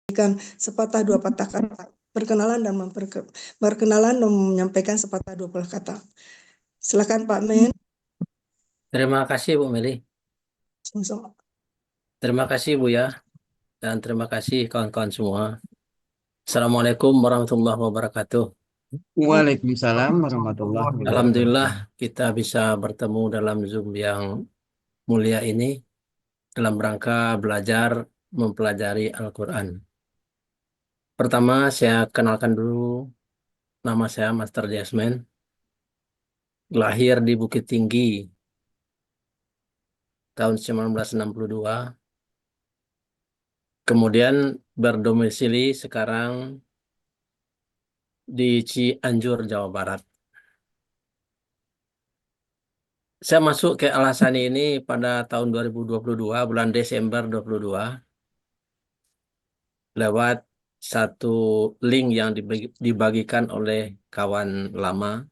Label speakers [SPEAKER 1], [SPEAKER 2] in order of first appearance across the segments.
[SPEAKER 1] memberikan sepatah dua patah kata, perkenalan dan menyampaikan sepatah dua patah kata. Silakan Pak Men.
[SPEAKER 2] Terima kasih Bu Meli.
[SPEAKER 1] Sama-sama.
[SPEAKER 2] Terima kasih Bu ya. Dan terima kasih kawan-kawan semua. Assalamualaikum warahmatullahi wabarakatuh.
[SPEAKER 3] Waalaikumsalam warahmatullahi
[SPEAKER 2] Alhamdulillah
[SPEAKER 3] wabarakatuh.
[SPEAKER 2] kita bisa bertemu dalam Zoom yang mulia ini dalam rangka belajar mempelajari Al-Quran. Pertama saya kenalkan dulu, nama saya Master Jasmine. Lahir di Bukit Tinggi tahun 1962. Kemudian berdomisili sekarang di Cianjur, Jawa Barat. Saya masuk ke Al-Hasani ini pada tahun 2022, bulan Desember 22, lewat satu link yang dibagikan oleh kawan lama,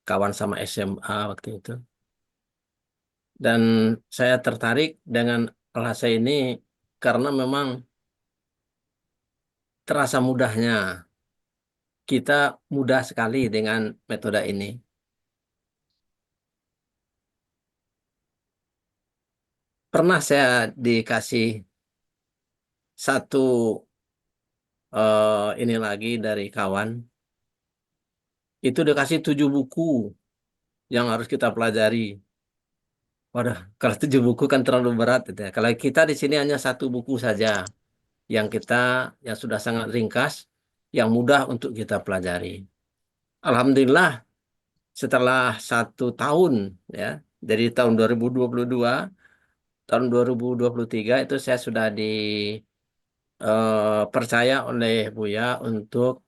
[SPEAKER 2] kawan sama SMA waktu itu. Dan saya tertarik dengan Al-Hasani ini karena memang terasa mudahnya. Kita mudah sekali dengan metode ini. Pernah saya dikasih satu ini lagi dari kawan, itu dikasih 7 buku yang harus kita pelajari. Waduh, kalau 7 buku kan terlalu berat gitu ya. Kalau kita di sini hanya satu buku saja yang yang sudah sangat ringkas, yang mudah untuk kita pelajari. Alhamdulillah setelah 1 tahun ya, dari tahun 2022, tahun 2023 itu saya sudah dipercaya oleh Buya untuk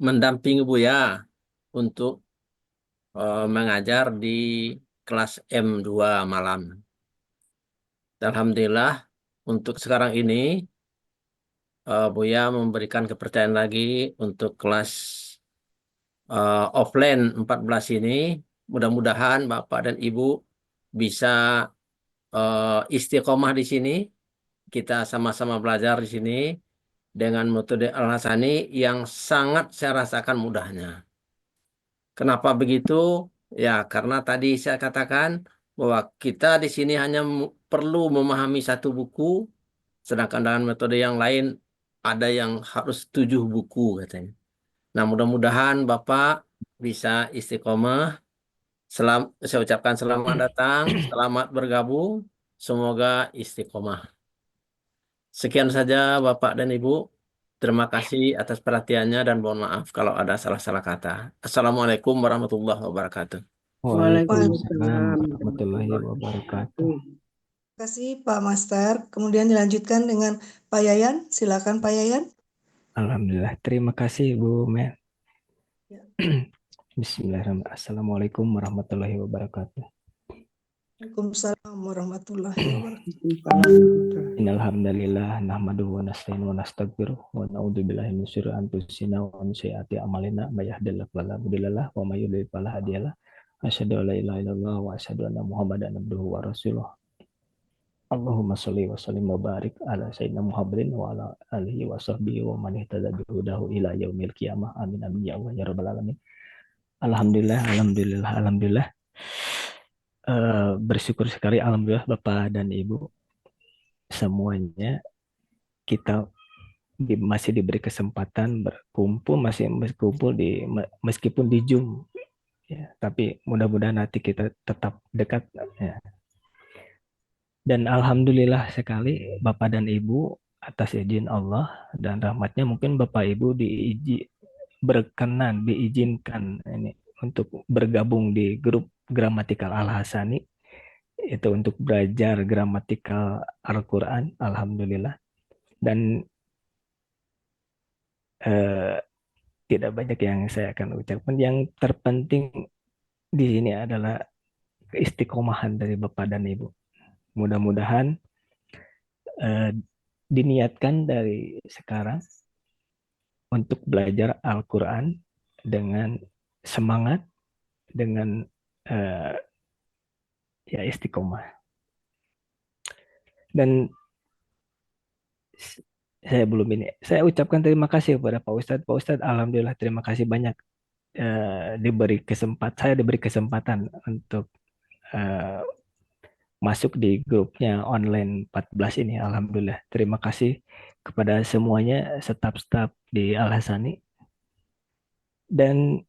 [SPEAKER 2] mendampingi Buya untuk mengajar di kelas M2 malam. Alhamdulillah untuk sekarang ini Buya memberikan kepercayaan lagi untuk kelas offline 14 ini. Mudah-mudahan Bapak dan Ibu bisa istiqomah di sini. Kita sama-sama belajar di sini dengan metode Al-Hasani yang sangat saya rasakan mudahnya. Kenapa begitu? Ya, karena tadi saya katakan bahwa kita di sini hanya perlu memahami satu buku, sedangkan dengan metode yang lain ada yang harus 7 buku katanya. Nah, mudah-mudahan Bapak bisa istiqomah. Saya ucapkan selamat datang, selamat bergabung. Semoga istiqomah. Sekian saja Bapak dan Ibu. Terima kasih atas perhatiannya dan mohon maaf kalau ada salah-salah kata. Assalamualaikum warahmatullahi wabarakatuh.
[SPEAKER 3] Waalaikumsalam
[SPEAKER 1] Terima
[SPEAKER 3] warahmatullahi wabarakatuh.
[SPEAKER 1] kasih Pak Master. Kemudian dilanjutkan dengan Pak Yayan. Silakan Pak Yayan.
[SPEAKER 3] Alhamdulillah, terima kasih Bu Mel.
[SPEAKER 1] Ya.
[SPEAKER 3] Bismillahirrahmanirrahim. Assalamualaikum warahmatullahi wabarakatuh.
[SPEAKER 1] Waalaikumsalam warahmatullahi wabarakatuh.
[SPEAKER 3] Innalhamdalillah nahmaduhu wa nasta'inu wa nastaghfiruh wa na'udzu billahi min syururi anfusina wa min sayyiati a'malina may yahdihillahu fala mudhillalah wa may yudhlil fala hadiyalah. Asyhadu an la ilaha illallah wa asyhadu anna Muhammadan abduhu wa rasuluh. Allahumma sholli wa sallim wa barik ala sayyidina Muhammadin wa ala alihi wa sahbihi wa man ihtada bi hudahu ila yaumil qiyamah. Amin amin ya Allah ya rabbal alamin. Alhamdulillah, alhamdulillah, alhamdulillah. Bersyukur sekali alhamdulillah Bapak dan Ibu semuanya kita masih diberi kesempatan berkumpul, masih berkumpul meskipun di Zoom ya, tapi mudah-mudahan nanti kita tetap dekat ya. Dan alhamdulillah sekali Bapak dan Ibu atas izin Allah dan rahmatnya mungkin Bapak Ibu diizinkan ini untuk bergabung di grup Gramatikal Al-Hasani itu untuk belajar gramatikal Al-Quran. Alhamdulillah. Dan tidak banyak yang saya akan ucapkan. Yang terpenting di sini adalah keistiqomahan dari Bapak dan Ibu. Mudah-mudahan diniatkan dari sekarang untuk belajar Al-Quran dengan semangat, dengan ya istiqomah. Dan saya belum ini. Saya ucapkan terima kasih kepada Pak Ustadz. Pak Ustadz, alhamdulillah terima kasih banyak saya diberi kesempatan untuk eh, masuk di grupnya online 14 ini. Alhamdulillah. Terima kasih kepada semuanya, staf-staf di Al Hasani. Dan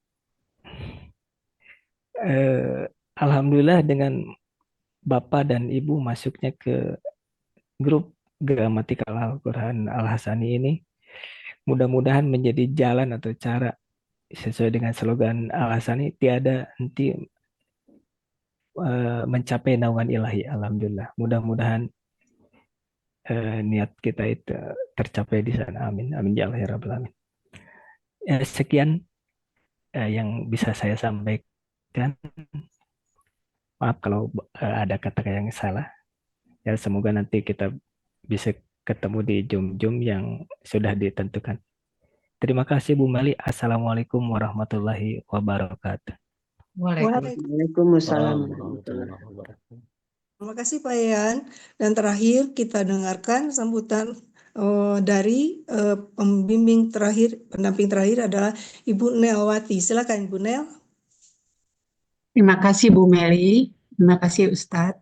[SPEAKER 3] eh, alhamdulillah dengan Bapak dan Ibu masuknya ke grup gramatikal Al-Quran Al Hasani ini, mudah-mudahan menjadi jalan atau cara sesuai dengan slogan Al Hasani, tiada henti mencapai naungan ilahi. Alhamdulillah. Mudah-mudahan niat kita itu tercapai di sana. Amin. Amin ya Allah ya Rabbal Alamin. Sekian yang bisa saya sampaikan. Maaf kalau ada kata yang salah. Ya, semoga nanti kita bisa ketemu di Zoom-Zoom yang sudah ditentukan. Terima kasih Bu Meli. Assalamualaikum warahmatullahi wabarakatuh.
[SPEAKER 4] Waalaikumsalam warahmatullahi
[SPEAKER 2] Warahmatullahi wabarakatuh.
[SPEAKER 1] Terima kasih Pak Yayan. Dan terakhir kita dengarkan sambutan dari pendamping terakhir adalah Ibu Nelwati. Silakan Ibu Nel.
[SPEAKER 4] Terima kasih Bu Meli, terima kasih Ustadz.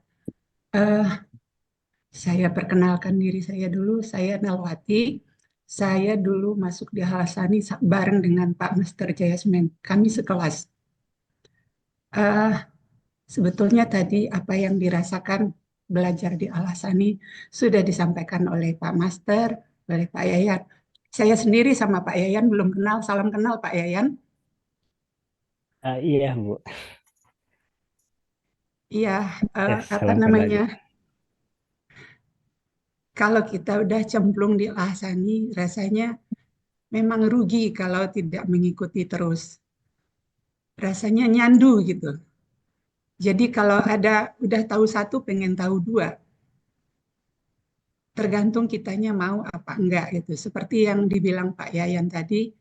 [SPEAKER 4] Saya perkenalkan diri saya dulu, saya Nelwati. Saya dulu masuk di Al Hasani bareng dengan Pak Master Jayasmin. Kami sekelas. Sebetulnya tadi apa yang dirasakan belajar di Al Hasani sudah disampaikan oleh Pak Master, oleh Pak Yayan. Saya sendiri sama Pak Yayan belum kenal, salam kenal Pak Yayan.
[SPEAKER 3] Iya Bu.
[SPEAKER 4] Iya, apa
[SPEAKER 3] salam kenal
[SPEAKER 4] namanya?
[SPEAKER 3] juga.
[SPEAKER 4] Kalau kita udah cemplung di Al Hasani, rasanya memang rugi kalau tidak mengikuti terus. Rasanya nyandu gitu. Jadi kalau udah tahu satu, pengen tahu dua. Tergantung kitanya mau apa enggak gitu. Seperti yang dibilang Pak Yayan tadi,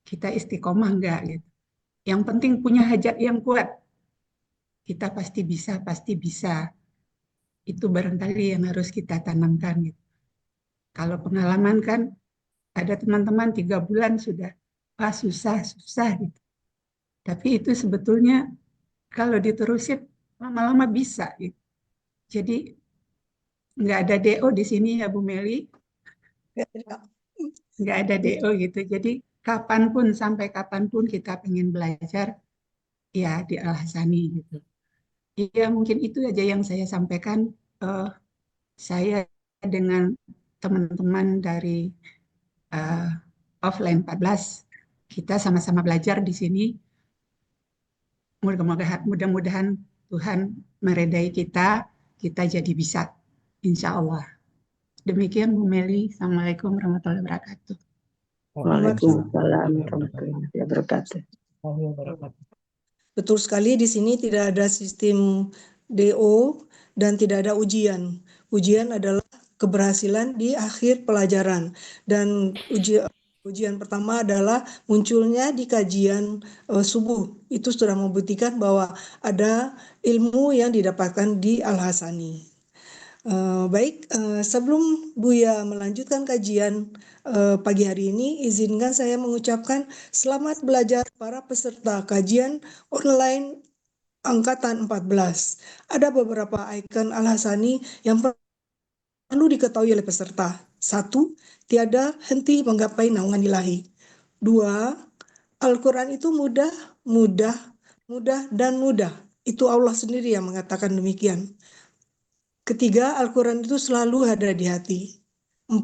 [SPEAKER 4] kita istiqomah enggak gitu. Yang penting punya hajat yang kuat. Kita pasti bisa, pasti bisa. Itu barangkali yang harus kita tanamkan gitu. Kalau pengalaman kan ada teman-teman 3 bulan sudah, susah, susah gitu. Tapi itu sebetulnya kalau diterusin lama-lama bisa gitu. Jadi nggak ada DO di sini ya Bu Meli, nggak ada DO gitu. Jadi kapanpun sampai kapanpun kita pengen belajar ya di Al Hasani gitu. Iya mungkin itu aja yang saya sampaikan. Saya dengan teman-teman dari uh, offline 14 kita sama-sama belajar di sini. Mudah-mudahan Tuhan meredai kita, kita jadi bisa, insya Allah. Demikian Bu Meli. Assalamualaikum warahmatullahi wabarakatuh.
[SPEAKER 3] Waalaikumsalam
[SPEAKER 4] warahmatullahi wabarakatuh.
[SPEAKER 1] Betul sekali, di sini tidak ada sistem DO dan tidak ada ujian. Ujian adalah keberhasilan di akhir pelajaran. Dan ujian pertama adalah munculnya di kajian subuh. Itu sudah membuktikan bahwa ada ilmu yang didapatkan di Al Hasani. Baik, sebelum Buya melanjutkan kajian pagi hari ini, izinkan saya mengucapkan selamat belajar para peserta kajian online Angkatan 14. Ada beberapa ikon Al Hasani yang perlu diketahui oleh peserta. 1. Tiada henti menggapai naungan ilahi. 2. Al-Quran itu mudah, mudah, mudah, dan mudah. Itu Allah sendiri yang mengatakan demikian. Ketiga, Al-Quran itu selalu ada di hati. 4.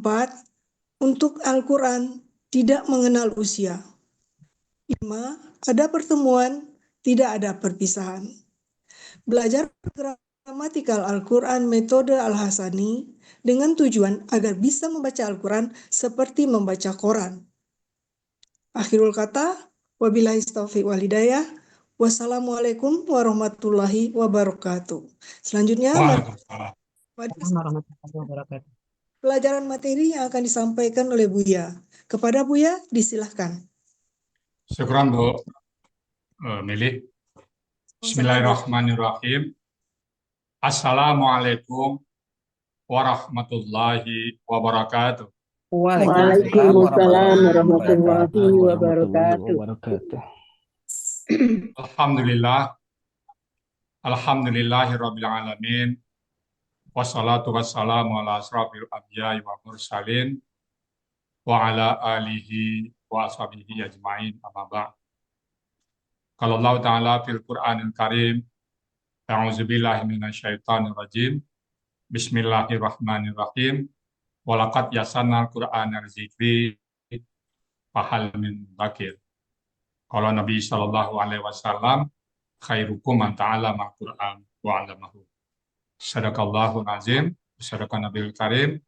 [SPEAKER 1] Untuk Al-Quran tidak mengenal usia. 5. Ada pertemuan, tidak ada perpisahan. Belajar gramatikal Al-Quran metode Al-Hasani dengan tujuan agar bisa membaca Al-Quran seperti membaca Quran. Akhirul kata, wabillahi taufiq wal hidayah. Wassalamualaikum warahmatullahi wabarakatuh. Selanjutnya, pelajaran materi yang akan disampaikan oleh Buya. Kepada Buya, disilahkan.
[SPEAKER 5] Syukran Bu Meli. Bismillahirrahmanirrahim. Assalamualaikum warahmatullahi wabarakatuh.
[SPEAKER 2] Waalaikumsalam
[SPEAKER 6] Waalaikumsalam
[SPEAKER 2] warahmatullahi
[SPEAKER 6] warahmatullahi
[SPEAKER 2] wabarakatuh.
[SPEAKER 3] warahmatullahi
[SPEAKER 6] wabarakatuh.
[SPEAKER 3] wabarakatuh.
[SPEAKER 5] Alhamdulillah, alhamdulillahirabbil alamin. Wassalatu wassalamu ala asrofil anbiya'i wa mursalin wa ala alihi wa ashabihi ajmain amma ba'd. Qala Allah Ta'ala fil Qur'anil Karim, a'udzubillahi minasyaitonir rajim. Bismillahirrahmanirrahim. Walaqad yassarnal Qur'ana lidzikri fahal min dzakir. Qala Nabi sallallahu alaihi wasallam, khairukum man ta'allama Qur'an wa 'allamahu. Sadaqallahul azim, sadaqan Nabil Karim,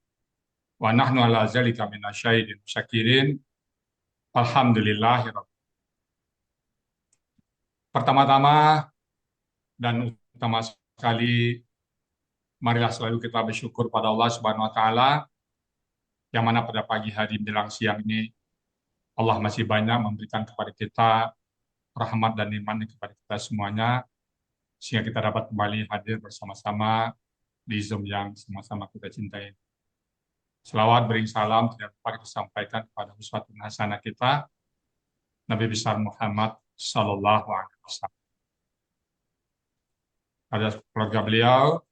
[SPEAKER 5] wa nahnu ala zalika minasyahidin syakirin. Alhamdulillahirabbil. Pertama-tama dan utama sekali, marilah selalu kita bersyukur pada Allah Subhanahu wa taala, yang mana pada pagi hari menjelang siang ini Allah masih banyak memberikan kepada kita rahmat dan nikmat kepada kita semuanya, sehingga kita dapat kembali hadir bersama-sama di Zoom yang sama-sama kita cintai. Selawat beri salam tidak lupa kita sampaikan kepada uswatun hasanah kita, Nabi besar Muhammad Sallallahu Alaihi Wasallam. Ada keluarga beliau,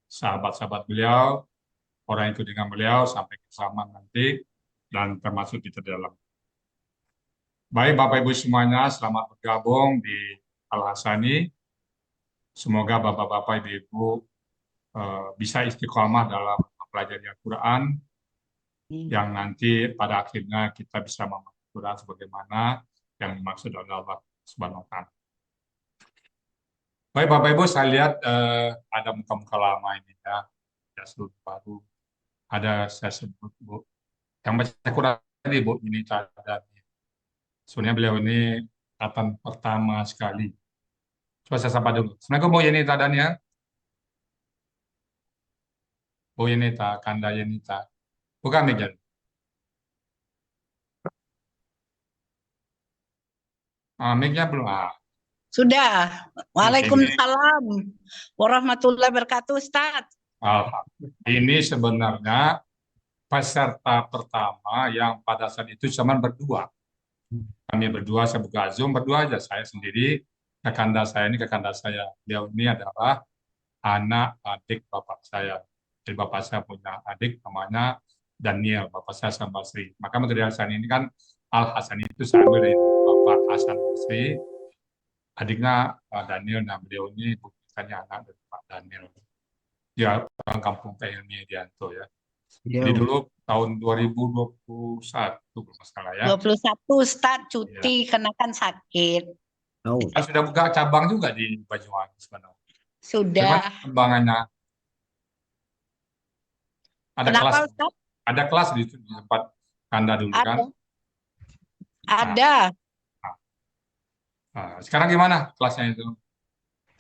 [SPEAKER 5] sahabat-sahabat beliau, orang yang ikut dengan beliau sampai ke zaman nanti, dan termasuk kita dalam. Baik Bapak Ibu semuanya, selamat bergabung di Al-Hasani. Semoga Bapak-Bapak Ibu bisa istiqomah dalam mempelajari Al-Quran, yang nanti pada akhirnya kita bisa memahami Al-Quran sebagaimana yang dimaksud oleh Allah Subhanahu wa taala. Baik Bapak Ibu, saya lihat ada muka-muka lama ini ya, seluruh baru. Ada saya sebut Bu, yang baca Quran tadi Bu, ini Tadani. Sebenarnya beliau ini angkatan pertama sekali. Coba saya sapa dulu. Assalamualaikum Bu Yenita Daniel. Bu Yenita, Kanda Yenita. Bukan Miguel. Mic-nya belum.
[SPEAKER 7] Sudah.
[SPEAKER 5] Ini,
[SPEAKER 7] Waalaikumsalam warahmatullahi wabarakatuh, Ustaz.
[SPEAKER 5] ini sebenarnya peserta pertama yang pada saat itu cuma berdua. Kami berdua, saya buka Zoom berdua aja, saya sendiri, kakanda saya ini kakanda saya. Beliau ini adalah anak adik bapak saya. Jadi bapak saya punya adik namanya Daniel, bapak saya Hasan Basri. Maka material saya ini kan Al-Hasani itu saya ambil dari bapak Hasan Basri, adiknya Daniel. Nah beliau ini bukannya anak dari Pak Daniel. Dia orang kampung Ilmi Dianto ya. Jadi dulu tahun 2021 kalau nggak salah ya.
[SPEAKER 7] 21 Ustaz cuti karena kan sakit.
[SPEAKER 5] Kita sudah buka cabang juga di Banyuwangi sebenarnya.
[SPEAKER 7] Sudah.
[SPEAKER 5] Bagaimana perkembangannya? Ada
[SPEAKER 7] Kenapa
[SPEAKER 5] kelas,
[SPEAKER 7] Ustaz?
[SPEAKER 5] ada kelas di tempat Anda dulu kan?
[SPEAKER 7] Ada.
[SPEAKER 5] Nah, sekarang gimana kelasnya itu?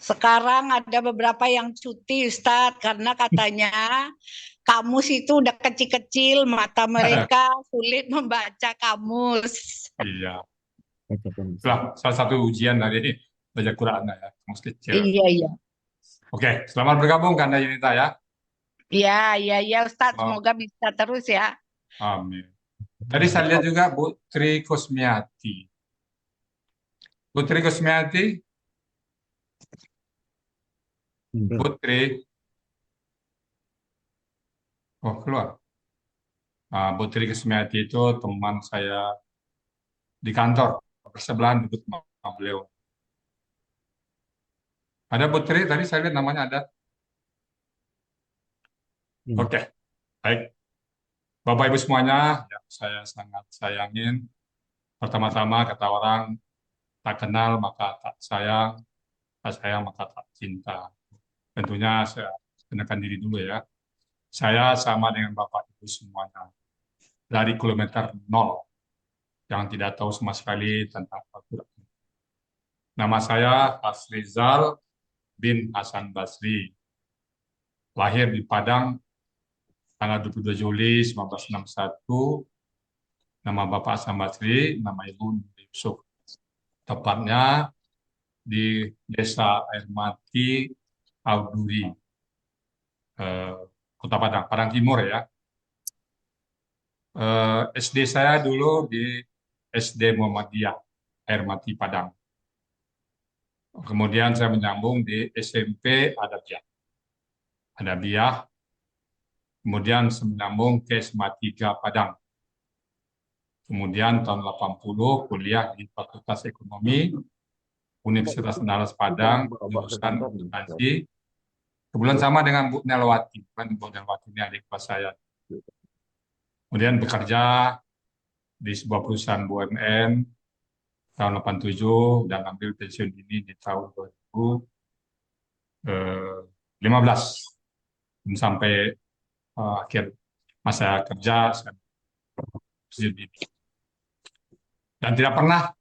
[SPEAKER 7] Sekarang ada beberapa yang cuti Ustaz karena katanya kamus itu udah kecil-kecil, mata mereka sulit membaca kamus.
[SPEAKER 5] Iya. Salah satu ujian dari baca Quran ya, kamus kecil.
[SPEAKER 7] Iya.
[SPEAKER 5] Oke, selamat bergabung Kanda Yunita ya.
[SPEAKER 7] Iya Ustaz, semoga bisa terus ya.
[SPEAKER 5] Amin. Tadi saya lihat juga Bu Tri Kusmiati. Bu Tri Kusmiati? Putri. Oh, keluar. Bu Tri Kusmiati itu teman saya di kantor, bersebelahan duduk sama beliau. Ada Bu Tri, tadi saya lihat namanya ada. Oke, baik. Bapak Ibu semuanya, yang saya sangat sayangin. Pertama-tama kata orang, tak kenal maka tak sayang maka tak cinta. Tentunya saya kenalkan diri dulu ya. Saya sama dengan Bapak Ibu semuanya. Dari kilometer 0, yang tidak tahu sama sekali tentang Al-Quran. Nama saya Hasrizal bin Hasan Basri. Lahir di Padang tanggal 22 Juli 1961. Nama Bapak Hasan Basri, nama Ibu Yusuf. Tepatnya di Desa Air Mati, Auduri, Kota Padang, Padang Timur ya. SD saya dulu di SD Muhammadiyah, Air Mati Padang. Kemudian saya menyambung di SMP Adabiah, kemudian saya menyambung ke SMA 3 Padang. Kemudian tahun 80 kuliah di Fakultas Ekonomi Universitas Andalas Padang, jurusan akuntansi. Kebetulan sama dengan Bu Nelwati, kan Bu Nelwati ini adik kelas saya. Kemudian bekerja di sebuah perusahaan BUMN tahun 87 dan ambil pensiun dini di tahun 2015 sampai akhir masa kerja saya pensiun dini. Dan tidak pernah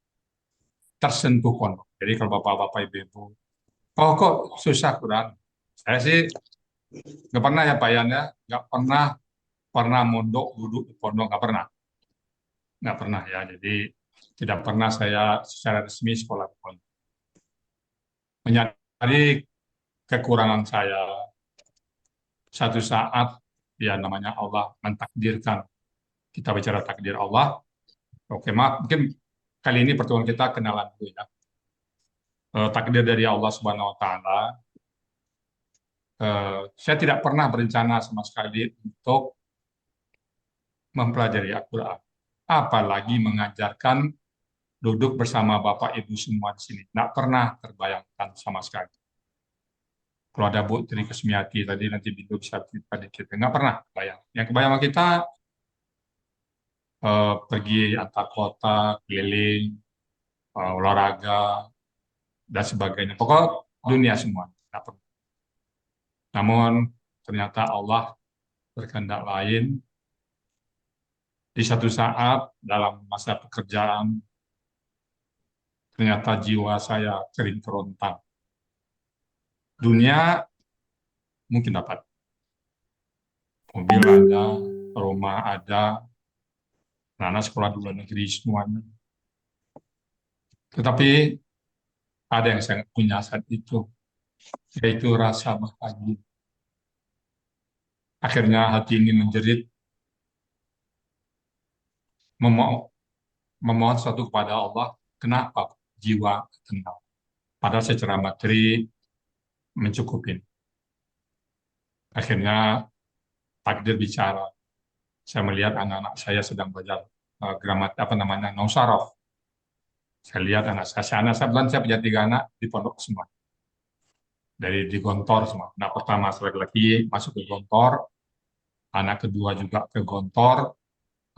[SPEAKER 5] tersentuh pondok. Jadi kalau bapak-bapak ibu-ibu, oh kok susah Quran? Saya sih nggak pernah ya Pak Yan ya, nggak pernah mondok duduk di pondok, nggak pernah ya. Jadi tidak pernah saya secara resmi sekolah di pondok. Menyadari kekurangan saya, satu saat ya namanya Allah mentakdirkan. Kita bicara takdir Allah. Oke, maaf, mungkin kali ini pertemuan kita kenalan dulu ya. Takdir dari Allah Subhanahu Wa Taala. Saya tidak pernah berencana sama sekali untuk mempelajari Al-Quran, apalagi mengajarkan duduk bersama Bapak Ibu semua di sini. Tidak pernah terbayangkan sama sekali. Kalau ada Bu Tri Kusmiati tadi nanti Bindu bisa cerita dikit. Nggak pernah kebayang. Yang kebayang kita pergi antar kota, keliling, olahraga, dan sebagainya. Pokok dunia semua. Nggak pernah. Namun ternyata Allah berkehendak lain. Di satu saat dalam masa pekerjaan, ternyata jiwa saya kering kerontang. Dunia mungkin dapat. Mobil ada, rumah ada, anak sekolah di luar negeri semuanya. Tetapi ada yang saya punya saat itu, yaitu rasa bahagia. Akhirnya hati ini menjerit, memohon sesuatu kepada Allah, kenapa jiwa tenang? Padahal secara materi mencukupin. Akhirnya takdir bicara. Saya melihat anak-anak saya sedang belajar Nausaraf. Saya lihat anak saya punya 3 anak di pondok semua. Di Gontor semua. Anak pertama laki-laki masuk ke Gontor, anak kedua juga ke Gontor,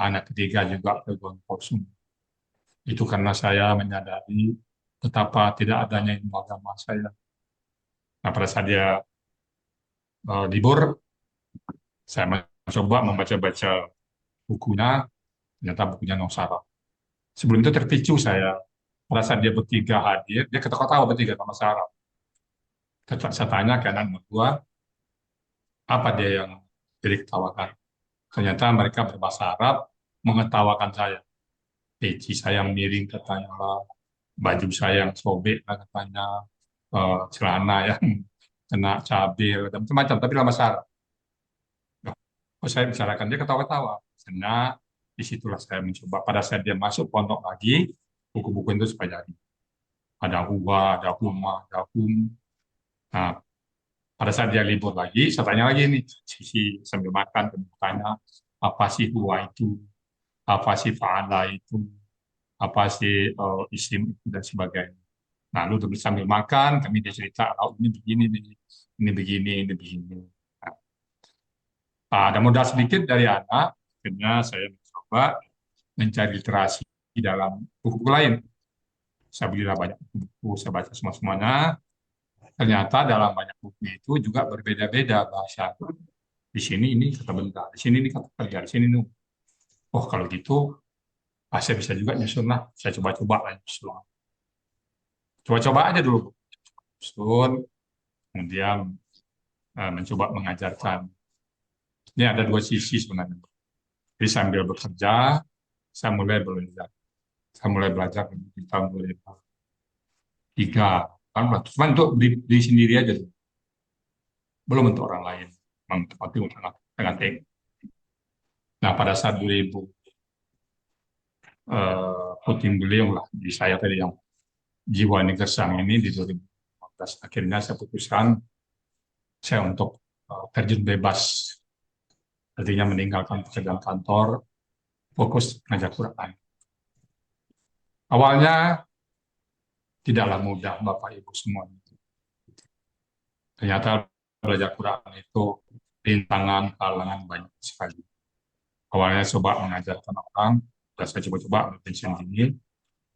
[SPEAKER 5] anak ketiga juga ke Gontor semua. Itu karena saya menyadari betapa tidak adanya ilmu agama saya. Nah, pada saat dia libur, saya mencoba membaca-baca bukunya, ternyata bukunya Nausaraf. Sebelum itu terpicu saya, pada saat dia bertiga hadir, dia ketawa-ketawa bertiga sama Saraf. Saya tanya ke anak kedua, apa dia yang diketawakan? Ternyata mereka berbahasa Arab mengetawakan saya. Peci saya yang miring katanya, baju saya yang sobek katanya, celana yang kena cabai, macam-macam, tapi dalam bahasa Arab. Oh, saya bicarakan, dia ketawa-ketawa. Karena disitulah saya mencoba. Pada saat dia masuk pondok lagi, buku-buku itu supaya jadi. Ada Huwa, ada Huma, ada Hum. Nah, pada saat dia libur lagi, saya tanya lagi nih, sisi sambil makan, tanya, apa sih Huwa itu? Apa sih Fa'ala itu? Apa sih isim itu, dan sebagainya. Nah, lalu sambil makan, kami dia cerita, oh, ini begini, ini begini, ini begini. Ada modal sedikit dari anak, akhirnya saya mencoba mencari literasi di dalam buku-buku lain. Saya belilah banyak buku, saya baca semuanya. Ternyata dalam banyak buku itu juga berbeda-beda bahasa. Di sini ini kata benda, di sini ini kata kerja, di sini ini. Oh, kalau gitu, saya bisa juga nyusun lah. Saya coba-coba lah nyusun. Coba-coba aja dulu. Nyusun, kemudian mencoba mengajarkan. Ini ada 2 sisi sebenarnya. Jadi sambil bekerja, saya mulai belajar. Saya mulai belajar di tahun 2003. Cuma untuk diri sendiri aja. Belum untuk orang lain. Memang untuk dengan teknik. Nah, pada saat 2000 puting beliung lah di saya tadi yang jiwa ini gersang ini di 2015, akhirnya saya putuskan saya untuk terjun bebas, artinya meninggalkan pekerjaan kantor, fokus ngajar Quran. Awalnya tidaklah mudah Bapak Ibu semua. Ternyata belajar Quran itu rintangan, halangan banyak sekali. Awalnya coba mengajarkan orang, dan saya coba-coba pensiun dini,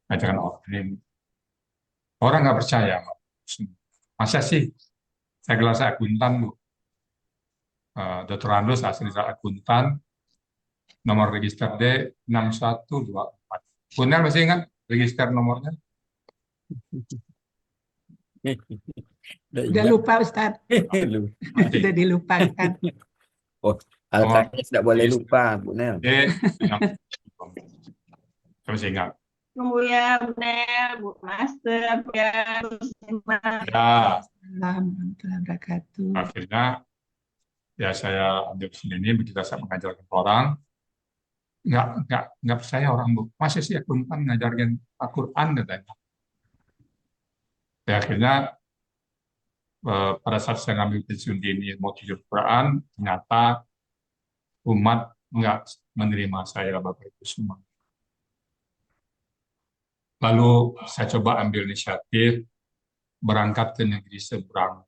[SPEAKER 5] mengajarkan orang ini. Orang nggak percaya. Masa sih? Saya gelar saya akuntan, Bu. Dr. Andus asli saya akuntan, nomor register D6124. Punel masih ingat register nomornya?
[SPEAKER 4] Udah lupa Ustadz,
[SPEAKER 5] Nanti.
[SPEAKER 4] udah dilupakan.
[SPEAKER 6] Oh, Al-Qaeda tidak boleh lupa, Bu Nel.
[SPEAKER 5] Saya masih ingat.
[SPEAKER 8] Tunggu ya, Bu Nel, Bu Master, ya, Bu Sima.
[SPEAKER 5] Ya,
[SPEAKER 4] Assalamualaikum warahmatullahi wabarakatuh.
[SPEAKER 5] akhirnya ya saya ambil sini begitu saya mengajarkan orang, nggak percaya orang, Bu. Masa sih akuntan ngajarin Al-Quran katanya. Ya, akhirnya pada saat saya ngambil pensiun dini mau tujuh Quran, ternyata umat nggak menerima saya, Bapak Ibu semua. Lalu saya coba ambil inisiatif berangkat ke negeri seberang.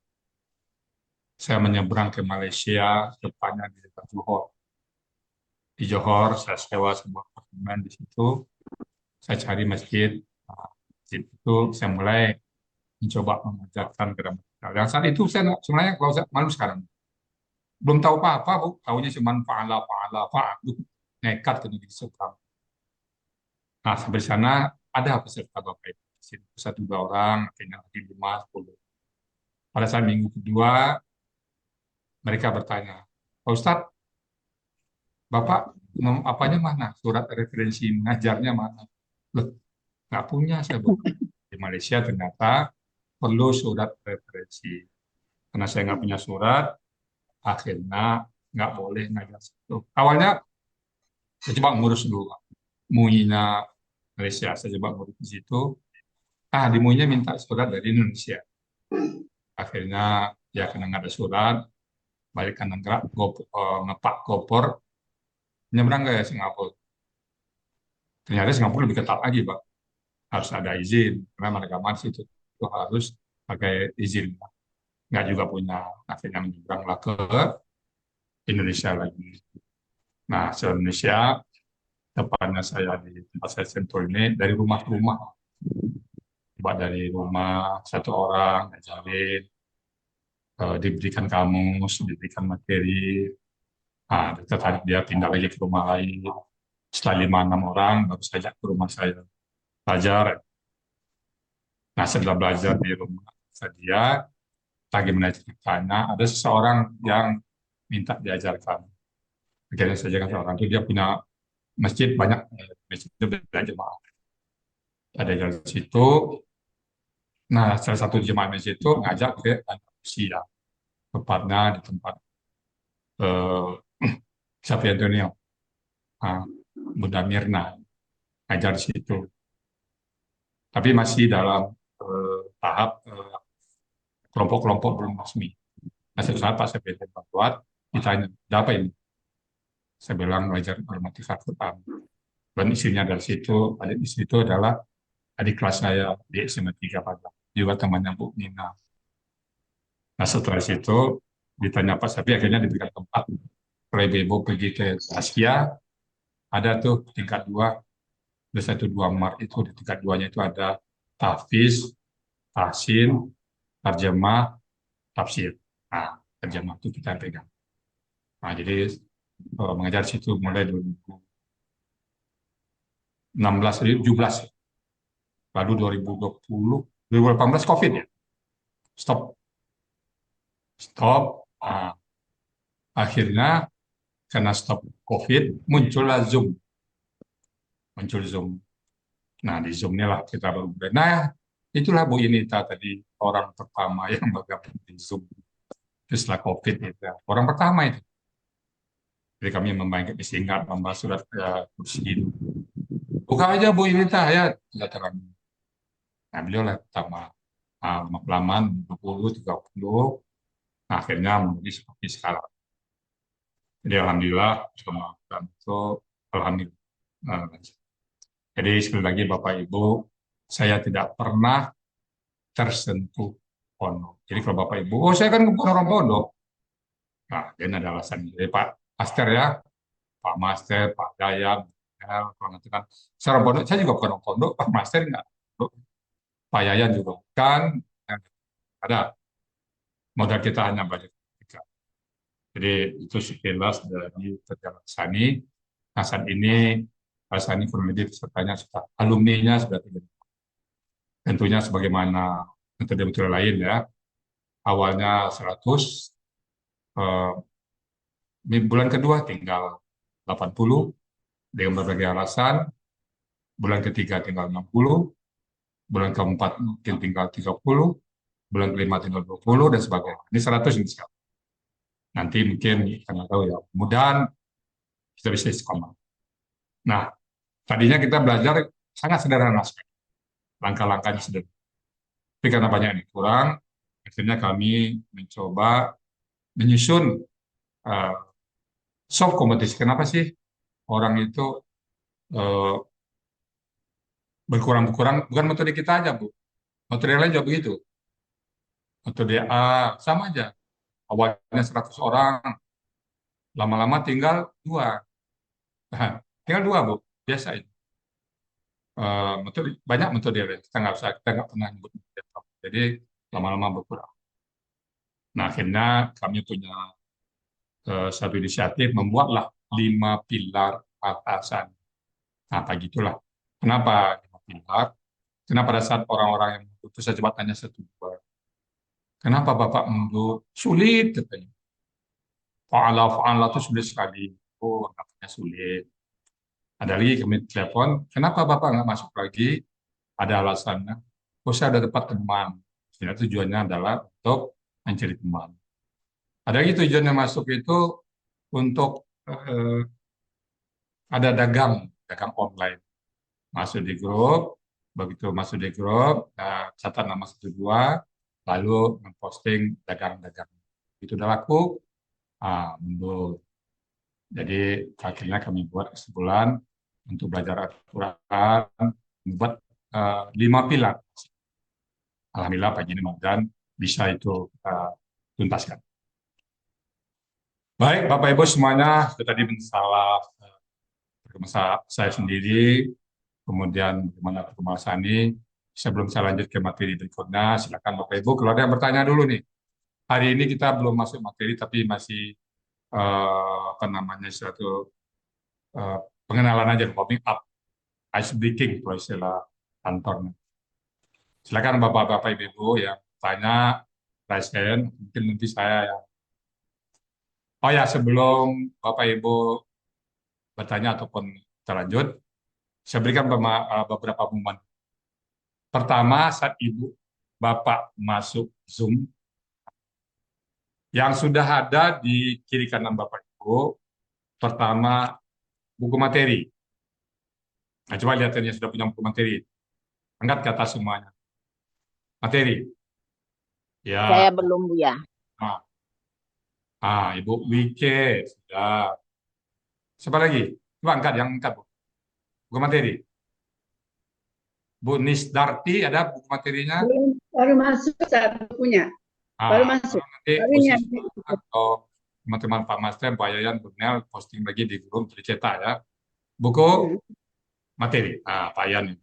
[SPEAKER 5] Saya menyeberang ke Malaysia, tepatnya di dekat Johor. Di Johor saya sewa sebuah apartemen di situ. Saya cari masjid. Nah, masjid itu saya mulai mencoba mengajarkan kepada mereka. Yang saat itu saya sebenarnya kalau saya malu sekarang. Belum tahu apa-apa, Bu. Tahunya cuma fa'alu. Nekat ke negeri seberang. Nah, sampai sana ada peserta Bapak Ibu. Satu dua orang, akhirnya lagi 5, 10. Pada saat minggu kedua, mereka bertanya, Pak Ustadz, Bapak apanya mana? Surat referensi ngajarnya mana? Loh, nggak punya saya, Bu. Di Malaysia ternyata perlu surat referensi. Karena saya nggak punya surat, akhirnya nggak boleh ngajar situ. Awalnya saya coba ngurus dulu, MUI-nya Malaysia, saya coba ngurus di situ. Di MUI-nya minta surat dari Indonesia. Akhirnya ya karena nggak ada surat, balik kanan gerak, ngepak kopor, nyebrang ke Singapura. Ternyata Singapura lebih ketat lagi, Pak. Harus ada izin, karena mereka masih itu harus pakai izin. Nggak juga punya, akhirnya menyeberanglah ke Indonesia lagi. Nah, se Indonesia, tepatnya saya di tempat saya sentuh ini, dari rumah ke rumah. Coba dari rumah, satu orang, ngajarin, diberikan kamus, diberikan materi. Nah, tertarik dia pindah lagi ke rumah lain. Setelah 5-6 orang, baru saya ajak ke rumah saya belajar. Nah, setelah belajar di rumah dia, bagaimana ceritanya, ada seseorang yang minta diajarkan. Akhirnya saya ajarkan seorang itu, dia punya masjid banyak, masjid itu banyak jemaah. Ada di situ. Nah, salah satu jemaah masjid itu ngajak ke Andalusia, tepatnya di tempat Xavier Antonio, Bunda Mirna, ngajar di situ. Tapi masih dalam tahap kelompok-kelompok belum resmi. Nah, suatu saat Pak Xavier Antonio ditanya, ada apa ini? Saya bilang belajar gramatika Quran. Dan isinya dari situ, adik di situ adalah adik kelas saya di SMA 3 Padang, juga temannya Bu Nina. Nah, setelah itu ditanya Pak Xavier, akhirnya diberikan tempat. Kalau ibu pergi ke Asia, ada tuh tingkat 2, ada 1-2 Maret itu, di tingkat 2-nya itu ada tahfiz, tahsin, terjemah, tafsir. Nah, terjemah itu kita pegang. Nah, jadi mengajar situ mulai 2016, 2017. Lalu 2020, 2018 COVID ya. Stop. Nah, akhirnya karena stop COVID, muncullah Zoom. Muncul Zoom. Nah, di Zoom lah kita baru mulai. Nah, itulah Bu Yunita tadi, orang pertama yang bergabung di Zoom. Setelah COVID itu. Orang pertama itu. Jadi kami singkat membahas surat kursi itu. Buka aja Bu ini ayat, kata kami. Nah, beliau lah pertama lama-kelamaan 20, 30, nah, akhirnya menjadi seperti sekarang. Jadi alhamdulillah dan itu alhamdulillah. Jadi sekali lagi Bapak Ibu, saya tidak pernah tersentuh pondok. Jadi kalau Bapak Ibu, oh saya kan bukan orang pondok. Nah, ini ada alasan. Jadi Pak Master ya, Pak Master, Pak Dayang, kalau nanti kan saya orang pondok, saya juga bukan orang pondok, Pak Master enggak. Pak Yayan juga bukan. Ada modal kita hanya belajar. Jadi itu sekilas dari kerja Sani. Nah, saat ini Pak Sani kurang lebih pesertanya alumninya sudah 3. Tentunya sebagaimana metode-metode lain ya. Awalnya 100, bulan kedua tinggal 80 dengan berbagai alasan. Bulan ketiga tinggal 60, bulan keempat mungkin tinggal 30, bulan kelima tinggal 20 dan sebagainya. Ini 100 ini sekarang. Nanti mungkin kita tahu ya. Mudah-mudahan kita bisa istiqomah. Nah, tadinya kita belajar sangat sederhana sekali. Langkah-langkahnya sederhana. Tapi karena banyak yang kurang, akhirnya kami mencoba menyusun soft kompetisi. Kenapa sih orang itu berkurang-berkurang? Bukan metode kita aja, Bu. Metode lain juga begitu. Metode A sama aja. Awalnya 100 orang, lama-lama tinggal 2. Tinggal 2, Bu. Biasa itu. Banyak metode lain. Kita nggak pernah nyebut metode. Jadi lama-lama berkurang. Nah, akhirnya kami punya satu inisiatif membuatlah 5 pilar atasan. Nah, begitulah. Kenapa 5 pilar? Karena pada saat orang-orang yang putus jabatannya 1, 2. Kenapa Bapak mundur? Sulit katanya. Fa'ala itu sulit sekali. Oh, katanya sulit. Ada lagi kami telepon, kenapa Bapak nggak masuk lagi? Ada alasannya. Oh, saya ada tempat teman. Sebenarnya tujuannya adalah untuk mencari teman. Ada lagi tujuannya masuk itu untuk ada dagang online. Masuk di grup, begitu masuk di grup, catat nama 1, 2, lalu memposting dagang-dagang. Itu udah laku, mundur. Jadi akhirnya kami buat sebulan untuk belajar Al-Quran, membuat 5 pilar. Alhamdulillah pagi ini dan bisa itu tuntaskan. Baik, Bapak Ibu semuanya, itu tadi masalah saya sendiri, kemudian bagaimana perkembangan Sani. Sebelum saya lanjut ke materi berikutnya, silakan Bapak Ibu kalau ada yang bertanya dulu nih. Hari ini kita belum masuk materi, tapi masih suatu pengenalan aja, warming up, ice breaking kalau istilah kantornya. Silakan Bapak-Bapak Ibu yang tanya, raise hand, mungkin nanti saya yang. Oh ya, sebelum Bapak Ibu bertanya ataupun kita lanjut, saya berikan beberapa pengumuman. Pertama, saat Ibu Bapak masuk Zoom, yang sudah ada di kiri kanan Bapak Ibu, pertama buku materi. Nah, coba lihat yang sudah punya buku materi. Angkat ke atas semuanya. Materi. Ya.
[SPEAKER 9] Saya belum, Bu ya.
[SPEAKER 5] Ibu Wike sudah. Siapa lagi? Coba angkat, yang angkat, Bu. Buku materi. Bu Nisdarti ada buku materinya?
[SPEAKER 4] Baru masuk saat bukunya. Baru masuk.
[SPEAKER 5] Nanti atau teman-teman Pak Master, Pak Yayan, Bu Nel posting lagi di grup dicetak ya. Buku materi. Pak Yayan.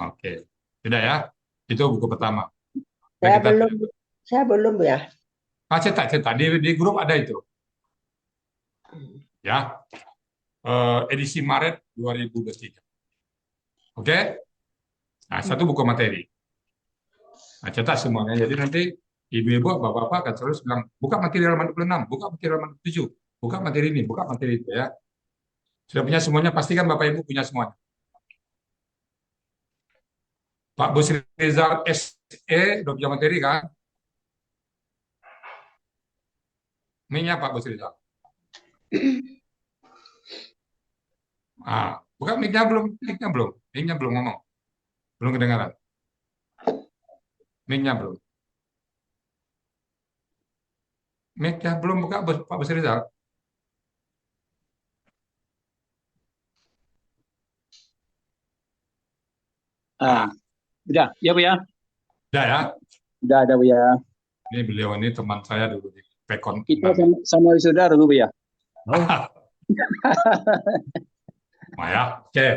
[SPEAKER 5] Oke. Tidak ya? Itu buku pertama.
[SPEAKER 9] Saya belum Bu ya.
[SPEAKER 5] Cetak di grup ada itu. Ya. Edisi Maret 2023. Oke? Nah, satu buku materi. Nah, cetak semuanya. Jadi nanti ibu-ibu, bapak-bapak akan selalu bilang, buka materi halaman 26, buka materi halaman 7, buka materi ini, buka materi itu ya. Sudah punya semuanya, pastikan Bapak Ibu punya semuanya. Pak Busri Rizal SE udah punya materi kan? Minya Pak Busri Rizal. Buka mic-nya belum ngomong, belum kedengaran, mic-nya belum buka, Pak Basri Rizal.
[SPEAKER 10] Udah, ya Bu ya.
[SPEAKER 5] Udah ya.
[SPEAKER 10] Udah ada Bu ya.
[SPEAKER 5] Ini beliau ini teman saya dulu di Pekon.
[SPEAKER 10] Kita sama wisuda dulu Bu ya.
[SPEAKER 5] Ya, oke.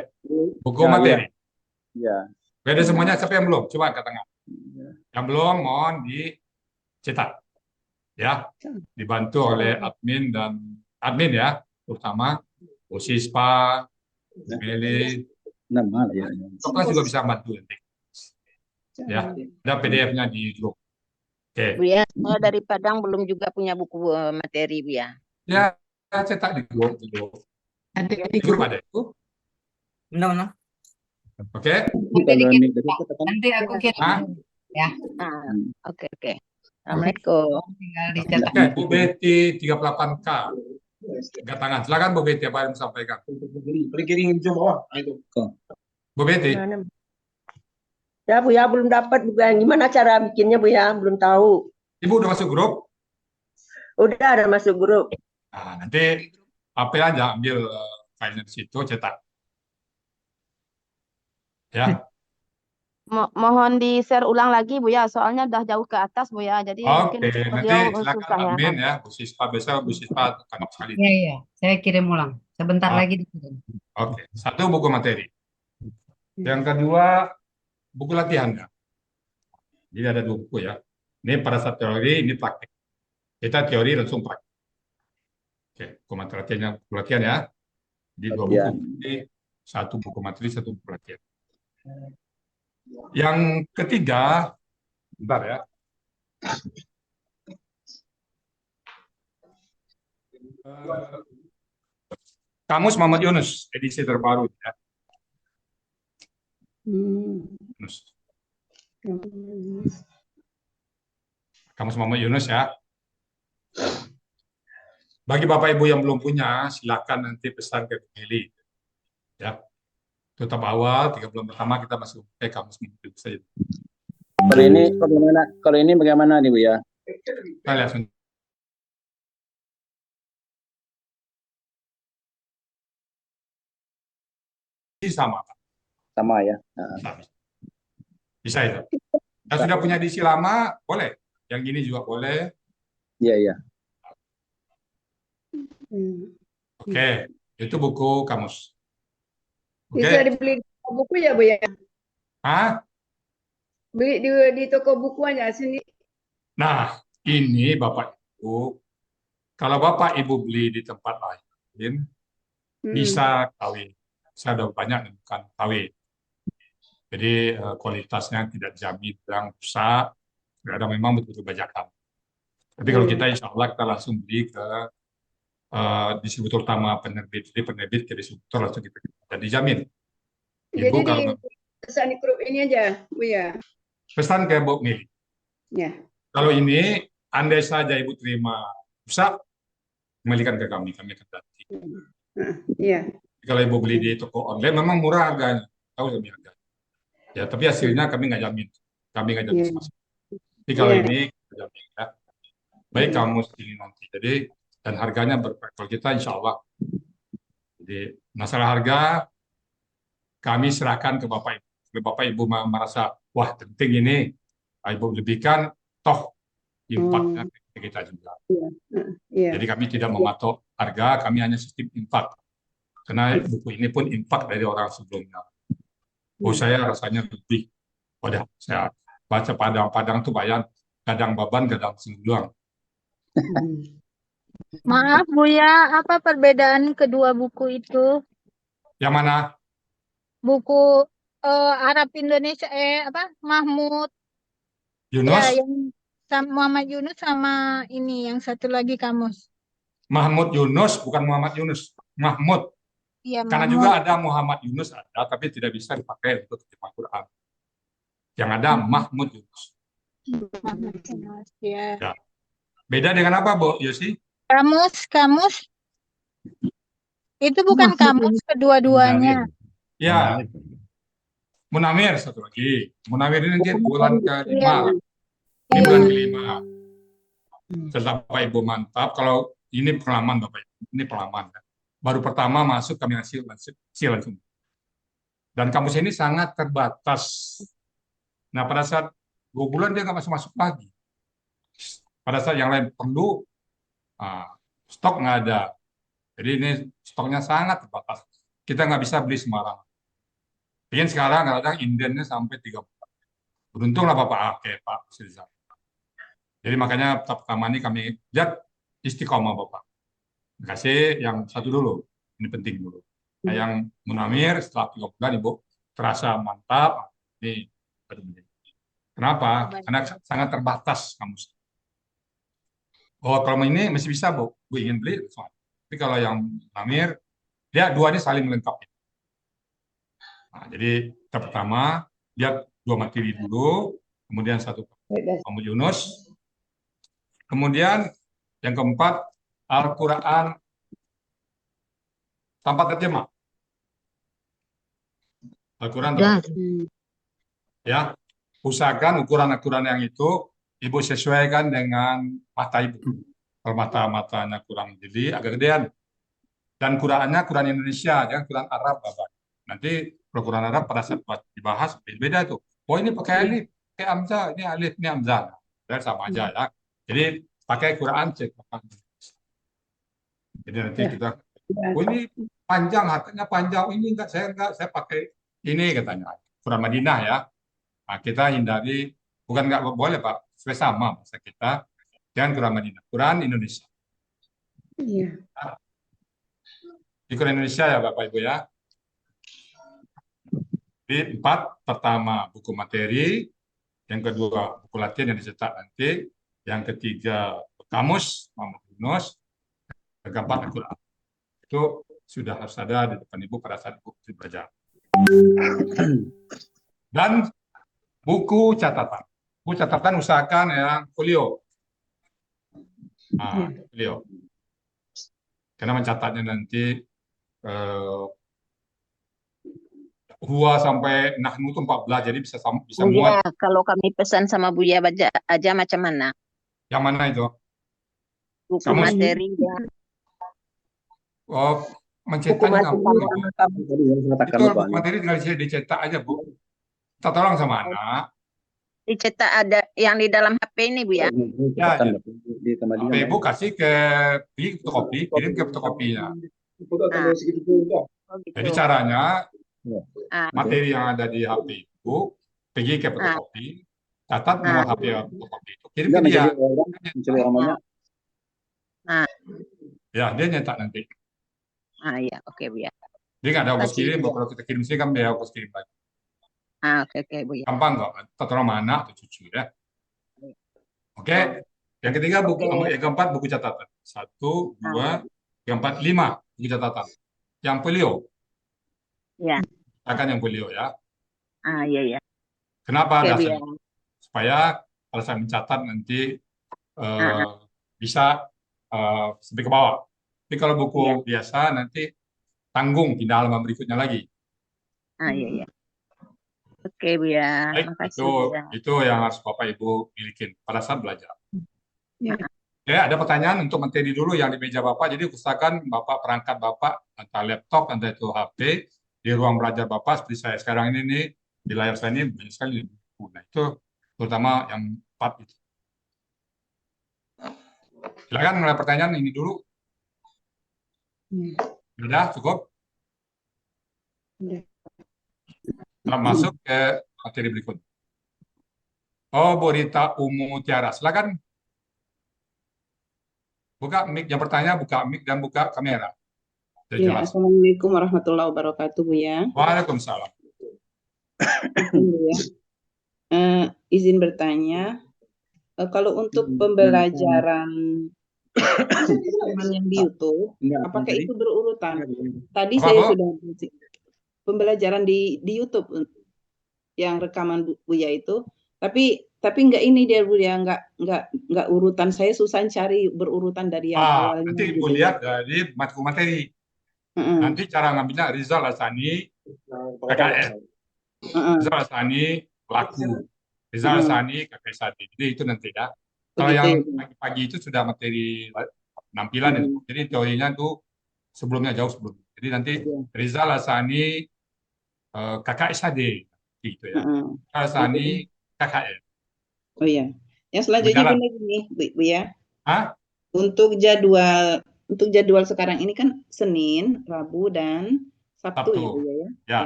[SPEAKER 5] Buku
[SPEAKER 10] Ya,
[SPEAKER 5] materi.
[SPEAKER 10] Ya.
[SPEAKER 5] Beda semuanya, siapa yang belum? Coba angkat tangan. Yang belum, mohon dicetak. Ya, dibantu oleh admin ya, terutama Bu Sispa, Meli.
[SPEAKER 10] Nama ya.
[SPEAKER 5] Kelas juga bisa bantu nanti. Ya, ada PDF-nya di grup. Oke.
[SPEAKER 9] Bu ya, saya dari Padang belum juga punya buku materi Bu ya.
[SPEAKER 5] Ya, cetak di grup.
[SPEAKER 4] Ada
[SPEAKER 5] Di grup ada.
[SPEAKER 11] No.
[SPEAKER 5] Oke.
[SPEAKER 11] Nanti aku kirim ya.
[SPEAKER 9] Oke. Assalamualaikum.
[SPEAKER 11] Tinggal dicetak.
[SPEAKER 5] Oke, Bu Betty 38K. Angkat tangan. Silakan Bu Betty, apa yang disampaikan? Bu Betty.
[SPEAKER 9] Ya Bu ya, belum dapat Bu ya. Gimana cara bikinnya Bu ya? Belum tahu.
[SPEAKER 5] Ibu udah masuk grup?
[SPEAKER 9] Udah ada masuk grup.
[SPEAKER 5] Nah, nanti HP aja ambil filenya di situ, cetak. Ya.
[SPEAKER 12] Mohon di-share ulang lagi Bu ya, soalnya udah jauh ke atas Bu ya, jadi mungkin
[SPEAKER 5] Oke, nanti
[SPEAKER 12] beliau
[SPEAKER 5] silakan
[SPEAKER 12] susah ya.
[SPEAKER 5] admin ya, Bu Sispa, besok Bu Sispa tekan sekali.
[SPEAKER 11] Iya, saya kirim ulang. Sebentar lagi dikirim.
[SPEAKER 5] Oke, satu buku materi. Yang kedua, buku latihannya. Jadi ada 2 buku ya. Ini pada saat teori, ini praktik. Kita teori langsung praktik. Oke, buku materi latihannya, buku latihan ya. Di 2 buku. Jadi 1 buku materi, 1 buku latihan. Yang ketiga, bentar ya. Kamus Muhammad Yunus, edisi terbaru ya. Yunus. Kamus Muhammad Yunus ya. Bagi Bapak Ibu yang belum punya, silakan nanti pesan ke Meli. Ya. Tetap awal 3 bulan pertama kita masih pakai kamus Muhammad Yunus saja.
[SPEAKER 10] Kalau ini bagaimana nih Bu ya?
[SPEAKER 5] Kita lihat
[SPEAKER 10] sama ya.
[SPEAKER 5] Bisa itu. Yang sudah punya edisi lama boleh, yang gini juga boleh.
[SPEAKER 10] Iya.
[SPEAKER 5] Oke, itu buku kamus.
[SPEAKER 13] Bisa dibeli di toko buku ya Bu ya? Beli di toko buku aja sini.
[SPEAKER 5] Nah, ini Bapak Ibu, kalau Bapak Ibu beli di tempat lain, bisa KW. Saya ada banyak yang bukan KW. Jadi kualitasnya tidak dijamin, yang rusak, kadang memang betul-betul bajakan. Tapi kalau kita insya Allah kita langsung beli ke distributor utama penerbit, jadi penerbit ke distributor langsung kita dijamin. Ibu
[SPEAKER 13] Jadi
[SPEAKER 5] kalau
[SPEAKER 13] pesan di grup ini aja Bu ya.
[SPEAKER 5] pesan ke Bu Meli.
[SPEAKER 13] Ya.
[SPEAKER 5] Kalau ini andai saja Ibu terima rusak, kembalikan ke kami akan ganti.
[SPEAKER 13] Iya.
[SPEAKER 5] Kalau Ibu beli di toko online memang murah harganya, tahu lebih harga. Ya, tapi hasilnya kami nggak jamin. Kami nggak jamin sama sekali. Tapi kalau ini kita jamin ya. Baik kamu ini nanti. Jadi dan harganya kalau kita insya Allah. Jadi masalah harga kami serahkan ke Bapak Ibu. Kalau Bapak Ibu merasa wah penting ini, Ibu lebihkan, toh impaknya ke kita juga. Jadi kami tidak mematok harga, kami hanya sistem impak. Karena buku ini pun impak dari orang sebelumnya. Saya rasanya lebih. Wadah, saya baca Padang-Padang tuh bayang kadang baban, kadang singgulang.
[SPEAKER 12] Maaf Bu ya, apa perbedaan kedua buku itu?
[SPEAKER 5] Yang mana?
[SPEAKER 12] Buku Arab Indonesia, Mahmud
[SPEAKER 5] Yunus?
[SPEAKER 12] Ya, yang Muhammad Yunus sama ini yang satu lagi kamus.
[SPEAKER 5] Mahmud Yunus, bukan Muhammad Yunus. Mahmud.
[SPEAKER 12] Iya,
[SPEAKER 5] Karena
[SPEAKER 12] Mahmud.
[SPEAKER 5] juga ada Muhammad Yunus ada, tapi tidak bisa dipakai untuk terjemah Quran. Yang ada Mahmud Yunus.
[SPEAKER 12] Mahmud Yunus, ya.
[SPEAKER 5] Ya. Beda dengan apa, Bu Yosi?
[SPEAKER 12] Kamus
[SPEAKER 14] Itu bukan kamus kedua-duanya.
[SPEAKER 5] Ya, Munamir satu lagi. Munamir ini nanti bulan kelima. Ini bulan kelima. Setelah Bapak Ibu mantap, kalau ini pengalaman Bapak Ibu, ini pengalaman. Ya. Baru pertama masuk kami hasil langsung. Dan kampus ini sangat terbatas. Nah pada saat 2 bulan dia nggak masuk lagi. Pada saat yang lain perlu, stok nggak ada. Jadi ini stoknya sangat terbatas. Kita nggak bisa beli sembarangan. Mungkin sekarang kadang indennya sampai 3 bulan. Beruntunglah Bapak Pak Silza. Jadi makanya pertama ini kami lihat istiqomah Bapak. Kasih yang satu dulu, ini penting dulu. Nah, yang Munamir setelah 3 bulan Ibu terasa mantap. Ini kenapa? Karena sangat terbatas kamus. Oh, kalau ini masih bisa Bu ingin beli. Tapi kalau yang Munamir, dia 2 ini saling melengkapi. Nah, jadi pertama dia 2 materi dulu, kemudian 1 kamu Yunus. Kemudian yang keempat, Al-Quran tanpa terjemah. Al-Quran tanpa terjemah. Ya, usahakan ukuran-ukuran yang itu Ibu sesuaikan dengan mata Ibu. Kalau mata-matanya kurang jadi agak gedean. Dan Qurannya Quran Indonesia, jangan Quran Arab, Bapak. Nanti Quran Arab pada saat dibahas beda tuh. Oh ini pakai alif, pakai hamzah, ini alif, ini hamzah. Dan sama aja ya. Jadi pakai Quran cek. Jadi nanti kita, oh ini panjang, harganya panjang, ini enggak, saya pakai ini katanya. Quran Madinah ya. Nah, kita hindari, bukan enggak boleh Pak, sesuai sama bahasa kita. Jangan Quran Madinah, Quran Indonesia.
[SPEAKER 13] Iya.
[SPEAKER 5] Di Quran Indonesia ya Bapak Ibu ya. Jadi 4, pertama buku materi, yang kedua buku latihan yang dicetak nanti, yang ketiga kamus, Muhammad Yunus, yang keempat Al-Quran. Itu sudah harus ada di depan Ibu pada saat Ibu belajar. Dan buku catatan. Buku catatan usahakan yang folio. Nah, folio. Karena mencatatnya nanti Huwa sampai Nahnu itu 14, jadi bisa
[SPEAKER 15] Buya,
[SPEAKER 5] muat.
[SPEAKER 15] kalau kami pesan sama Buya baca aja macam mana?
[SPEAKER 5] Yang mana itu?
[SPEAKER 15] Buku
[SPEAKER 5] Kamu
[SPEAKER 15] materi ya.
[SPEAKER 5] Oh, mencetaknya itu buku materi tinggal dicetak aja Bu. Kita tolong sama anak.
[SPEAKER 15] Dicetak ada yang di dalam HP ini Bu ya.
[SPEAKER 5] Ya, Bapak Ibu kasih ke fotokopi, kirim ke fotokopinya. Jadi caranya materi yang ada di HP Ibu pergi ke fotokopi, catat nomor HP fotokopi itu, kirim ke dia. Ya, dia nyetak nanti.
[SPEAKER 15] Ya, oke Bu ya.
[SPEAKER 5] Dia nggak ada ongkos kirim, kalau kita kirim sini kan biaya ongkos kirim lagi.
[SPEAKER 15] Oke Bu ya.
[SPEAKER 5] Gampang kok, kita tolong mana atau cucu ya. Oke. Yang ketiga buku, yang keempat buku catatan. 1, 2, 3, 4, 5 buku catatan. Yang folio.
[SPEAKER 15] Ya.
[SPEAKER 5] Akan yang folio ya.
[SPEAKER 15] Iya.
[SPEAKER 5] Kenapa
[SPEAKER 15] Oke,
[SPEAKER 5] dasarnya? Supaya kalau saya mencatat nanti bisa sampai ke bawah. Tapi kalau buku biasa nanti tanggung di halaman berikutnya lagi.
[SPEAKER 15] Iya. Oke Bu ya.
[SPEAKER 5] Baik,
[SPEAKER 15] Makasih Bu ya.
[SPEAKER 5] itu yang harus Bapak Ibu milikin pada saat belajar.
[SPEAKER 13] Ya.
[SPEAKER 5] Ya, ada pertanyaan untuk materi dulu yang di meja Bapak. Jadi usahakan Bapak perangkat Bapak entah laptop, entah itu HP di ruang belajar Bapak seperti saya sekarang ini nih, di layar saya ini banyak sekali buku. Nah, itu terutama yang 4 itu. Silakan mulai pertanyaan ini dulu. Sudah cukup? Kita masuk ke materi berikut. Oh, Bu Rita Umu Tiara, silakan. Buka mic, yang bertanya buka mic dan buka kamera.
[SPEAKER 16] Ya, Assalamualaikum warahmatullahi wabarakatuh Bu ya.
[SPEAKER 5] Waalaikumsalam.
[SPEAKER 16] Bu ya. Izin bertanya, kalau untuk pembelajaran yang di YouTube, apakah itu berurutan? Tadi saya sudah pembelajaran di YouTube yang rekaman Buya itu, tapi nggak ini dia Buya, nggak urutan. Saya susah cari berurutan dari yang awalnya.
[SPEAKER 5] Nanti Ibu lihat dari materi. Nanti cara ngambilnya Rizal Hassani KKN, Rizal Hassani pelaku, Rizal Hassani kakek Sadi. Jadi itu nanti ya. Kalau
[SPEAKER 16] Begitu
[SPEAKER 5] yang
[SPEAKER 16] ya.
[SPEAKER 5] pagi-pagi itu sudah materi penampilan itu. Jadi teorinya tuh sebelumnya jauh sebelum. Jadi nanti Rizal Hassani kakak Sadi gitu ya. Rizal Hassani KKN.
[SPEAKER 16] Oh iya. Yang selanjutnya
[SPEAKER 5] Berjalan.
[SPEAKER 16] Bunda gini, Bu ya.
[SPEAKER 5] Hah?
[SPEAKER 16] Untuk jadwal sekarang ini kan Senin, Rabu, dan Sabtu ya, Bu ya.
[SPEAKER 5] Ya.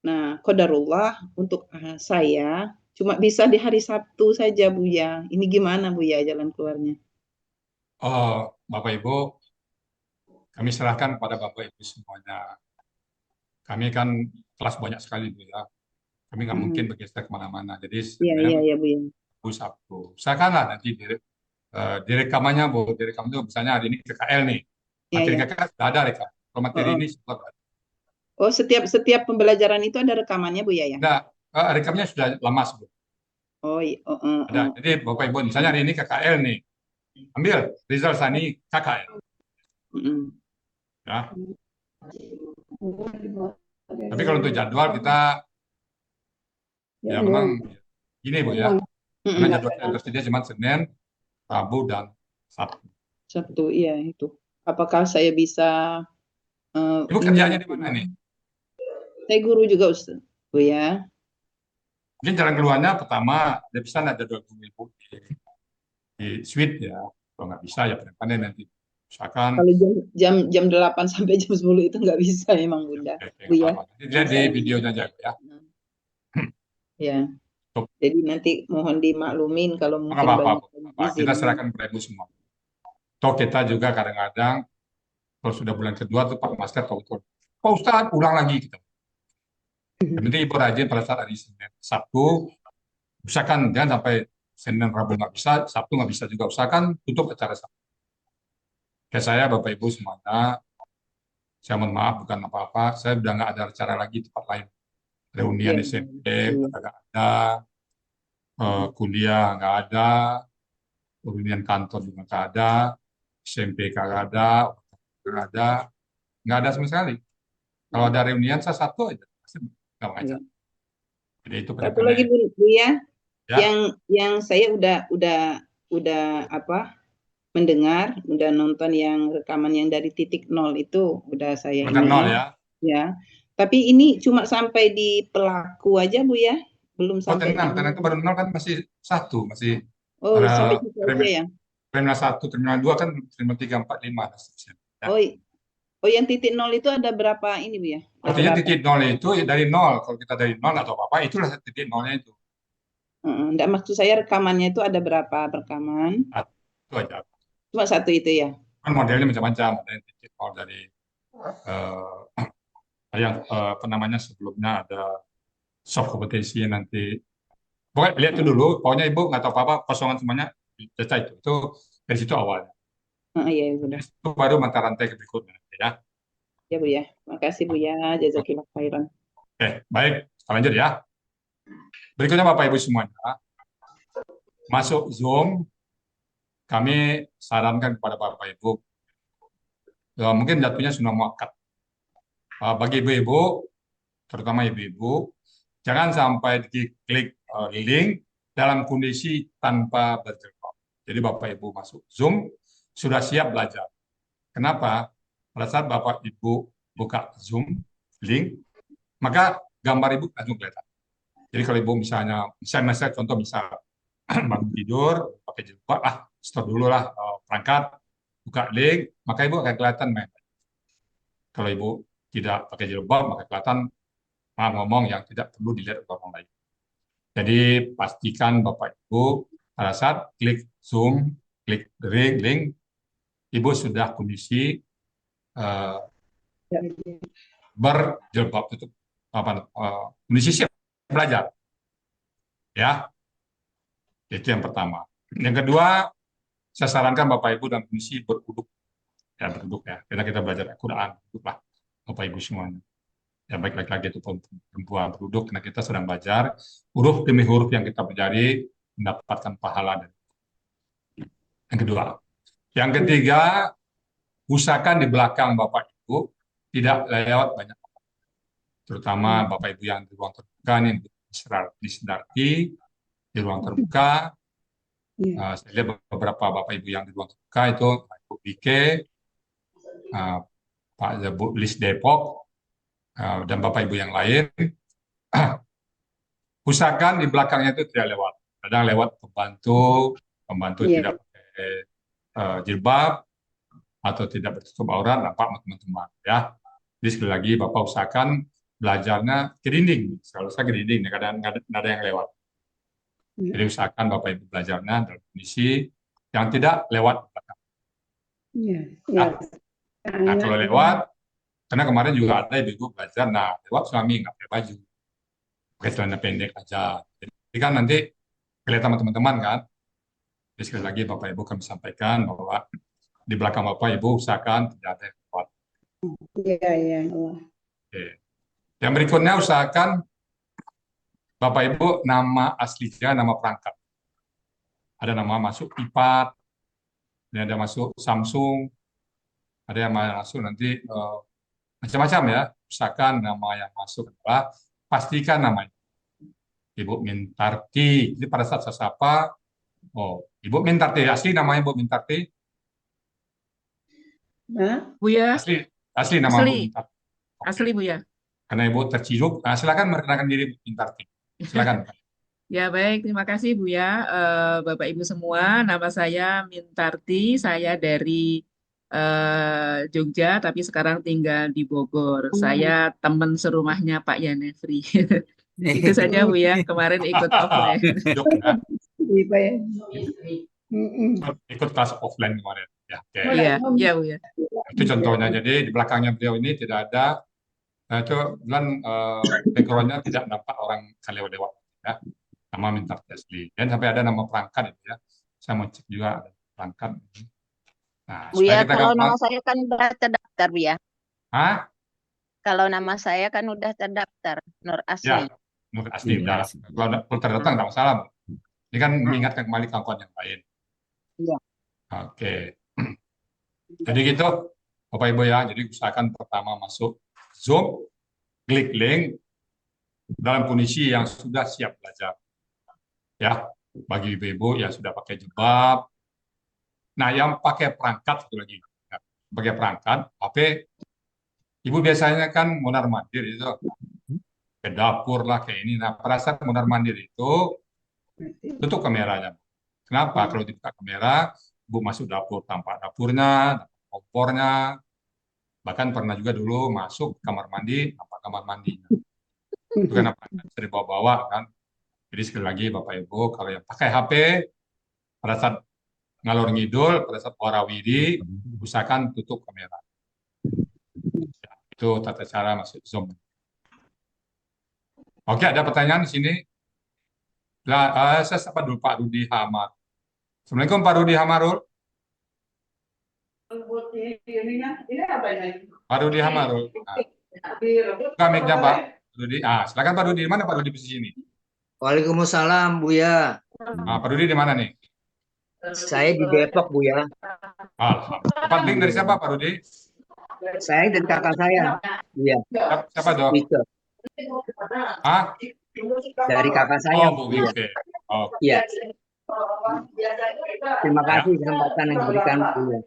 [SPEAKER 16] Nah, qadarullah untuk saya cuma bisa di hari Sabtu saja, Bu ya. Ini gimana, Bu ya, jalan keluarnya?
[SPEAKER 5] Bapak Ibu, kami serahkan kepada Bapak Ibu semuanya. Kami kan kelas banyak sekali, Bu ya. Kami nggak mungkin bergeser kemana-mana. Jadi
[SPEAKER 16] Iya, Bu ya.
[SPEAKER 5] Sabtu. Usahakanlah nanti di rekamannya, Bu. Di rekam itu misalnya hari ini KKL nih. Materi KKL sudah ada rekam. Kalau materi ini sudah ada.
[SPEAKER 16] Oh, setiap pembelajaran itu ada rekamannya, Bu ya?
[SPEAKER 5] Enggak, rekamnya sudah lama sebelum.
[SPEAKER 16] Oh, iya.
[SPEAKER 5] Ada. Jadi Bapak Ibu, misalnya hari ini KKL nih. Ambil Rizal Hassani KKL. Ya. Tapi kalau untuk jadwal kita ya memang gini, Bu ya. Karena jadwal yang tersedia cuma Senin, Rabu, dan Sabtu.
[SPEAKER 16] Sabtu, iya itu. Apakah saya bisa
[SPEAKER 5] Ibu kerjanya di mana nih?
[SPEAKER 16] Saya guru juga, Ustaz. Bu ya.
[SPEAKER 5] Mungkin jalan keluarnya pertama, dia bisa nggak jadwal Ibu di suite ya. Kalau nggak bisa ya pandai nanti. Misalkan
[SPEAKER 16] Kalau jam 8 sampai jam 10 itu nggak bisa emang, Bunda. Bu ya.
[SPEAKER 5] lihat di videonya aja ya.
[SPEAKER 16] Ya. Jadi nanti mohon dimaklumin kalau mungkin
[SPEAKER 5] Apa-apa.
[SPEAKER 16] banyak
[SPEAKER 5] Kita
[SPEAKER 16] izin.
[SPEAKER 5] serahkan kepada Ibu semua. Toh kita juga kadang-kadang kalau sudah bulan kedua tuh pakai masker tahu Pak Ustadz ulang lagi kita. Yang penting Ibu rajin pada saat hari Senin, Sabtu. Usahakan jangan sampai Senin, Rabu nggak bisa, Sabtu nggak bisa juga. Usahakan tutup acara Sabtu. Kayak saya, Bapak Ibu semuanya, saya mohon maaf bukan apa-apa. Saya udah nggak ada acara lagi di tempat lain. Reunian SMP nggak ada, kuliah nggak ada, reunian kantor juga nggak ada, SMP nggak ada, nggak ada sama sekali. Kalau ada reunian saya satu aja, pasti nggak ngajar. Jadi itu
[SPEAKER 16] Satu lagi, Bu ya,
[SPEAKER 5] ya.
[SPEAKER 16] yang saya udah mendengar, udah nonton yang rekaman yang dari titik nol itu udah saya
[SPEAKER 5] Benar
[SPEAKER 16] ini.
[SPEAKER 5] nol ya.
[SPEAKER 16] Ya. Tapi ini cuma sampai di pelaku aja, Bu ya, belum
[SPEAKER 5] Oh
[SPEAKER 16] sampai.
[SPEAKER 5] tenang itu baru nol kan masih satu, masih
[SPEAKER 16] Oh, sampai situ aja ya.
[SPEAKER 5] terminal 1, terminal 2 kan terminal 3, 4, 5 dan seterusnya. Ya.
[SPEAKER 16] Oh, yang titik nol itu ada berapa ini, Bu ya?
[SPEAKER 5] Artinya titik nol itu dari nol. Kalau kita dari nol atau apa, itulah titik nolnya itu.
[SPEAKER 16] Enggak, maksud saya rekamannya itu ada berapa rekaman?
[SPEAKER 5] Itu aja.
[SPEAKER 16] Cuma satu itu ya?
[SPEAKER 5] Kan modelnya macam-macam. Ada yang titik nol dari yang sebelumnya ada soft kompetensi nanti. Pokoknya lihat itu dulu. Pokoknya Ibu nggak tahu apa-apa, kosongan semuanya. Baca itu. Itu dari situ awalnya.
[SPEAKER 16] Iya, sudah.
[SPEAKER 5] Itu baru mata rantai ke berikutnya. Ya.
[SPEAKER 16] Ya, Bu ya. Makasih, Bu ya. Jazakillah khairan.
[SPEAKER 5] Oke, baik. Kita lanjut ya. Berikutnya Bapak Ibu semuanya. Masuk Zoom, kami sarankan kepada Bapak Ibu, mungkin jatuhnya sudah muakat. Bagi ibu-ibu, terutama ibu-ibu, jangan sampai diklik link dalam kondisi tanpa berjilbab. Jadi Bapak Ibu masuk Zoom, sudah siap belajar. Kenapa? Pada saat Bapak Ibu buka Zoom, link, maka gambar Ibu langsung kelihatan. Jadi kalau Ibu misalnya contoh bangun tidur, pakai jilbab, stop dulu lah, perangkat, buka link, maka Ibu akan kelihatan main. Kalau Ibu tidak pakai jilbab, maka kelihatan ngomong yang tidak perlu dilihat oleh orang lain. Jadi pastikan Bapak Ibu pada saat klik Zoom, klik link, Ibu sudah kondisi berjilbab, tutup kondisi siap belajar. Ya, itu yang pertama. Yang kedua, saya sarankan Bapak Ibu dalam kondisi berduduk. Ya, berduduk ya. Karena kita belajar Al-Quran, duduklah Bapak Ibu semuanya. Ya, baik laki-laki itu perempuan berduduk, karena kita sedang belajar huruf demi huruf yang kita pelajari mendapatkan pahala. Yang kedua. Yang ketiga, usahakan di belakang Bapak Ibu tidak lewat banyak orang. Terutama Bapak Ibu yang di ruang terbuka nih, disendarti di ruang terbuka. Saya lihat beberapa Bapak Ibu yang di ruang terbuka itu Pak Ibu Bike, Pak Ibu Lis Depok, dan Bapak Ibu yang lain. Usahakan di belakangnya itu tidak lewat. Kadang lewat pembantu tidak pakai jilbab atau tidak bertutup aurat, nampak teman-teman ya. Jadi sekali lagi Bapak usahakan belajarnya ke dinding, selalu saya ke dinding, kadang nggak ada yang lewat. Jadi usahakan Bapak Ibu belajarnya dalam kondisi yang tidak lewat belakang. Nah, kalau lewat, karena kemarin juga ada ibu belajar, nah lewat suami nggak pakai baju, pakai celana pendek aja. Jadi kan nanti kelihatan sama teman-teman kan. Jadi sekali lagi Bapak Ibu kami sampaikan bahwa di belakang Bapak Ibu usahakan tidak ada yang lewat.
[SPEAKER 13] Iya.
[SPEAKER 5] Oke. Yang berikutnya usahakan Bapak Ibu nama aslinya, nama perangkat. Ada nama masuk iPad, ada masuk Samsung, ada yang masuk nanti macam-macam ya. Usahakan nama yang masuk adalah pastikan namanya. Ibu Mintarti. Jadi pada saat saya sapa, Ibu Mintarti, asli namanya Ibu Mintarti?
[SPEAKER 17] Buya.
[SPEAKER 5] Asli nama Bu Mintarti.
[SPEAKER 17] Asli Buya.
[SPEAKER 5] Karena Ibu terciduk, silakan memperkenalkan diri Bu Mintarti. Silakan.
[SPEAKER 17] Ya baik, terima kasih Buya. Bapak Ibu semua, nama saya Mintarti, saya dari Jogja, tapi sekarang tinggal di Bogor. Saya teman serumahnya Pak Yanefri. Itu saja Buya, kemarin ikut offline.
[SPEAKER 5] Ikut kelas offline kemarin. Ya,
[SPEAKER 17] iya Buya.
[SPEAKER 5] Itu contohnya. Jadi di belakangnya beliau ini tidak ada, itu background-nya tidak nampak orang lewat ya. Nama Mintarti asli. Dan sampai ada nama perangkat itu ya. Saya mau cek juga ada perangkat. Nah,
[SPEAKER 15] Buya, kalau nama saya kan udah terdaftar, Buya.
[SPEAKER 5] Hah?
[SPEAKER 15] Kalau nama saya kan udah terdaftar, Nur Asli.
[SPEAKER 5] Ya, Nur Asli. Udah. Kalau terdaftar nggak masalah, Bu. Ini kan mengingatkan kembali kawan-kawan yang lain.
[SPEAKER 15] Iya.
[SPEAKER 5] Oke. Jadi gitu, Bapak Ibu ya. Jadi usahakan pertama masuk Zoom, klik link dalam kondisi yang sudah siap belajar. Ya, bagi ibu-ibu yang sudah pakai jilbab. Nah, yang pakai perangkat satu lagi. Ya, pakai perangkat, HP. Ibu biasanya kan mondar mandir itu ke dapur lah kayak ini. Nah, pada saat mondar mandir itu tutup kameranya. Kenapa? Kalau dibuka kamera, Ibu masuk dapur tanpa dapurnya, tanpa kompornya. Bahkan pernah juga dulu masuk kamar mandi tanpa kamar mandinya. Itu kan apa? Bisa dibawa-bawa kan. Jadi sekali lagi Bapak Ibu, kalau yang pakai HP, pada saat ngalor ngidul, pada saat warawiri, usahakan tutup kamera. Ya, itu tata cara masuk Zoom. Oke, ada pertanyaan di sini. Saya sapa dulu Pak Rudi Hamar. Assalamualaikum Pak Rudi Hamarul. Pak Rudi Hamarul. Buka mic-nya Pak Rudi. Silakan Pak Rudi. Di mana Pak Rudi posisi ini?
[SPEAKER 18] Waalaikumsalam Buya.
[SPEAKER 5] Pak Rudi di mana nih?
[SPEAKER 18] Saya di Depok Buya.
[SPEAKER 5] Alhamdulillah. Dapat link dari siapa Pak Rudi?
[SPEAKER 18] Saya dan kakak saya. Iya.
[SPEAKER 5] Siapa dong?
[SPEAKER 18] Dari kakak saya.
[SPEAKER 5] Bu Wike.
[SPEAKER 18] Iya. Terima kasih kesempatan yang diberikan Buya.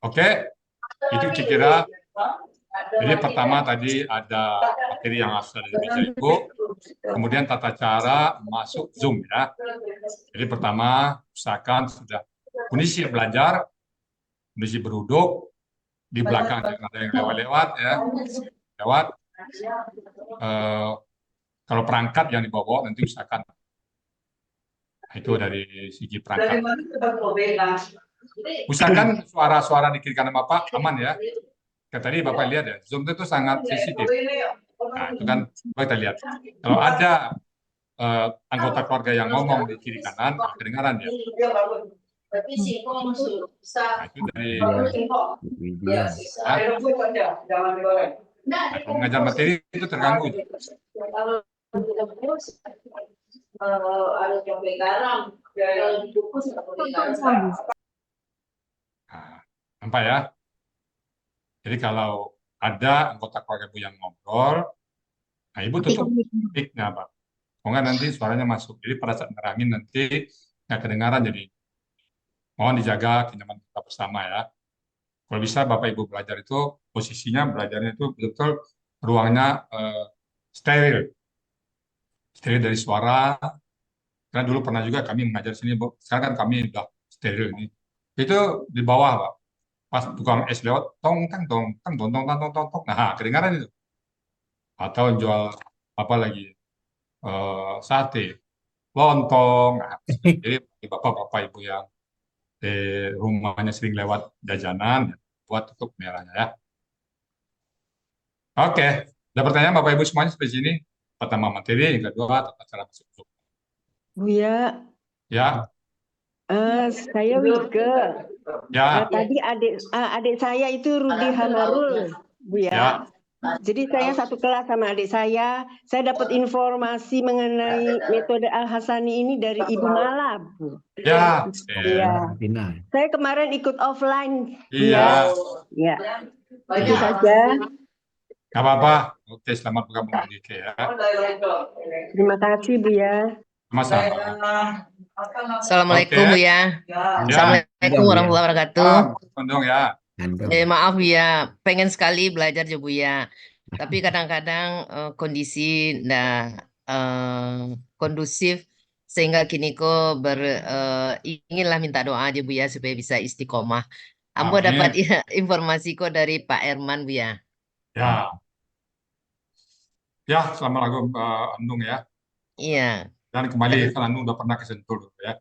[SPEAKER 5] Oke. Itu kira-kira. Jadi pertama tadi ada materi yang asal dari meja Ibu, kemudian tata cara masuk Zoom ya. Jadi pertama usahakan sudah kondisi belajar, kondisi beruduk, di belakang jangan ada yang lewat-lewat ya, lewat. Kalau perangkat yang dibawa nanti usahakan. Itu dari segi perangkat. Usahakan suara-suara di kiri kanan Bapak aman ya. Kayak tadi Bapak lihat ya, Zoom itu sangat sensitif. Nah, itu kan kita lihat. Kalau ada anggota keluarga yang ngomong di kiri kanan, kedengaran ya. Nah, itu dari kalau mengajar materi itu terganggu. Nampak ya? Jadi kalau ada anggota keluarga Ibu yang ngobrol, nah Ibu tutup mic-nya, Pak. Kalau nggak nanti suaranya masuk. Jadi pada saat nerangin nanti nggak kedengaran. Jadi mohon dijaga kenyamanan kita bersama ya. Kalau bisa Bapak Ibu belajar itu posisinya belajarnya itu betul-betul ruangnya steril. Steril dari suara. Karena dulu pernah juga kami mengajar sini, Bu. Sekarang kan kami udah steril ini. Itu di bawah, Pak. Pas tukang es lewat, tong tang tong tang tong tong tong tong tong tong. Nah, kedengaran itu. Atau jual apa lagi? Sate, lontong. Nah, jadi bapak-bapak ibu yang di rumahnya sering lewat jajanan, buat tutup merahnya ya. Oke, ada pertanyaan Bapak Ibu semuanya sampai sini. Pertama materi, yang kedua tata cara masuk grup.
[SPEAKER 9] Buya,
[SPEAKER 5] Ya,
[SPEAKER 9] saya Wike.
[SPEAKER 5] ya,
[SPEAKER 9] Tadi adik saya itu Rudi Hamarul, Buya.
[SPEAKER 5] ya.
[SPEAKER 9] Jadi saya satu kelas sama adik saya. Saya dapat informasi mengenai metode Al-Hasani ini dari Ibu Mala, Bu.
[SPEAKER 5] Ya,
[SPEAKER 9] Iya. Saya kemarin ikut offline.
[SPEAKER 5] iya.
[SPEAKER 9] Ya. Itu saja.
[SPEAKER 5] Nggak apa-apa. Oke, selamat bergabung di IK ya.
[SPEAKER 9] Terima kasih, Buya.
[SPEAKER 5] Sama-sama.
[SPEAKER 19] Assalamualaikum
[SPEAKER 5] Oke.
[SPEAKER 19] Bu ya. Assalamualaikum warahmatullahi wabarakatuh.
[SPEAKER 5] Kondong ya.
[SPEAKER 19] Maaf Bu ya, pengen sekali belajar ya Bu ya. Tapi kadang-kadang kondisi kondusif sehingga kini kok inginlah minta doa aja Bu ya supaya bisa istiqomah. Ambo
[SPEAKER 5] Amin.
[SPEAKER 19] dapat informasi kok dari Pak Herman Bu ya.
[SPEAKER 5] Ya. Ya, selamat Andung ya.
[SPEAKER 19] Iya.
[SPEAKER 5] Dan kembali kan Andung udah pernah ke Sentul dulu ya.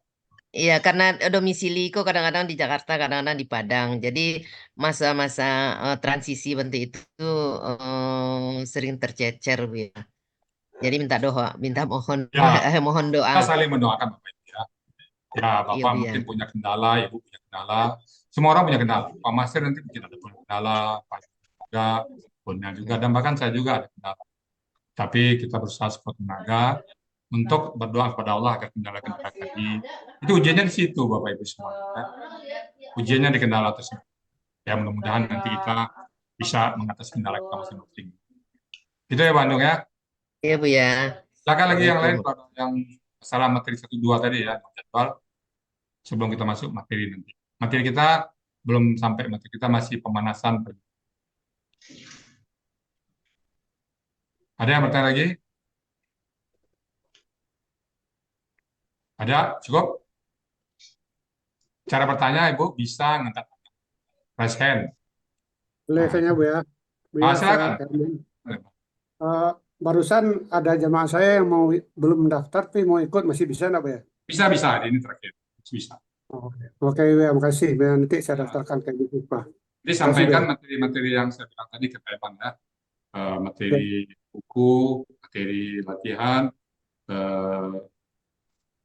[SPEAKER 19] Iya, karena domisili kok kadang-kadang di Jakarta, kadang-kadang di Padang. Jadi masa-masa transisi seperti itu sering tercecer, Bu ya. Jadi minta mohon
[SPEAKER 5] Ya,
[SPEAKER 19] mohon
[SPEAKER 5] kita
[SPEAKER 19] doa.
[SPEAKER 5] saling mendoakan Bapak Ibu ya. Ya,
[SPEAKER 19] Iya,
[SPEAKER 5] Bapak
[SPEAKER 19] Bu ya.
[SPEAKER 5] mungkin punya kendala, Ibu punya kendala. Semua orang punya kendala. Pak Masir nanti mungkin ada kendala, Pak juga punya juga, dan bahkan saya juga ada kendala. Tapi kita berusaha sekuat tenaga untuk berdoa kepada Allah agar kendala-kendala tadi. Itu ujiannya di situ, Bapak Ibu semua. Ya. Ujiannya di kendala tersebut. Ya, mudah-mudahan nanti kita bisa mengatasi kendala kita masing-masing. Itu ya, Bandung ya.
[SPEAKER 19] Iya, Bu ya.
[SPEAKER 5] Silakan lagi yang lain, kalau yang masalah materi 1-2 tadi ya, jadwal. Sebelum kita masuk materi nanti. Materi kita belum sampai, materi kita masih pemanasan. Ada yang bertanya lagi? Ada? Cukup? Cara bertanya, Ibu bisa ngangkat raise hand.
[SPEAKER 20] Boleh kayaknya Bu ya. Bu ya,
[SPEAKER 5] Silakan.
[SPEAKER 20] Barusan ada jamaah saya yang belum mendaftar tapi mau ikut, masih bisa nggak Bu ya?
[SPEAKER 5] Bisa, ini terakhir. Bisa.
[SPEAKER 20] Oke, Bu ya, makasih. Bu ya, nanti saya daftarkan kayak gitu Pak.
[SPEAKER 5] Jadi sampaikan materi-materi yang saya bilang tadi ke Pak Evan ya. Materi buku, materi latihan,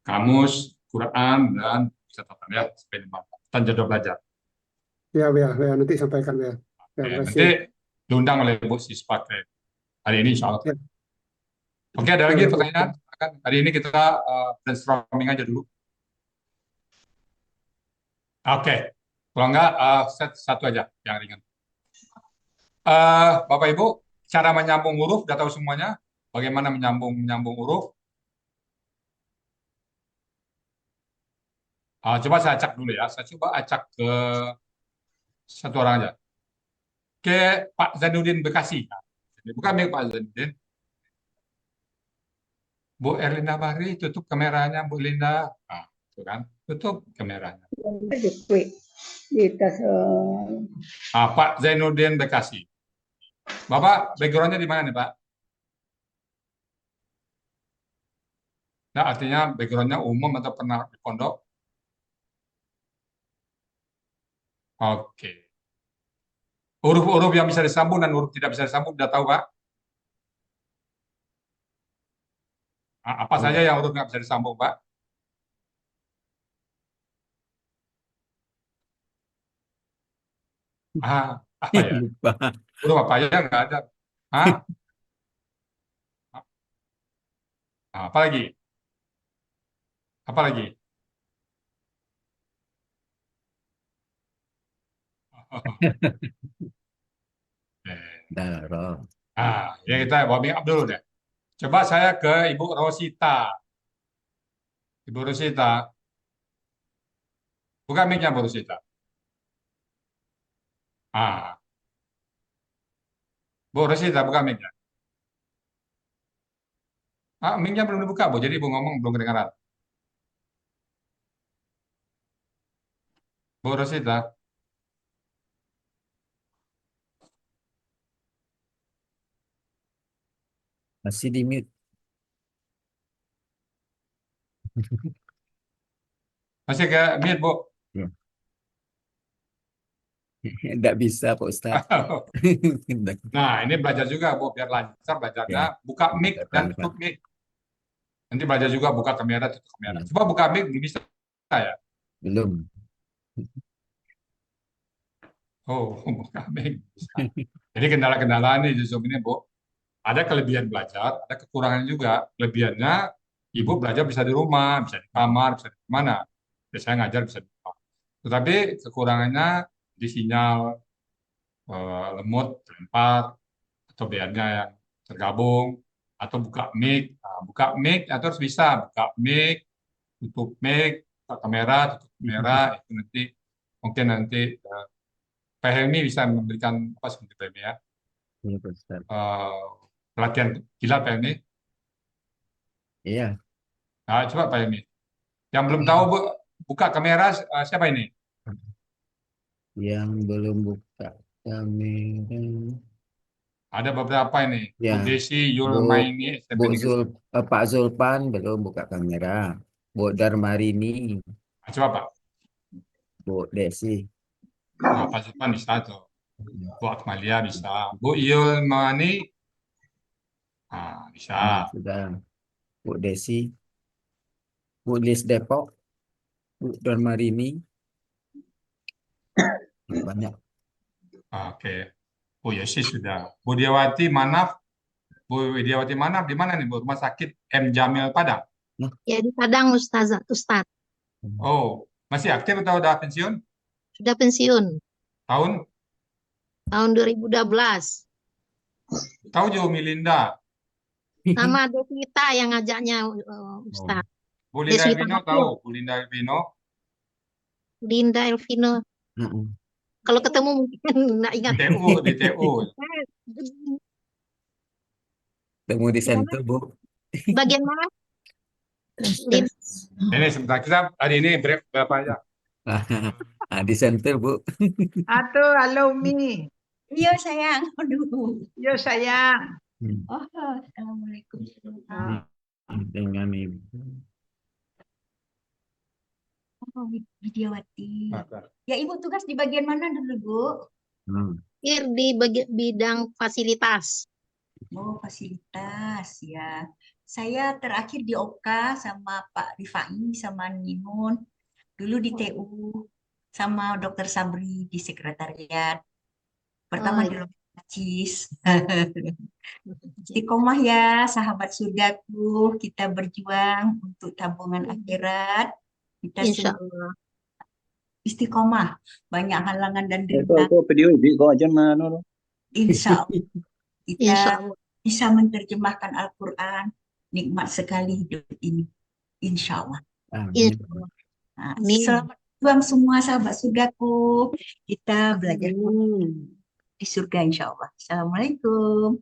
[SPEAKER 5] kamus, Quran, dan catatan ya, supaya dimanfaatkan jadwal belajar.
[SPEAKER 20] Ya, Bu ya, nanti sampaikan Bu ya. Ya,
[SPEAKER 5] Oke,
[SPEAKER 20] makasih.
[SPEAKER 5] nanti diundang oleh Bu Sispa hari ini insya Allah. Oke, ada lagi pertanyaan? Hari ini kita brainstorming aja dulu. Oke, kalau enggak set satu aja yang ringan. Bapak Ibu, cara menyambung huruf udah tahu semuanya? Bagaimana menyambung huruf? Coba saya acak dulu ya. Saya coba acak ke satu orang aja. Ke Pak Zainuddin Bekasi. Bukan milik Pak Zainuddin. Bu Erlinda Bahri, tutup kameranya Bu Linda. Nah, itu kan, tutup kameranya. Pak Zainuddin Bekasi. Bapak, backgroundnya di mana nih Pak? Nah, artinya backgroundnya umum atau pernah di pondok? Oke. Huruf-huruf yang bisa disambung dan huruf tidak bisa disambung, sudah tahu Pak? Apa saja yang huruf nggak bisa disambung Pak? Apa ya? Huruf apa ya nggak ada? Apa lagi? Apa lagi?
[SPEAKER 6] Darah.
[SPEAKER 5] Nah, ya kita warming up dulu deh. Coba saya ke Ibu Rosita. Ibu Rosita, buka mic-nya Bu Rosita. Ah, Bu Rosita, buka mic-nya. Ah, mic-nya belum dibuka, Bu. Jadi Ibu ngomong belum kedengaran. Bu Rosita.
[SPEAKER 6] Masih di mute.
[SPEAKER 5] Masih ke mute, Bu.
[SPEAKER 6] Ya. Nggak bisa Pak Ustaz.
[SPEAKER 5] Nah, ini belajar juga, Bu. Biar lancar belajarnya.
[SPEAKER 6] Ya.
[SPEAKER 5] Buka mic dan tutup mic. Nanti belajar juga buka kamera, tutup kamera. Coba buka mic, belum bisa ya?
[SPEAKER 6] Belum.
[SPEAKER 5] Oh, buka mic. Bisa. Jadi kendala-kendala nih di Zoom ini, Bu. Ada kelebihan belajar, ada kekurangan juga. Kelebihannya, Ibu belajar bisa di rumah, bisa di kamar, bisa di mana. Saya ngajar bisa di rumah. Tetapi kekurangannya di sinyal lemot, terlempar, atau BR-nya yang tergabung, atau buka mic. Nah, buka mic atau harus bisa buka mic, tutup mic, buka kamera, tutup kamera, itu nanti mungkin nanti Pak Helmi bisa memberikan apa seperti Pak Helmi ya,
[SPEAKER 6] Iya Pak Ustaz.
[SPEAKER 5] pelatihan kilat Pak Helmi.
[SPEAKER 6] Iya.
[SPEAKER 5] Nah, coba Pak Helmi. Yang belum tahu Bu, buka kamera siapa ini?
[SPEAKER 6] Yang belum buka kamera.
[SPEAKER 5] Ada beberapa ini.
[SPEAKER 6] Ya.
[SPEAKER 5] Bu Desi, Yul
[SPEAKER 6] Bu,
[SPEAKER 5] Maini, SMP
[SPEAKER 6] Bu
[SPEAKER 5] Negeri
[SPEAKER 6] Zul, Pak Zulpan belum buka kamera. Bu Darmarini,
[SPEAKER 5] Satu. Coba Pak.
[SPEAKER 6] Bu Desi.
[SPEAKER 5] Oh, Pak Zulpan bisa tuh. Bu Akmalia bisa. Bu Yul Maini, bisa.
[SPEAKER 6] Sudah. Bu Desi, Bu Lis Depok, Bu Darmarini. Banyak.
[SPEAKER 5] Oke. Bu Yosi sudah. Bu Diawati Manaf. Bu Widiawati Manaf di mana nih Bu? Rumah sakit M Jamil Padang.
[SPEAKER 14] Ya di Padang Ustaz.
[SPEAKER 5] Oh, masih aktif atau udah pensiun?
[SPEAKER 14] Sudah pensiun
[SPEAKER 5] Tahun?
[SPEAKER 14] tahun 2012.
[SPEAKER 5] Tahu Jo Milinda?
[SPEAKER 14] Sama Deswita yang ngajaknya Ustaz.
[SPEAKER 5] Bu Linda
[SPEAKER 14] Deswita
[SPEAKER 5] Elvino
[SPEAKER 14] Matil.
[SPEAKER 5] tahu? Bu Linda Elvino?
[SPEAKER 14] Linda Elvino. Kalau ketemu mungkin nggak ingat.
[SPEAKER 5] Di TU.
[SPEAKER 6] Temu di Sentul, Bu.
[SPEAKER 14] Bagian mana?
[SPEAKER 5] Ini sebentar kita hari ini break berapa aja?
[SPEAKER 6] Di Sentul, Bu.
[SPEAKER 21] Atuh, halo Mi.
[SPEAKER 22] Iya sayang, aduh.
[SPEAKER 21] Yo sayang.
[SPEAKER 22] Oh, assalamualaikum.
[SPEAKER 6] Dengan Ibu.
[SPEAKER 22] Oh, Widiawati. Ya Ibu tugas di bagian mana dulu Bu?
[SPEAKER 14] Di bidang fasilitas.
[SPEAKER 22] Oh fasilitas ya. Saya terakhir di OKA sama Pak Rifai sama Ninun. Dulu di TU sama Dr. Sabri di sekretariat. Pertama di Cis. Istiqomah ya sahabat surgaku, kita berjuang untuk tabungan akhirat. Kita
[SPEAKER 14] Insya
[SPEAKER 22] Allah. Istiqomah, banyak halangan dan
[SPEAKER 10] Itu
[SPEAKER 22] rintangan.
[SPEAKER 10] video ini kok aja mana?
[SPEAKER 22] Insya Allah kita
[SPEAKER 14] Insya Allah.
[SPEAKER 22] bisa menerjemahkan Al-Quran. Nikmat sekali hidup ini. Insya Allah.
[SPEAKER 14] Insya Allah.
[SPEAKER 22] Nah, selamat berjuang semua sahabat surgaku. Kita belajar di surga insya Allah. Assalamualaikum.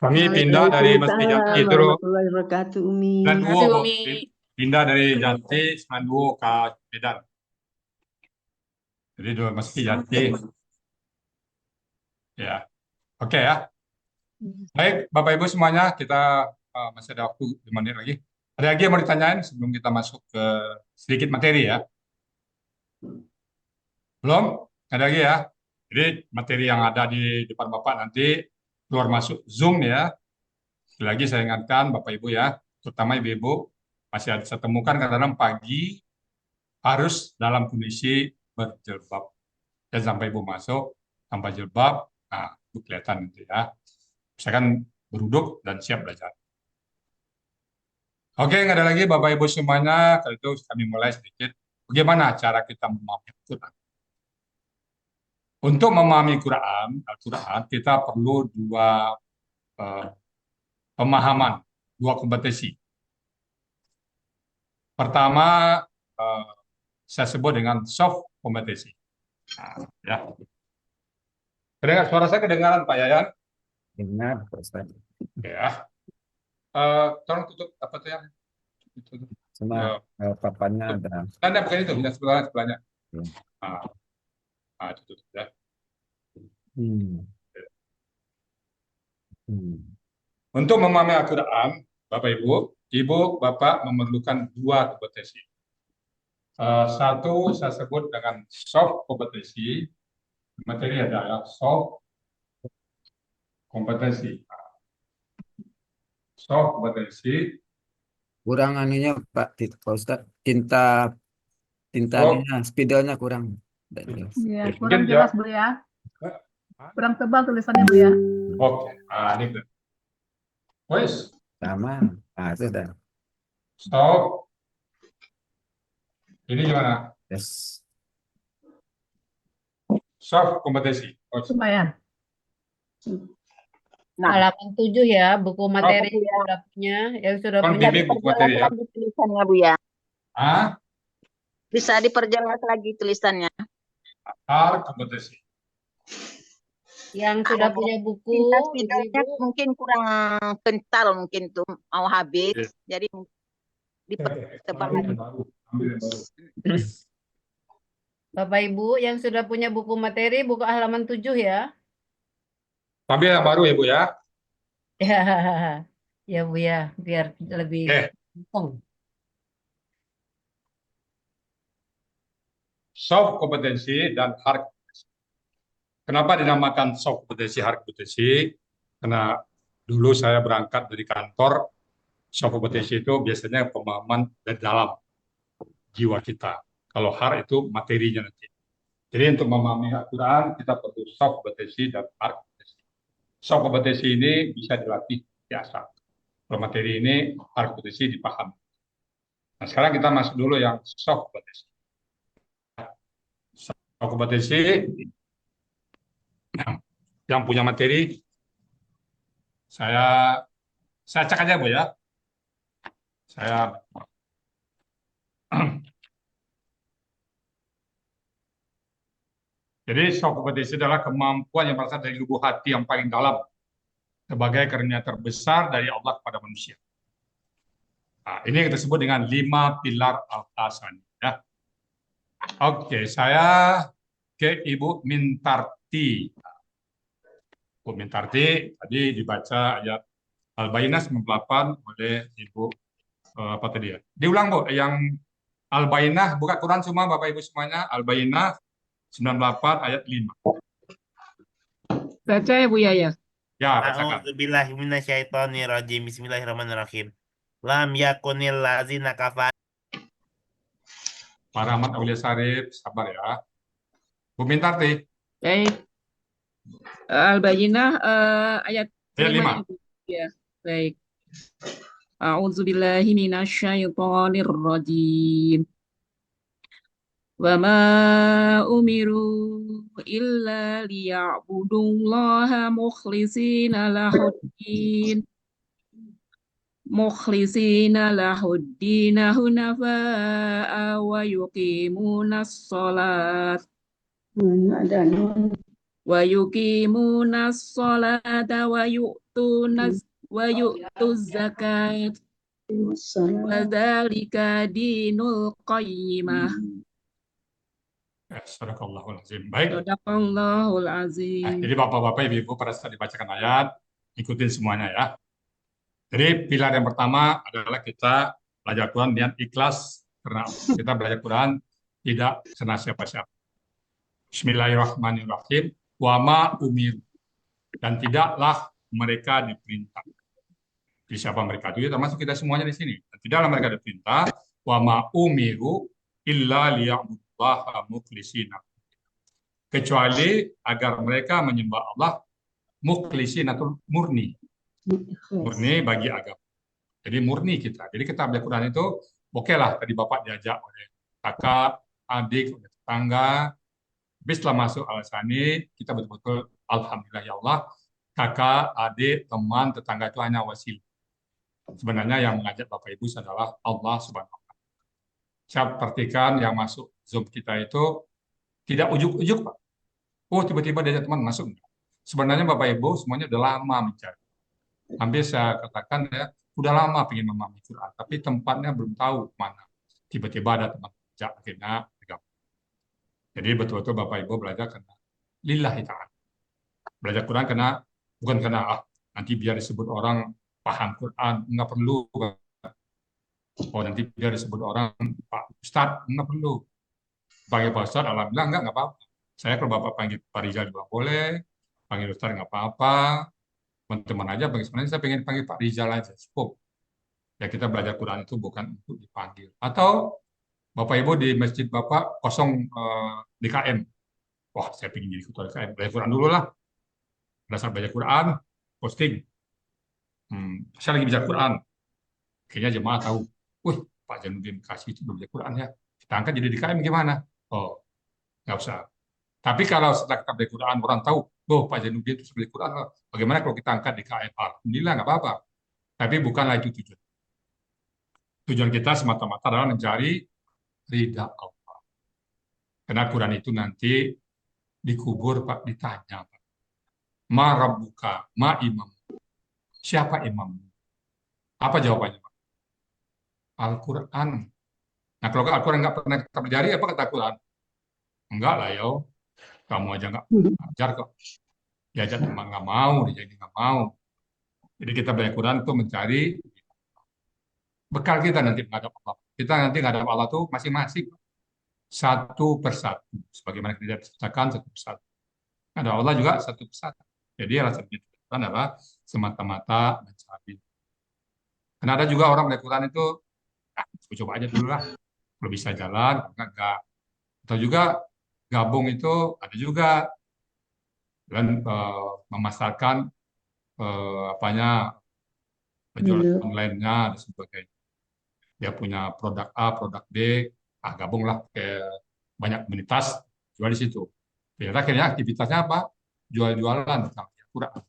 [SPEAKER 5] Kami pindah dari Masjid Jati terus.
[SPEAKER 9] Warahmatullahi wabarakatuh, Umi.
[SPEAKER 5] Duo, pindah dari Jati Duo ke Medan. Jadi dua Masjid Jati. Ya, oke ya. Baik, Bapak Ibu semuanya, kita masih ada waktu 5 menit lagi. Ada lagi yang mau ditanyain sebelum kita masuk ke sedikit materi ya? Belum? Ada lagi ya? Jadi materi yang ada di depan Bapak nanti keluar masuk Zoom ya. Sekali lagi saya ingatkan Bapak Ibu ya, terutama Ibu-Ibu, masih bisa temukan kadang-kadang pagi harus dalam kondisi berjilbab. Dan sampai Ibu masuk tanpa jilbab, nah itu kelihatan nanti ya. Misalkan berduduk dan siap belajar. Oke, nggak ada lagi Bapak Ibu semuanya. Kalau itu kami mulai sedikit. Bagaimana cara kita memahami Al-Quran? Untuk memahami Al-Quran, kita perlu dua pemahaman, dua kompetensi. Pertama, saya sebut dengan soft kompetensi. Nah, ya. Kedengar suara saya kedengaran Pak Yayan?
[SPEAKER 6] Dengar, Pak Ustaz.
[SPEAKER 5] Ya. Tolong tutup apa tuh yang?
[SPEAKER 6] Sama papannya ada.
[SPEAKER 5] Tanda bukan itu, yang sebelahnya.
[SPEAKER 6] Ya.
[SPEAKER 5] Itu tutup ya. Untuk memahami Al-Quran, Bapak Ibu, Bapak memerlukan dua kompetensi. Satu saya sebut dengan soft kompetensi. Materi adalah soft kompetensi. Soft kompetensi.
[SPEAKER 6] Kurang anunya Pak Ustaz, tintanya, spidolnya kurang.
[SPEAKER 21] Iya, kurang jelas Bu ya. Kurang tebal tulisannya Bu ya.
[SPEAKER 5] Oke, ini wes.
[SPEAKER 6] Sama. Sudah.
[SPEAKER 5] Stop. Ini gimana?
[SPEAKER 6] Yes.
[SPEAKER 5] Soft kompetensi.
[SPEAKER 21] Lumayan.
[SPEAKER 11] Halaman 7 ya, buku materi yang sudah punya,
[SPEAKER 5] buku materi ya.
[SPEAKER 15] Tulisannya Bu ya.
[SPEAKER 1] Bisa diperjelas lagi tulisannya.
[SPEAKER 5] Hard kompetensi.
[SPEAKER 11] Yang sudah punya buku,
[SPEAKER 1] Ibu, mungkin kurang kental mungkin tuh mau habis. Jadi dipertebal lagi.
[SPEAKER 11] Bapak Ibu yang sudah punya buku materi, buka halaman 7 ya.
[SPEAKER 5] Ambil yang baru ya Bu ya.
[SPEAKER 11] Ya Bu ya, biar lebih langsung.
[SPEAKER 5] Soft kompetensi dan hard kompetensi. Kenapa dinamakan soft kompetensi, hard kompetensi? Karena dulu saya berangkat dari kantor, soft kompetensi itu biasanya pemahaman dari dalam jiwa kita. Kalau hard itu materinya nanti. Jadi untuk memahami Al-Quran kita perlu soft kompetensi dan hard kompetensi. Soft kompetensi ini bisa dilatih biasa. Kalau materi ini hard kompetensi dipahami. Nah sekarang kita masuk dulu yang soft kompetensi. Soft kompetensi yang punya materi saya cek aja Bu ya. Jadi soft kompetensi adalah kemampuan yang berasal dari lubuk hati yang paling dalam sebagai karunia terbesar dari Allah kepada manusia. Nah, ini yang kita sebut dengan 5 pilar Al-Hasani ya. Oke, saya ke Ibu Mintarti. Bu Mintarti tadi dibaca ayat Al-Bayyinah 98 oleh Ibu apa tadi ya? Diulang Bu, yang Al-Bayyinah buka Quran semua Bapak Ibu semuanya, Al-Bayyinah 98 ayat 5.
[SPEAKER 21] Baca ya Bu ya. Ya,
[SPEAKER 2] bacakan. A'udzubillahi minasyaitonirrajim. Bismillahirrahmanirrahim. Lam yakunil ladzina kafaru.
[SPEAKER 5] Pak Rahmat Aulia Sarif, sabar ya. Bu Mintarti.
[SPEAKER 21] Baik. Al-Bayyinah ayat
[SPEAKER 5] 5.
[SPEAKER 21] Ya, baik. A'udzubillahi minasyaitonirrajim. Wa ma umiru illa liya'budullaha mukhlisina lahuddin hunafa'a wa yuqimunas salat wa yu'tuz zakat wa dzalika dinul qayyimah.
[SPEAKER 5] Sadaqallahul azim. Baik.
[SPEAKER 21] Sadaqallahul azim.
[SPEAKER 5] Jadi Bapak-bapak, Ibu-ibu pada saat dibacakan ayat, ikutin semuanya ya. Jadi pilar yang pertama adalah kita belajar Quran dengan ikhlas, karena kita belajar Quran tidak senang siapa-siapa. Bismillahirrahmanirrahim. Wa ma umiru. Dan tidaklah mereka diperintah. Jadi siapa mereka itu? Termasuk kita semuanya di sini. Dan tidaklah mereka diperintah. Wa ma umiru illa liya'budu kecuali agar mereka menyembah Allah mukhlisin atau murni bagi agama. Jadi murni kita. Jadi kita belajar Quran itu oke lah tadi Bapak diajak oleh kakak, adik, oleh tetangga Tapi setelah masuk Al-Hasani, kita betul-betul alhamdulillah ya Allah, kakak, adik, teman, tetangga itu hanya wasilah. Sebenarnya yang mengajak Bapak Ibu adalah Allah Subhanahu wa Ta'ala. Saya perhatikan yang masuk Zoom kita itu tidak ujuk-ujuk, Pak. Oh, tiba-tiba diajak teman masuk. Sebenarnya Bapak Ibu semuanya udah lama mencari. Hampir saya katakan ya, udah lama pengen memahami Quran, tapi tempatnya belum tahu mana. Tiba-tiba ada teman ajak, akhirnya bergabung. Jadi betul-betul Bapak Ibu belajar karena lillahi ta'ala. Belajar Quran karena bukan karena nanti biar disebut orang paham Quran, nggak perlu. Oh, nanti biar disebut orang Pak Ustadz, nggak perlu. Panggil Pak Ustadz, alhamdulillah nggak apa-apa. Saya kalau Bapak panggil Pak Rizal juga boleh, panggil Ustadz nggak apa-apa. Teman-teman aja, sebenarnya saya pengen panggil Pak Rizal aja, cukup. Ya kita belajar Quran itu bukan untuk dipanggil. Atau Bapak Ibu di masjid Bapak kosong DKM. Wah, saya pengen jadi ketua DKM. Belajar Quran dulu lah. Pada saat belajar Quran, posting. Saya lagi belajar Quran. Kayaknya jemaah tahu. Wih, Pak Zainuddin kasih itu belajar Quran ya. Kita angkat jadi DKM gimana? Oh, nggak usah. Tapi kalau setelah kita belajar Quran, orang tahu, oh Pak Zainuddin itu belajar Quran. Bagaimana kalau kita angkat DKM? Alhamdulillah, nggak apa-apa. Tapi bukanlah itu tujuan. Tujuan kita semata-mata adalah mencari ridha Allah. Karena Quran itu nanti dikubur, Pak, ditanya, Pak. Ma rabbuka, ma imam. Siapa imam? Apa jawabannya, Pak? Al-Quran. Nah, kalau Al-Quran nggak pernah kita pelajari, apa kata Quran? Enggak lah, yo. Kamu aja nggak belajar kok. Diajak teman nggak mau, diajak nggak mau. Jadi kita belajar Quran itu mencari bekal kita nanti menghadap Allah. Kita nanti menghadap Allah itu masing-masing. Satu persatu. Sebagaimana kita ceritakan satu persatu. Ada Allah juga satu persatu. Jadi alasan kita adalah semata-mata mencari. Karena ada juga orang belajar Quran itu, coba aja dulu lah. Kalau bisa jalan, enggak. Atau juga gabung itu ada juga. Dan memasarkan penjualan online-nya dan sebagainya. Dia punya produk A, produk B, gabunglah ke banyak komunitas, jual di situ. Ternyata akhirnya aktivitasnya apa? Jual-jualan sampai Quran.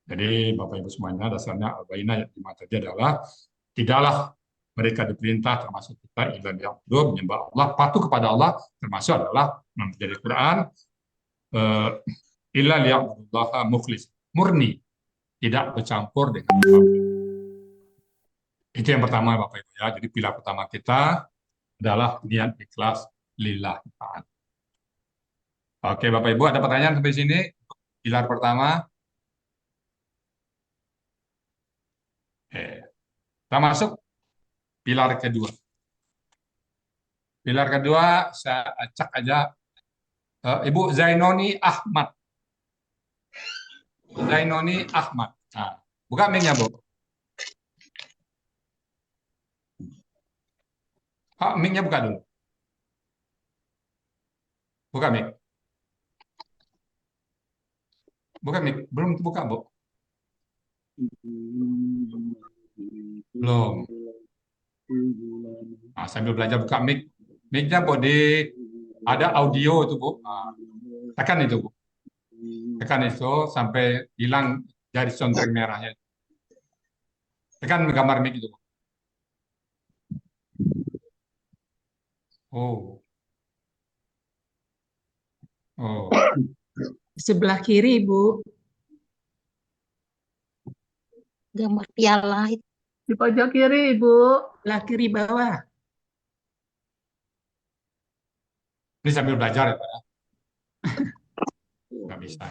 [SPEAKER 5] Jadi Bapak Ibu semuanya dasarnya al-bayyinah yang terjadi adalah tidaklah mereka diperintah termasuk kita ilan yang menyembah Allah, patuh kepada Allah termasuk adalah mempelajari Quran illa liya'budullaha mukhlis, murni, tidak bercampur dengan apapun. Itu yang pertama Bapak Ibu ya. Jadi pilar pertama kita adalah niat ikhlas lillahi ta'ala. Oke Bapak Ibu, ada pertanyaan sampai sini? Pilar pertama. Kita masuk pilar kedua. Pilar kedua saya acak aja Ibu Zainoni Ahmad. Zainoni Ahmad. Nah, buka mic-nya, Bu. Mic-nya buka dulu. Buka mic. Buka mic. Belum buka, Bu. Belum. Nah, sambil belajar buka mic. Mic-nya, Bu, ada audio itu, Bu. Nah, tekan itu, Bu. Tekan itu sampai hilang dari contreng merahnya. Tekan gambar mic itu, Bu. Oh.
[SPEAKER 4] Sebelah kiri, Bu.
[SPEAKER 14] Gambar piala itu.
[SPEAKER 21] Di pojok kiri, Ibu.
[SPEAKER 4] Sebelah kiri bawah.
[SPEAKER 5] Ini sambil belajar ya, Pak ya? Nggak bisa.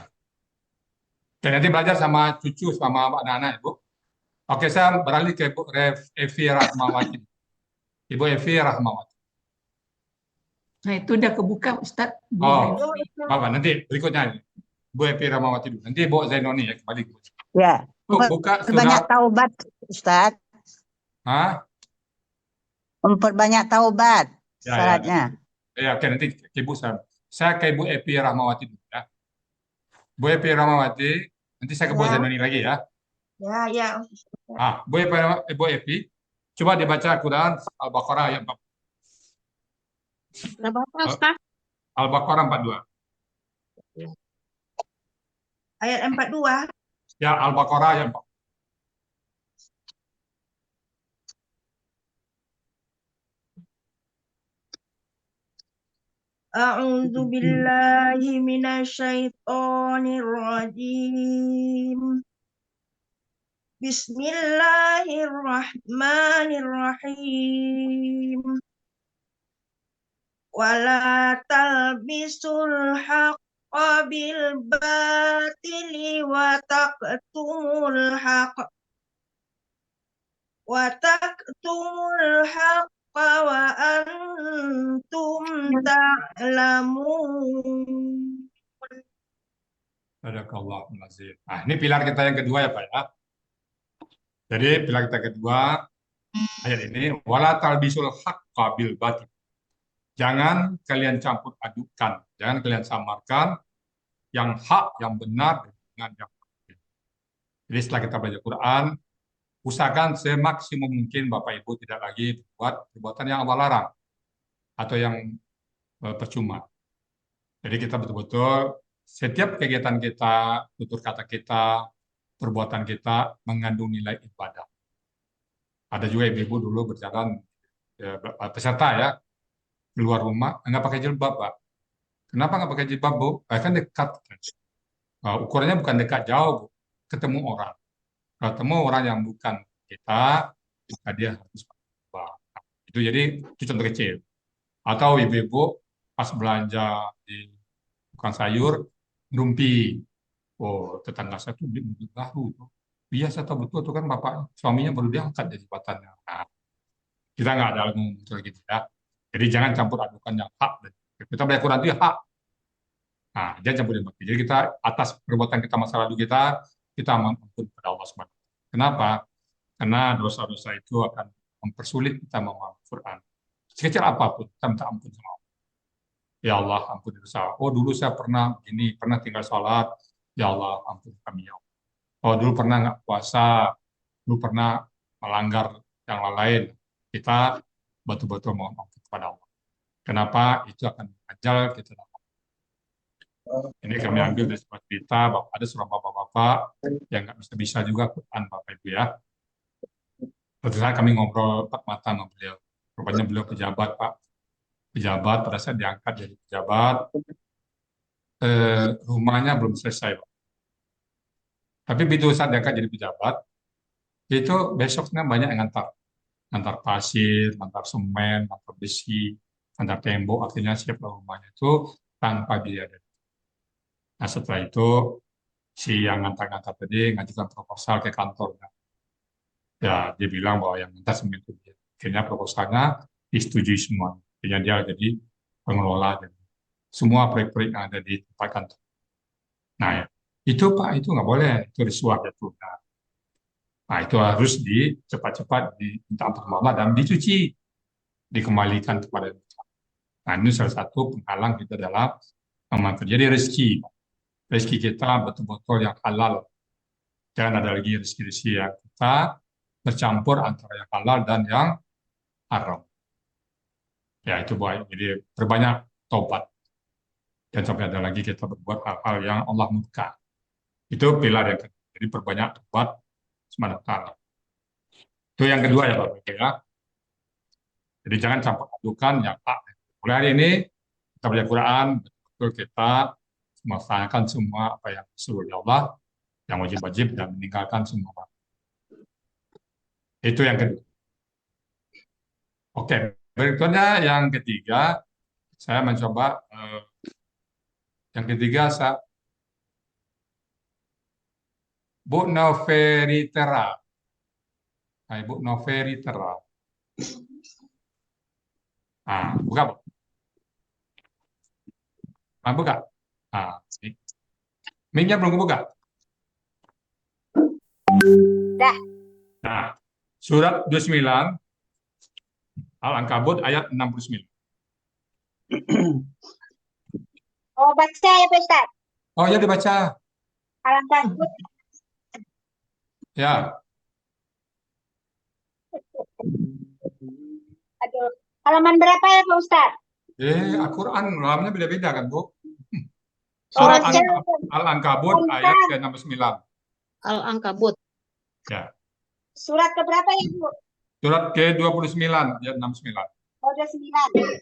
[SPEAKER 5] Oke, nanti belajar sama cucu, sama anak-anak, Ibu. Oke, saya beralih ke Ibu Evi Rahmawati. Ibu Evi Rahmawati.
[SPEAKER 4] Nah, itu udah kebuka, Ustadz.
[SPEAKER 5] Apa? Nanti berikutnya. Bu Evi Rahmawati dulu. Nanti Bu Zainoni ya, kembali.
[SPEAKER 3] Ya.
[SPEAKER 5] Buka
[SPEAKER 3] Banyak taubat, Ustadz.
[SPEAKER 5] Hah?
[SPEAKER 3] Memperbanyak taubat
[SPEAKER 5] Ya,
[SPEAKER 3] syaratnya.
[SPEAKER 5] Ya, oke, nanti ke Ibu saya ke Ibu Evi Rahmawati dulu ya. Bu Evi Rahmawati, nanti saya ke Bu Zainoni lagi ya.
[SPEAKER 3] Ya.
[SPEAKER 5] Bu Evi, coba dibaca Quran Al-Baqarah ayat 4.
[SPEAKER 14] Berapa Ustaz?
[SPEAKER 5] Al-Baqarah 42.
[SPEAKER 3] Ayat 42.
[SPEAKER 5] Ya, Al-Baqarah ayat 42.
[SPEAKER 3] A'udzu billahi minasyaitonir rajim. Bismillahirrahmanirrahim. Wala talbisul haqqa bil batili wa taqtumul haqq wa antum ta'lamun.
[SPEAKER 5] Sadaqallahul azim. Nah, ini pilar kita yang kedua ya Pak ya. Jadi pilar kita kedua ayat ini wala talbisul haqqa bil batil. Jangan kalian campur adukan, jangan kalian samarkan yang hak, yang benar dengan yang batil. Jadi setelah kita belajar Quran, usahakan semaksimum mungkin Bapak Ibu tidak lagi berbuat perbuatan yang Allah larang atau yang percuma. Jadi kita betul-betul setiap kegiatan kita, tutur kata kita, perbuatan kita mengandung nilai ibadah. Ada juga ibu-ibu dulu berjalan peserta ya, keluar rumah nggak pakai jilbab, Pak. Kenapa nggak pakai jilbab, Bu? Kan dekat. Ukurannya bukan dekat jauh, Bu. Ketemu orang. Ketemu orang yang bukan kita, maka dia harus pakai jilbab. Itu jadi itu contoh kecil. Atau ibu-ibu pas belanja di tukang sayur, rumpi. Oh, tetangga saya tuh beli mobil baru. Iya, saya tahu betul tuh kan bapak suaminya baru diangkat dari jabatannya. Nah, kita nggak ada ngomong gitu ya. Jadi jangan campur adukan yang hak. Kita belajar Quran itu ya hak. Nah, jangan campur yang batil. Jadi kita atas perbuatan kita masa lalu kita ampun kepada Allah SWT. Kenapa? Karena dosa-dosa itu akan mempersulit kita memahami Quran. Sekecil apapun, kita minta ampun sama Allah. Ya Allah, ampun dosa. Oh, dulu saya pernah tinggal sholat. Ya Allah, ampun kami ya Allah. Oh, dulu pernah nggak puasa. Dulu pernah melanggar yang lain. Kita betul-betul mohon ampun kepada Allah. Kenapa? Itu akan mengajar kita. Ini kami ambil dari sebuah cerita bahwa ada seorang bapak-bapak yang nggak bisa juga Quran, Bapak Ibu ya. Suatu saat kami ngobrol empat mata sama beliau. Rupanya beliau pejabat, Pak. Pejabat, pada saat diangkat jadi pejabat, rumahnya belum selesai, Pak. Tapi begitu saat diangkat jadi pejabat, itu besoknya banyak yang ngantar pasir, ngantar semen, ngantar besi, ngantar tembok, artinya siap rumahnya itu tanpa biaya. Nah setelah itu si yang ngantar-ngantar tadi ngajukan proposal ke kantornya. Ya dia bilang bahwa yang ngantar semen itu dia. Akhirnya proposalnya disetujui semua. Akhirnya dia jadi pengelola dan semua proyek-proyek yang ada di tempat kantor. Nah ya, itu Pak itu nggak boleh, itu risuah itu. Nah itu harus cepat-cepat diminta ampun Allah dan dicuci, dikembalikan kepada kita. Nah ini salah satu penghalang kita dalam memanfaatkan. Jadi rezeki kita betul-betul yang halal. Jangan ada lagi rezeki-rezeki yang kita bercampur antara yang halal dan yang haram. Ya itu baik. Jadi berbanyak taubat. Dan sampai ada lagi kita berbuat hal-hal yang Allah murka. Itu pilar yang kedua. Jadi perbanyak taubat subhanahu. Itu yang kedua ya Bapak Ibu ya. Jadi jangan campur adukan yang hak. Mulai hari ini kita belajar Quran, betul kita melaksanakan semua apa yang disuruh oleh Allah, yang wajib-wajib dan meninggalkan semua. Itu yang kedua. Oke, berikutnya yang ketiga, saya mencoba yang ketiga Bu Noveritera. Nah, Ibu Noveritera. Nah, buka, Bu. Nah, buka. Nah, mic-nya belum kebuka.
[SPEAKER 7] Dah.
[SPEAKER 5] Nah, surat 29 Al-Ankabut ayat 69.
[SPEAKER 7] Oh, baca ya, Pak Ustaz.
[SPEAKER 5] Oh, ya dibaca.
[SPEAKER 7] Al-Ankabut.
[SPEAKER 5] Ya.
[SPEAKER 7] Aduh, halaman berapa ya, Pak Ustaz?
[SPEAKER 5] Al-Quran lamnya beda-beda kan, Bu?
[SPEAKER 7] Surat
[SPEAKER 5] Al-Ankabut ayat ke-69.
[SPEAKER 14] Al-Ankabut.
[SPEAKER 5] Ya.
[SPEAKER 7] Surat keberapa ya, Bu?
[SPEAKER 5] Surat ke-29 ayat 69.
[SPEAKER 7] Oh, 29.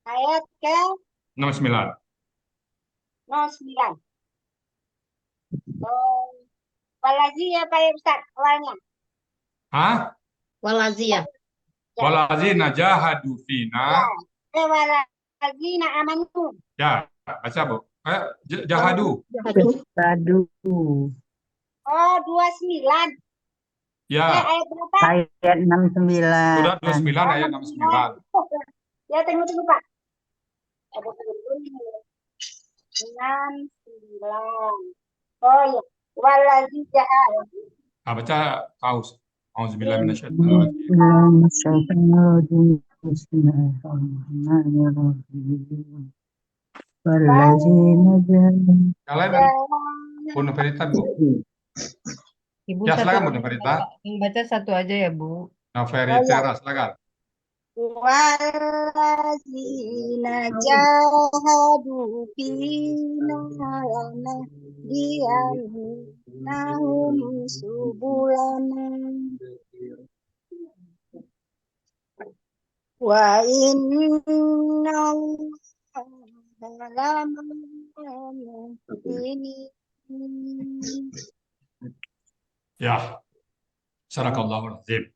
[SPEAKER 7] Ayat ke
[SPEAKER 5] 69.
[SPEAKER 7] 09. Oh, Walazi ya Pak Ustaz, awalnya.
[SPEAKER 5] Hah?
[SPEAKER 14] Walaziyah.
[SPEAKER 5] Walazina jahadu fina.
[SPEAKER 7] Walazina amanu.
[SPEAKER 5] Ya, baca, Bu. Jahadu.
[SPEAKER 8] Jahadu.
[SPEAKER 7] Oh, 29.
[SPEAKER 5] Ya.
[SPEAKER 7] Ayat berapa?
[SPEAKER 8] Ayat 69.
[SPEAKER 5] Surat 29 ayat 69.
[SPEAKER 7] Ya, tunggu Pak. Ada 69. Oh ya, walazi jahadu.
[SPEAKER 5] Baca kaus. Auzubillahi minasyaitonirrajim.
[SPEAKER 8] Bismillahirrahmanirrahim. Wallazina jahadu.
[SPEAKER 5] Kalian Bu Noverita, Bu.
[SPEAKER 11] Ibu
[SPEAKER 5] Ya,
[SPEAKER 11] satu
[SPEAKER 5] silakan Bu
[SPEAKER 11] aja,
[SPEAKER 5] Noverita.
[SPEAKER 11] yang baca satu aja ya, Bu.
[SPEAKER 5] Noverita, silakan.
[SPEAKER 7] Wallazina jahadu fina lanahdiyannahum subulana wa inna
[SPEAKER 5] Ya. Sadaqallahul azim.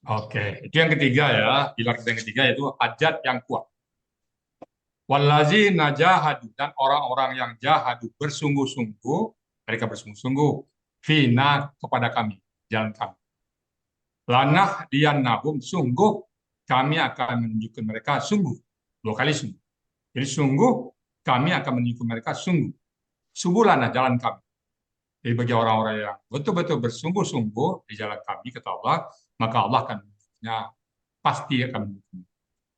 [SPEAKER 5] Oke, itu yang ketiga ya. Pilar yang ketiga yaitu hajat yang kuat. Wallazina jahadu, dan orang-orang yang jahadu bersungguh-sungguh, mereka bersungguh-sungguh fina kepada kami, jalan kami. Lanah diyannahum, sungguh kami akan menunjukkan mereka sungguh. 2 kali sungguh. Jadi sungguh kami akan menunjukkan mereka sungguh. Subulana, jalan kami. Jadi bagi orang-orang yang betul-betul bersungguh-sungguh di jalan kami, kata Allah, maka Allah akan menunjukkannya, pasti akan menunjukkan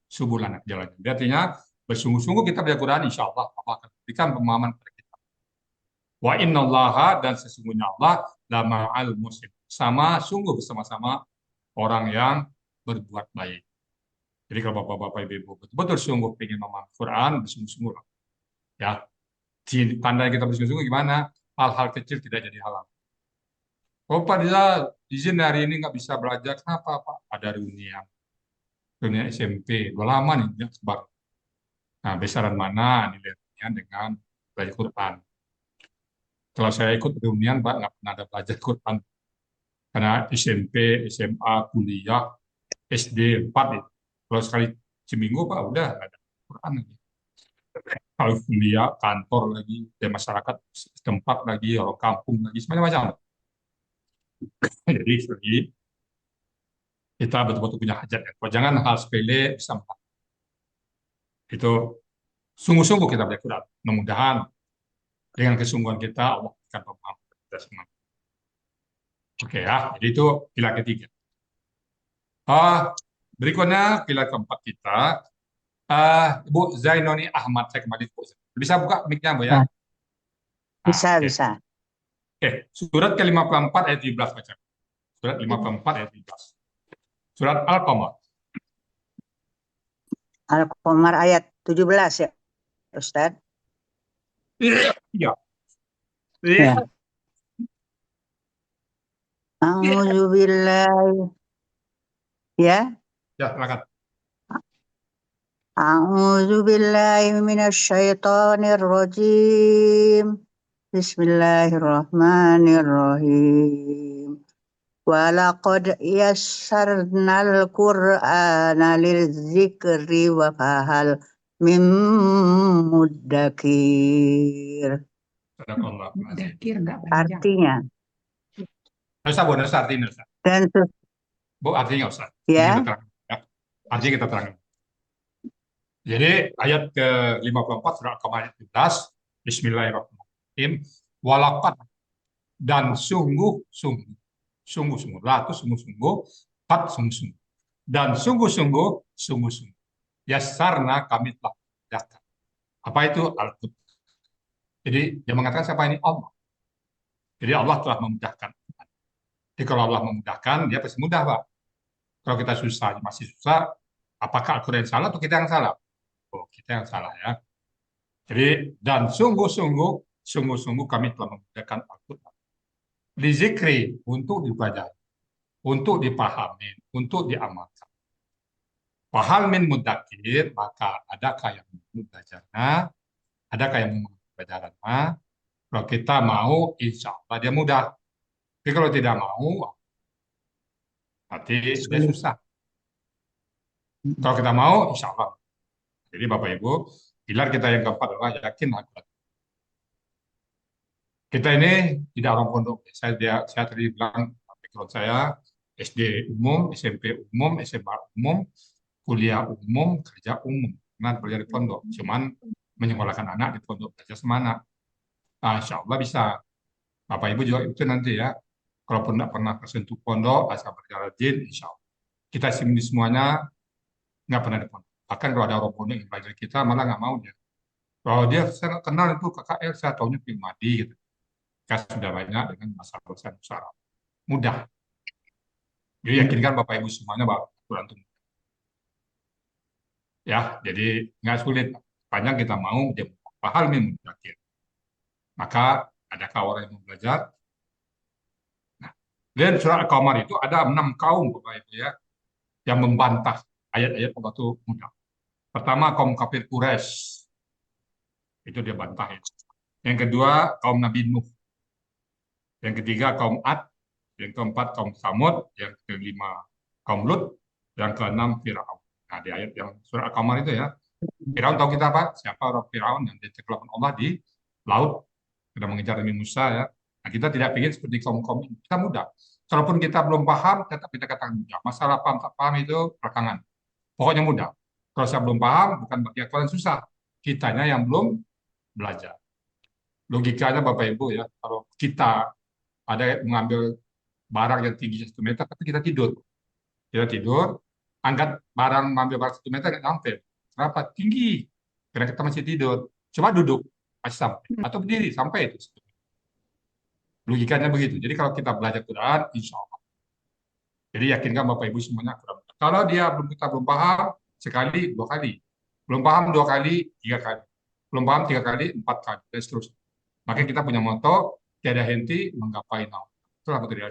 [SPEAKER 5] subulana, jalan. Jadi artinya bersungguh-sungguh kita belajar Quran, insya Allah Allah akan berikan pemahaman kepada kita. Wa innallaha, dan sesungguhnya Allah la ma'al muslim, sama sungguh bersama-sama orang yang berbuat baik. Jadi kalau bapak-bapak ibu betul-betul sungguh ingin memahami Quran, bersungguh-sungguh lah. Ya, tanda kita bersungguh-sungguh gimana? Hal-hal kecil tidak jadi halang. Oh Pak, dia izin hari ini nggak bisa belajar. Kenapa Pak? Ada reunian SMP. Udah lama nih dia sebar. Nah, besaran mana nilainya dengan belajar Quran? Kalau saya ikut reunian Pak, nggak pernah ada belajar Quran. Karena SMP, SMA, kuliah, SD 4 itu. Kalau sekali seminggu Pak, udah nggak ada Quran lagi. Kalau kuliah, kantor lagi, dan masyarakat setempat lagi, orang kampung lagi, semacam-macam. Jadi kita betul-betul punya hajat. Jangan hal sepele bisa memahami. Itu sungguh-sungguh kita belajar Quran. Mudah-mudahan dengan kesungguhan kita Allah akan pemahaman kita semua. Oke ya, jadi itu pilar ketiga. Berikutnya pilar keempat kita. Bu Zainoni Ahmad, saya kembali ke bisa buka mic-nya Bu ya?
[SPEAKER 8] Bisa,
[SPEAKER 5] Oke.
[SPEAKER 8] bisa.
[SPEAKER 5] Oke, surat ke-54 ayat 17 baca. Surat 54 ayat 17. Surat Al-Qamar.
[SPEAKER 8] Al-Qamar ayat 17 ya, Ustaz?
[SPEAKER 5] Iya.
[SPEAKER 8] Ya.
[SPEAKER 5] Iya.
[SPEAKER 8] A'udzubillahi. Ya.
[SPEAKER 5] Ya, silakan.
[SPEAKER 8] A'udzubillahi minasyaitonirrajim. Bismillahirrahmanirrahim. Walaqad yassarnal Qur'ana lidzikri wa fahal mim muddakir.
[SPEAKER 5] Sadaqallah.
[SPEAKER 4] Muddakir nggak panjang.
[SPEAKER 8] Artinya.
[SPEAKER 5] Ustaz, Bu, Ustaz, artinya Ustaz.
[SPEAKER 8] Dan
[SPEAKER 5] Bu, artinya Ustaz.
[SPEAKER 8] ya.
[SPEAKER 5] Kita terangkan, ya. Artinya kita terangkan. Jadi ayat ke-54 surat Al-Qamar ayat 17, Bismillahirrahmanirrahim. Walaqad, dan sungguh-sungguh, la itu sungguh-sungguh, qad sungguh-sungguh, dan sungguh-sungguh, yassarna kami telah mudahkan. Apa itu? Al-Quran. Jadi yang mengatakan siapa ini? Allah. Jadi Allah telah memudahkan. Jadi kalau Allah memudahkan, dia pasti mudah, Pak. Kalau kita susah, masih susah, apakah Al-Quran yang salah atau kita yang salah? Oh, kita yang salah ya. Jadi, dan sungguh-sungguh kami telah memudahkan Al-Quran. Dizikri untuk dipelajari, untuk dipahami, untuk diamalkan. Fahal min mudakir, maka adakah yang mau belajarnya? Adakah yang mau pelajarannya? Kalau kita mau, insya Allah dia mudah. Tapi kalau tidak mau, nanti dia susah. Kalau kita mau, insya Allah. Jadi Bapak Ibu, pilar kita yang keempat adalah yakin Al-Quran. Kita ini tidak orang pondok. Saya tadi bilang, background saya SD umum, SMP umum, SMA umum, kuliah umum, kerja umum. Nah, belajar di pondok. Cuman menyekolahkan anak di pondok belajar semana. Nah, insya Allah bisa. Bapak Ibu juga itu nanti ya. Kalaupun tidak pernah tersentuh pondok, asal belajar rajin, insya Allah. Kita sini semuanya nggak pernah di pondok. Bahkan kalau ada orang pondok yang belajar kita, malah nggak mau dia. Kalau dia, saya nggak kenal itu KKR, saya tahunya Pilmadi gitu. Kan sudah banyak dengan masalah Nusara. Mudah. Jadi yakinkan Bapak Ibu semuanya bahwa Al-Quran itu mudah. Ya, jadi nggak sulit. Sepanjang kita mau, dia pahal min mudakir. Maka adakah orang yang mau belajar? Nah, dan surah Al-Qamar itu ada 6 kaum Bapak Ibu ya, yang membantah ayat-ayat Allah itu mudah. Pertama kaum kafir Quraisy. Itu dia bantah itu. Yang kedua kaum Nabi Nuh. Yang ketiga kaum Ad, yang keempat kaum Samud, yang kelima kaum Lut, yang keenam Firaun. Nah, di ayat yang surah Al-Qamar itu ya, Firaun tahu kita apa? Siapa orang Firaun yang ditenggelamkan Allah di laut, sudah mengejar Nabi Musa ya. Nah, kita tidak ingin seperti kaum-kaum ini. Kita mudah. Kalaupun kita belum paham, tetap kita katakan mudah. Masalah paham tak paham itu belakangan. Pokoknya mudah. Kalau saya belum paham, bukan bagi kalian susah. Kitanya yang belum belajar. Logikanya Bapak Ibu ya, kalau kita ada mengambil barang yang tinggi 1 meter, tapi kita tidur. Kita tidur, angkat barang, mengambil barang 1 meter, nggak sampai. Kenapa? Tinggi. Karena kita masih tidur. Coba duduk, masih sampai. Atau berdiri, sampai itu. Logikanya begitu. Jadi kalau kita belajar Quran, insya Allah. Jadi yakinkan Bapak Ibu semuanya Quran. Kalau kita belum paham, sekali, 2 kali. Belum paham 2 kali, 3 kali. Belum paham 3 kali, 4 kali, dan seterusnya. Makanya kita punya moto, tiada henti menggapai naum. Itulah betul dia.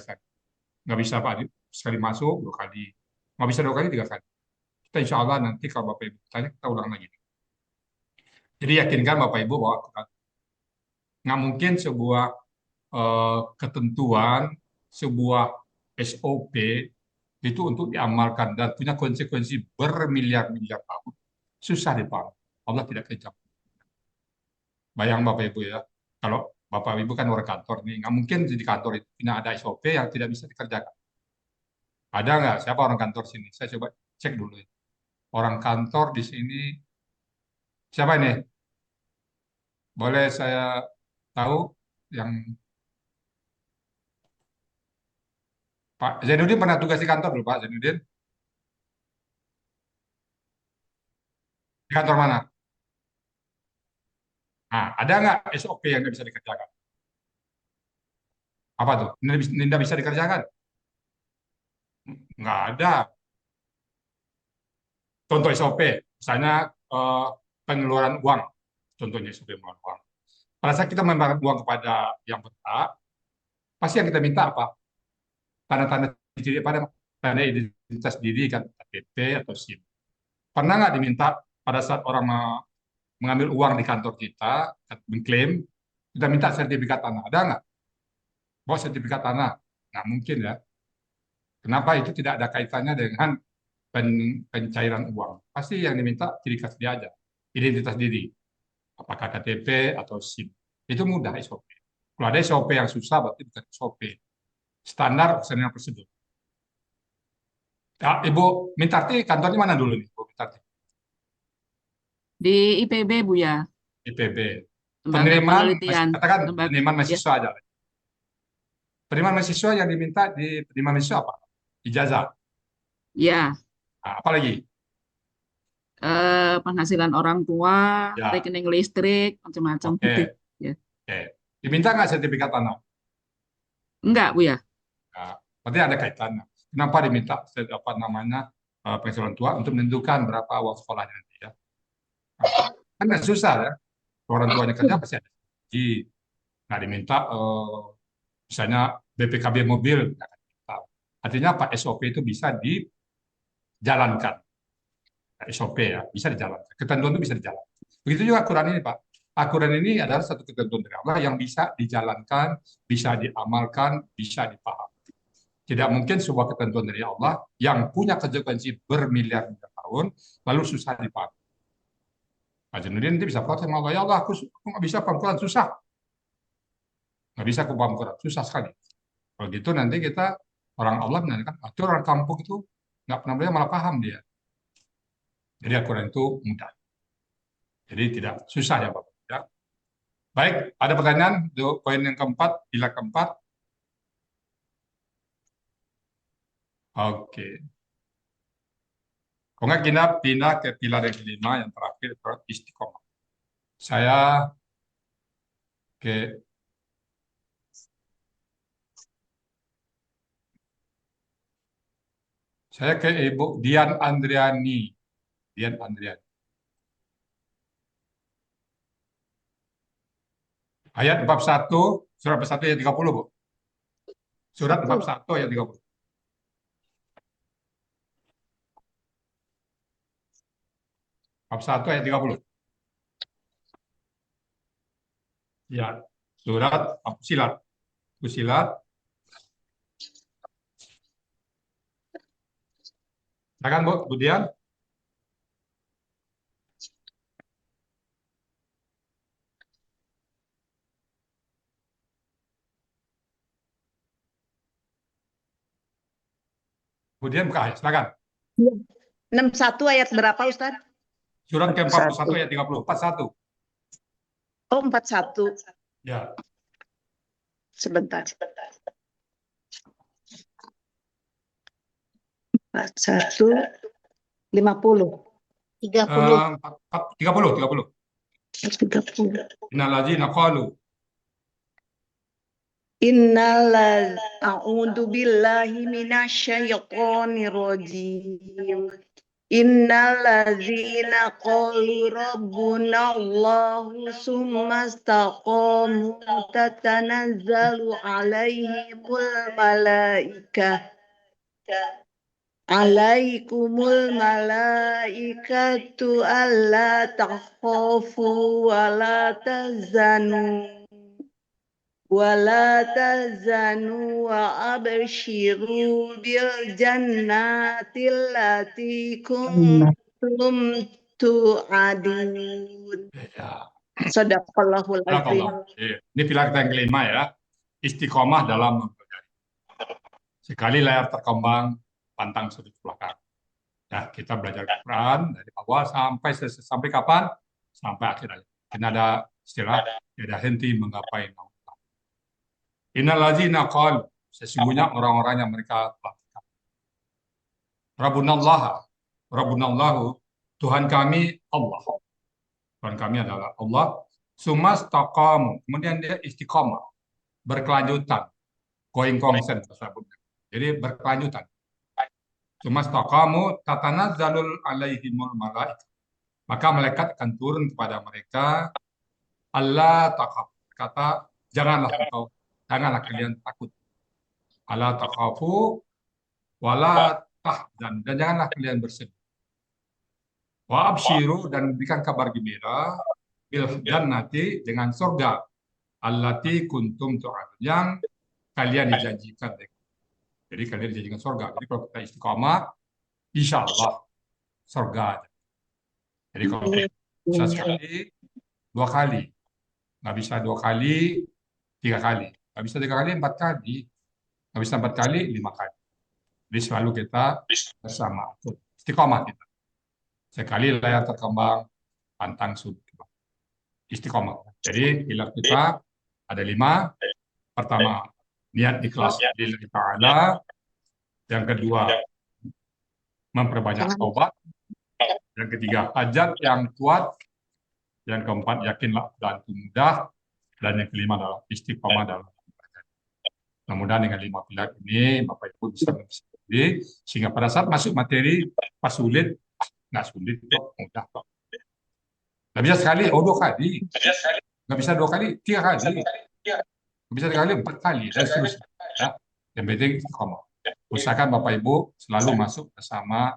[SPEAKER 5] Nggak bisa Pak, sekali masuk 2 kali. Nggak bisa 2 kali, 3 kali. Kita insya Allah nanti kalau Bapak Ibu tanya, kita ulang lagi. Jadi yakinkan Bapak Ibu bahwa nggak mungkin sebuah ketentuan, sebuah SOP itu untuk diamalkan dan punya konsekuensi bermiliar-miliar tahun. Susah dipahami. Allah tidak kejam. Bayang Bapak Ibu ya, kalau Bapak Ibu kan orang kantor nih, nggak mungkin di kantor itu tidak ada SOP yang tidak bisa dikerjakan. Ada nggak? Siapa orang kantor sini? Saya coba cek dulu. Orang kantor di sini, siapa ini? Boleh saya tahu yang Pak Zainuddin pernah tugas di kantor dulu, Pak Zainuddin? Di kantor mana? Nah, ada nggak SOP yang nggak bisa dikerjakan? Apa tuh? Nggak bisa dikerjakan? Nggak ada. Contoh SOP, misalnya pengeluaran uang. Contohnya SOP pengeluaran uang. Pada saat kita memberikan uang kepada yang berhak, pasti yang kita minta apa? Tanda-tanda diri pada tanda identitas diri kan, KTP atau SIM. Pernah nggak diminta pada saat orang mengambil uang di kantor kita, mengklaim, kita minta sertifikat tanah. Ada nggak? Bawa sertifikat tanah? Nggak mungkin ya. Kenapa itu tidak ada kaitannya dengan pencairan uang? Pasti yang diminta ciri khas dia aja, identitas diri. Apakah KTP atau SIM. Itu mudah SOP. Kalau ada SOP yang susah, berarti bukan SOP. Standar kesenian prosedur. Ya, Ibu Mintarti kantornya mana dulu nih, Ibu Mintarti?
[SPEAKER 17] Di IPB, Bu ya.
[SPEAKER 5] IPB.
[SPEAKER 17] Lembaga
[SPEAKER 5] Penerimaan,
[SPEAKER 17] penelitian.
[SPEAKER 5] katakan
[SPEAKER 17] Lembaga-
[SPEAKER 5] penerimaan mahasiswa aja. Penerimaan mahasiswa yang diminta di penerimaan mahasiswa apa? Ijazah.
[SPEAKER 17] Ya,
[SPEAKER 5] Nah, apa lagi?
[SPEAKER 17] penghasilan orang tua,
[SPEAKER 5] Ya.
[SPEAKER 17] rekening listrik, macam-macam
[SPEAKER 5] Oke.
[SPEAKER 17] gitu. Ya.
[SPEAKER 5] Oke. Diminta nggak sertifikat tanah?
[SPEAKER 17] Enggak, Bu ya.
[SPEAKER 5] Nah, Berarti ada kaitannya. Kenapa diminta apa namanya penghasilan tua untuk menentukan berapa uang sekolahnya nanti ya? Kan nggak susah ya. Orang tuanya kerja pasti ada gaji. Nah diminta misalnya BPKB mobil. Artinya apa? SOP itu bisa dijalankan. SOP ya, bisa dijalankan. Ketentuan itu bisa dijalankan. Begitu juga Al-Quran ini, Pak. Al-Quran ini adalah satu ketentuan dari Allah yang bisa dijalankan, bisa diamalkan, bisa dipahami. Tidak mungkin sebuah ketentuan dari Allah yang punya konsekuensi bermiliar-miliar tahun, lalu susah dipahami. Pak Jainuddin nanti bisa protes sama Allah, ya Allah, aku nggak bisa paham Quran, susah. Nggak bisa aku paham Quran, susah sekali. Kalau gitu nanti kita, orang Allah menanyakan, itu orang kampung itu nggak pernah belajar, malah paham dia. Jadi Al-Quran itu mudah. Jadi tidak susah ya Bapak. Ya. Baik, ada pertanyaan untuk poin yang keempat, pilar keempat. Oke. Kalau nggak kita pindah ke pilar yang kelima, yang terakhir, istiqomah. Saya ke Ibu Dian Andriani. Dian Andriani. Ayat 41, surat 41 ayat 30, Bu. Surat 41 ayat 30. Bab 1 ayat 30. Ya, surat Fusilat. Fusilat. Silakan Bu, kemudian. Kemudian buka ayat, silakan.
[SPEAKER 1] 61 ayat berapa Ustaz?
[SPEAKER 5] Surat ke-41 ayat 30. 41.
[SPEAKER 1] Oh, 41.
[SPEAKER 5] Ya.
[SPEAKER 1] Sebentar. 41 50.
[SPEAKER 5] 30. 30.
[SPEAKER 1] 30.
[SPEAKER 5] Innalladzina qalu.
[SPEAKER 1] A'udzu billahi minasyaitonir rajim. Innalladzina qalu rabbuna Allahu summa istaqamu tatanazzalu alaihimul malaikah alaikumul malaikatu alla takhafu wa la tahzanu wala tazanu wa abshiru bil jannati allati kuntum tu'adun. Sadaqallahul azim.
[SPEAKER 5] Ini pilar kita yang kelima ya. Istiqomah dalam mempelajari. Sekali layar terkembang, pantang sudut belakang. Ya, kita belajar Quran dari awal sampai kapan? Sampai akhir ayat. Ini ada istilah tidak henti menggapai naungan. Innalladzina qalu, sesungguhnya orang-orang yang mereka lakukan. Rabbunallahu, Tuhan kami Allah. Tuhan kami adalah Allah. Sumastaqamu, kemudian dia istiqomah, berkelanjutan, going consent tersebut. Jadi berkelanjutan. Sumastaqamu tatanazzalul alaihimul malaikah. Maka malaikat akan turun kepada mereka. Allah takhaf, kata janganlah kalian takut. Ala takhafu wala tahzan, dan janganlah kalian bersedih. Wa absyiru, dan berikan kabar gembira bil jannati, dengan surga allati kuntum tu'adun, yang kalian dijanjikan. Jadi kalian dijanjikan surga. Jadi kalau kita istiqamah, insya Allah surga. Jadi kalau bisa sekali, 2 kali, nggak bisa 2 kali, 3 kali. Nggak bisa 3 kali, 4 kali. Nggak bisa 4 kali, 5 kali. Jadi selalu kita bersama. Istiqomah kita. Sekali layar terkembang, pantang sudut. Istiqomah. Jadi pilar kita ada 5. Pertama, niat ikhlas lillahi ta'ala. Yang kedua, memperbanyak taubat. Yang ketiga, hajat yang kuat. Yang keempat, yakinlah dan mudah. Dan yang kelima adalah istiqomah dalam. Mudah-mudahan dengan 5 pilar ini Bapak Ibu bisa mempersiapkan sehingga pada saat masuk materi pas sulit, nggak sulit kok, mudah kok. Nggak bisa sekali, 2 kali. Nggak bisa 2 kali, 3 kali. Nggak bisa 3 kali, 4 kali, dan seterusnya. Ya. Yang penting istiqomah. Usahakan Bapak Ibu selalu masuk bersama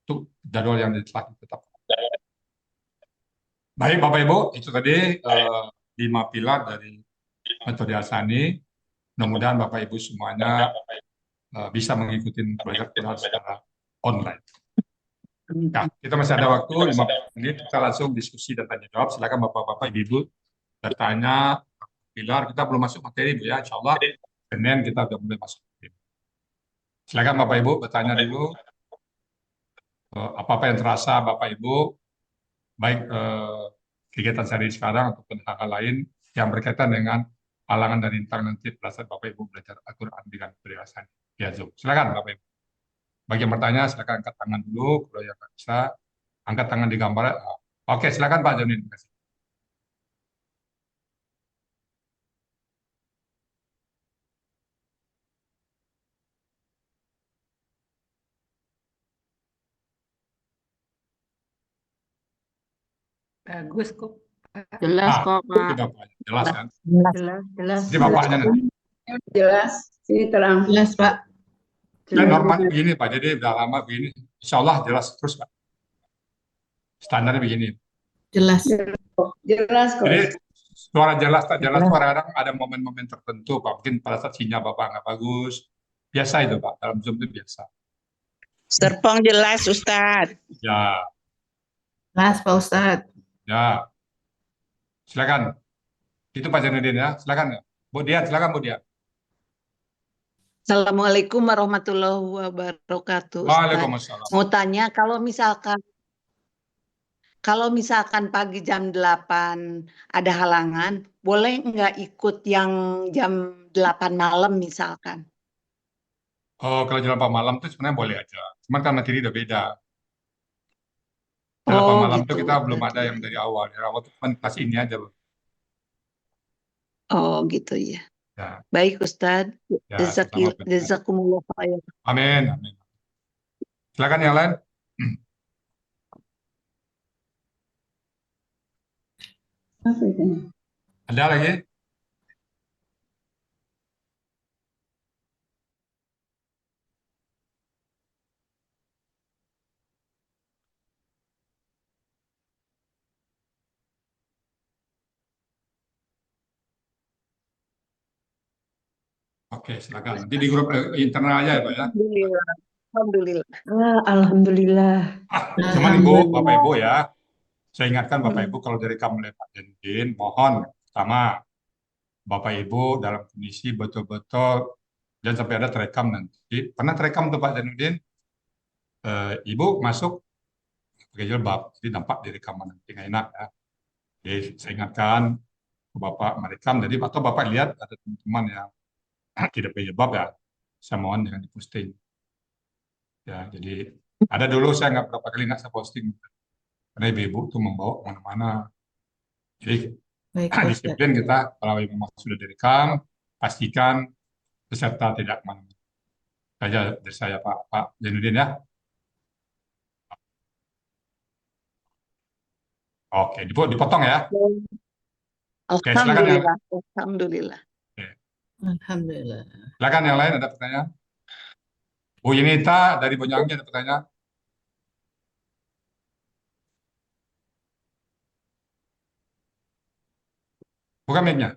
[SPEAKER 5] untuk jadwal yang telah ditetapkan. Baik Bapak Ibu, itu tadi 5 pilar dari metode Al-Sani. Mudah-mudahan Bapak Ibu semuanya bisa mengikuti belajar Quran secara online. Ya, kita masih ada waktu 15 menit, kita langsung diskusi dan tanya jawab. Silakan Bapak-Bapak, Ibu bertanya pilar. Kita belum masuk materi Bu ya, Insya Allah Senin kita sudah mulai masuk materi. Silakan Bapak Ibu bertanya dulu apa-apa yang terasa Bapak Ibu, baik kegiatan sehari sekarang ataupun hal-hal lain yang berkaitan dengan halangan dan rintangan nanti pada saat Bapak Ibu belajar Al-Quran dengan berdasarkan via Zoom. Silakan Bapak Ibu. Bagi yang bertanya, silakan angkat tangan dulu. Kalau yang nggak bisa, angkat tangan di gambar. Oke, silakan Pak Joni. Terima kasih.
[SPEAKER 21] Bagus kok.
[SPEAKER 15] Jelas kok,
[SPEAKER 5] Itu
[SPEAKER 15] Pak.
[SPEAKER 5] Bapak. Jelas kan?
[SPEAKER 21] Jelas.
[SPEAKER 5] Jadi Bapaknya nanti.
[SPEAKER 13] Jelas. Sini terang.
[SPEAKER 21] Jelas, Pak.
[SPEAKER 5] Dan normal begini Pak, jadi udah lama begini. Insya Allah jelas terus Pak. Standarnya begini.
[SPEAKER 21] Jelas.
[SPEAKER 13] Jelas kok.
[SPEAKER 5] Jadi suara jelas tak jelas itu kadang-kadang ada momen-momen tertentu Pak. Mungkin pada saat sinyal Bapak nggak bagus. Biasa itu Pak, dalam Zoom itu biasa.
[SPEAKER 12] Serpong jelas Ustadz.
[SPEAKER 5] Ya,
[SPEAKER 21] Jelas, Pak Ustadz.
[SPEAKER 5] ya. Silakan. Itu Pak Janudin ya. Silakan. Bu Dian, silakan Bu Dian.
[SPEAKER 15] Assalamualaikum warahmatullahi wabarakatuh, Ustadz.
[SPEAKER 5] Waalaikumsalam.
[SPEAKER 15] Mau tanya, kalau misalkan pagi jam 8 ada halangan, boleh nggak ikut yang jam 8 malam misalkan?
[SPEAKER 5] Oh, kalau jam 8 malam itu sebenarnya boleh aja. Cuman kan materi udah beda. Jam 8
[SPEAKER 15] Oh
[SPEAKER 5] malam itu
[SPEAKER 15] gitu.
[SPEAKER 5] kita belum ada yang dari awal. Dari awal itu cuma pas ini aja loh.
[SPEAKER 15] Oh gitu ya.
[SPEAKER 5] Ya,
[SPEAKER 15] Baik Ustadz.
[SPEAKER 5] ya, sama-sama Bu Dian.
[SPEAKER 15] Jazakumullah khair.
[SPEAKER 5] Amin, amin. Silakan yang lain.
[SPEAKER 13] Apa itu?
[SPEAKER 5] Ada lagi? Oke, silakan. Nanti di grup internal aja ya, Pak ya.
[SPEAKER 15] Alhamdulillah. Alhamdulillah.
[SPEAKER 9] Alhamdulillah.
[SPEAKER 5] Cuman Ibu, Bapak Ibu ya, saya ingatkan Bapak Ibu kalau dari kamu Pak Janudin, mohon pertama Bapak Ibu dalam kondisi betul-betul jangan sampai ada terekam nanti. Pernah terekam tuh Pak Janudin, Ibu masuk pakai jilbab, jadi nampak di rekaman nanti nggak enak ya. Jadi saya ingatkan ke Bapak merekam, jadi atau Bapak lihat ada teman-teman yang tidak pakai jilbab ya, saya mohon jangan diposting. Ya, jadi ada dulu saya nggak berapa kali nggak saya posting karena ibu-ibu tuh membawa kemana-mana. Jadi
[SPEAKER 21] Baik, Pak Ustadz.
[SPEAKER 5] disiplin kita kalau memang sudah direkam, pastikan peserta tidak kemana-mana. Saja dari saya Pak Janudin ya. Oke, dipotong ya. Oke, silakan yang
[SPEAKER 15] Alhamdulillah. Alhamdulillah.
[SPEAKER 21] Alhamdulillah.
[SPEAKER 5] silakan yang lain ada pertanyaan. Bu Yunita dari Bonyanggi ada pertanyaan. Bukan mic-nya.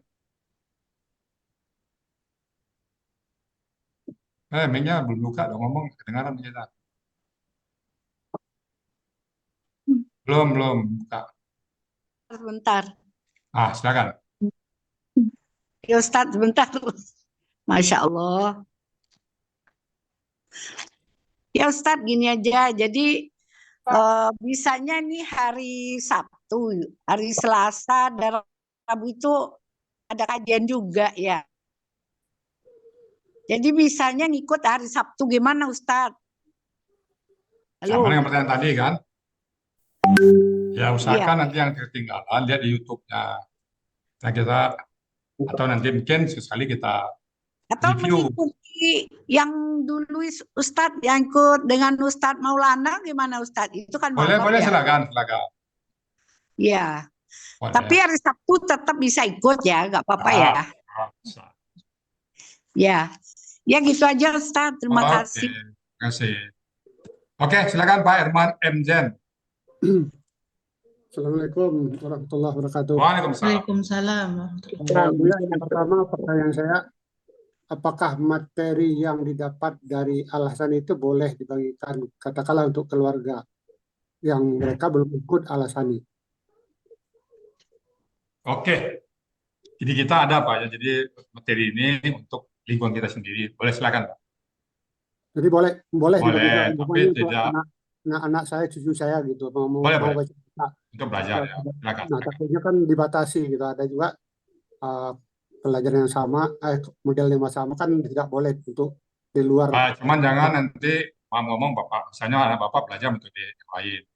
[SPEAKER 5] Mic-nya belum buka dong, ngomong kedengaran kita. Belum buka.
[SPEAKER 7] Sebentar.
[SPEAKER 5] Silakan.
[SPEAKER 7] Ya Ustadz, sebentar. Masya Allah. Ya Ustadz, gini aja. Jadi bisanya nih hari Sabtu, hari Selasa, dan Rabu itu ada kajian juga ya. Jadi bisanya ngikut hari Sabtu gimana Ustadz? Halo.
[SPEAKER 5] Sama yang pertanyaan tadi kan? Ya usahakan nanti yang ketinggalan lihat di YouTube-nya. Nah kita atau nanti mungkin sekali kita
[SPEAKER 7] Atau
[SPEAKER 5] review.
[SPEAKER 7] mengikuti yang dulu Ustadz yang ikut dengan Ustadz Maulana gimana Ustadz? Itu kan
[SPEAKER 5] Boleh,
[SPEAKER 7] malam
[SPEAKER 5] boleh,
[SPEAKER 7] ya.
[SPEAKER 5] silakan, silakan.
[SPEAKER 7] Ya.
[SPEAKER 5] Boleh.
[SPEAKER 7] Tapi hari Sabtu tetap bisa ikut ya, nggak apa-apa ya.
[SPEAKER 5] Bisa.
[SPEAKER 7] Ya. Ya gitu aja Ustadz. Terima
[SPEAKER 5] Oke,
[SPEAKER 7] kasih.
[SPEAKER 5] terima kasih. Oke, silakan Pak Herman M. Zen.
[SPEAKER 20] Assalamualaikum warahmatullahi wabarakatuh.
[SPEAKER 5] Waalaikumsalam.
[SPEAKER 13] Waalaikumsalam.
[SPEAKER 20] Buya, yang pertama pertanyaan saya, apakah materi yang didapat dari Al-Hasan itu boleh dibagikan katakanlah untuk keluarga yang mereka belum ikut Al-Hasani?
[SPEAKER 5] Oke. Jadi kita ada Pak ya. Jadi materi ini untuk lingkungan kita sendiri. Boleh silakan Pak.
[SPEAKER 20] Jadi boleh
[SPEAKER 5] Boleh,
[SPEAKER 20] dibagikan
[SPEAKER 5] tapi
[SPEAKER 20] umpamanya untuk
[SPEAKER 5] tidak
[SPEAKER 20] anak saya, cucu saya gitu, mau
[SPEAKER 5] boleh, boleh.
[SPEAKER 20] baca buku.
[SPEAKER 5] Untuk belajar ya. Silakan.
[SPEAKER 20] Nah, takutnya kan dibatasi gitu. Ada juga pelajaran yang sama, model yang sama kan tidak boleh untuk di luar.
[SPEAKER 5] Cuman jangan nanti mau ngomong Bapak, misalnya anak Bapak belajar metode yang lain.
[SPEAKER 20] Ya,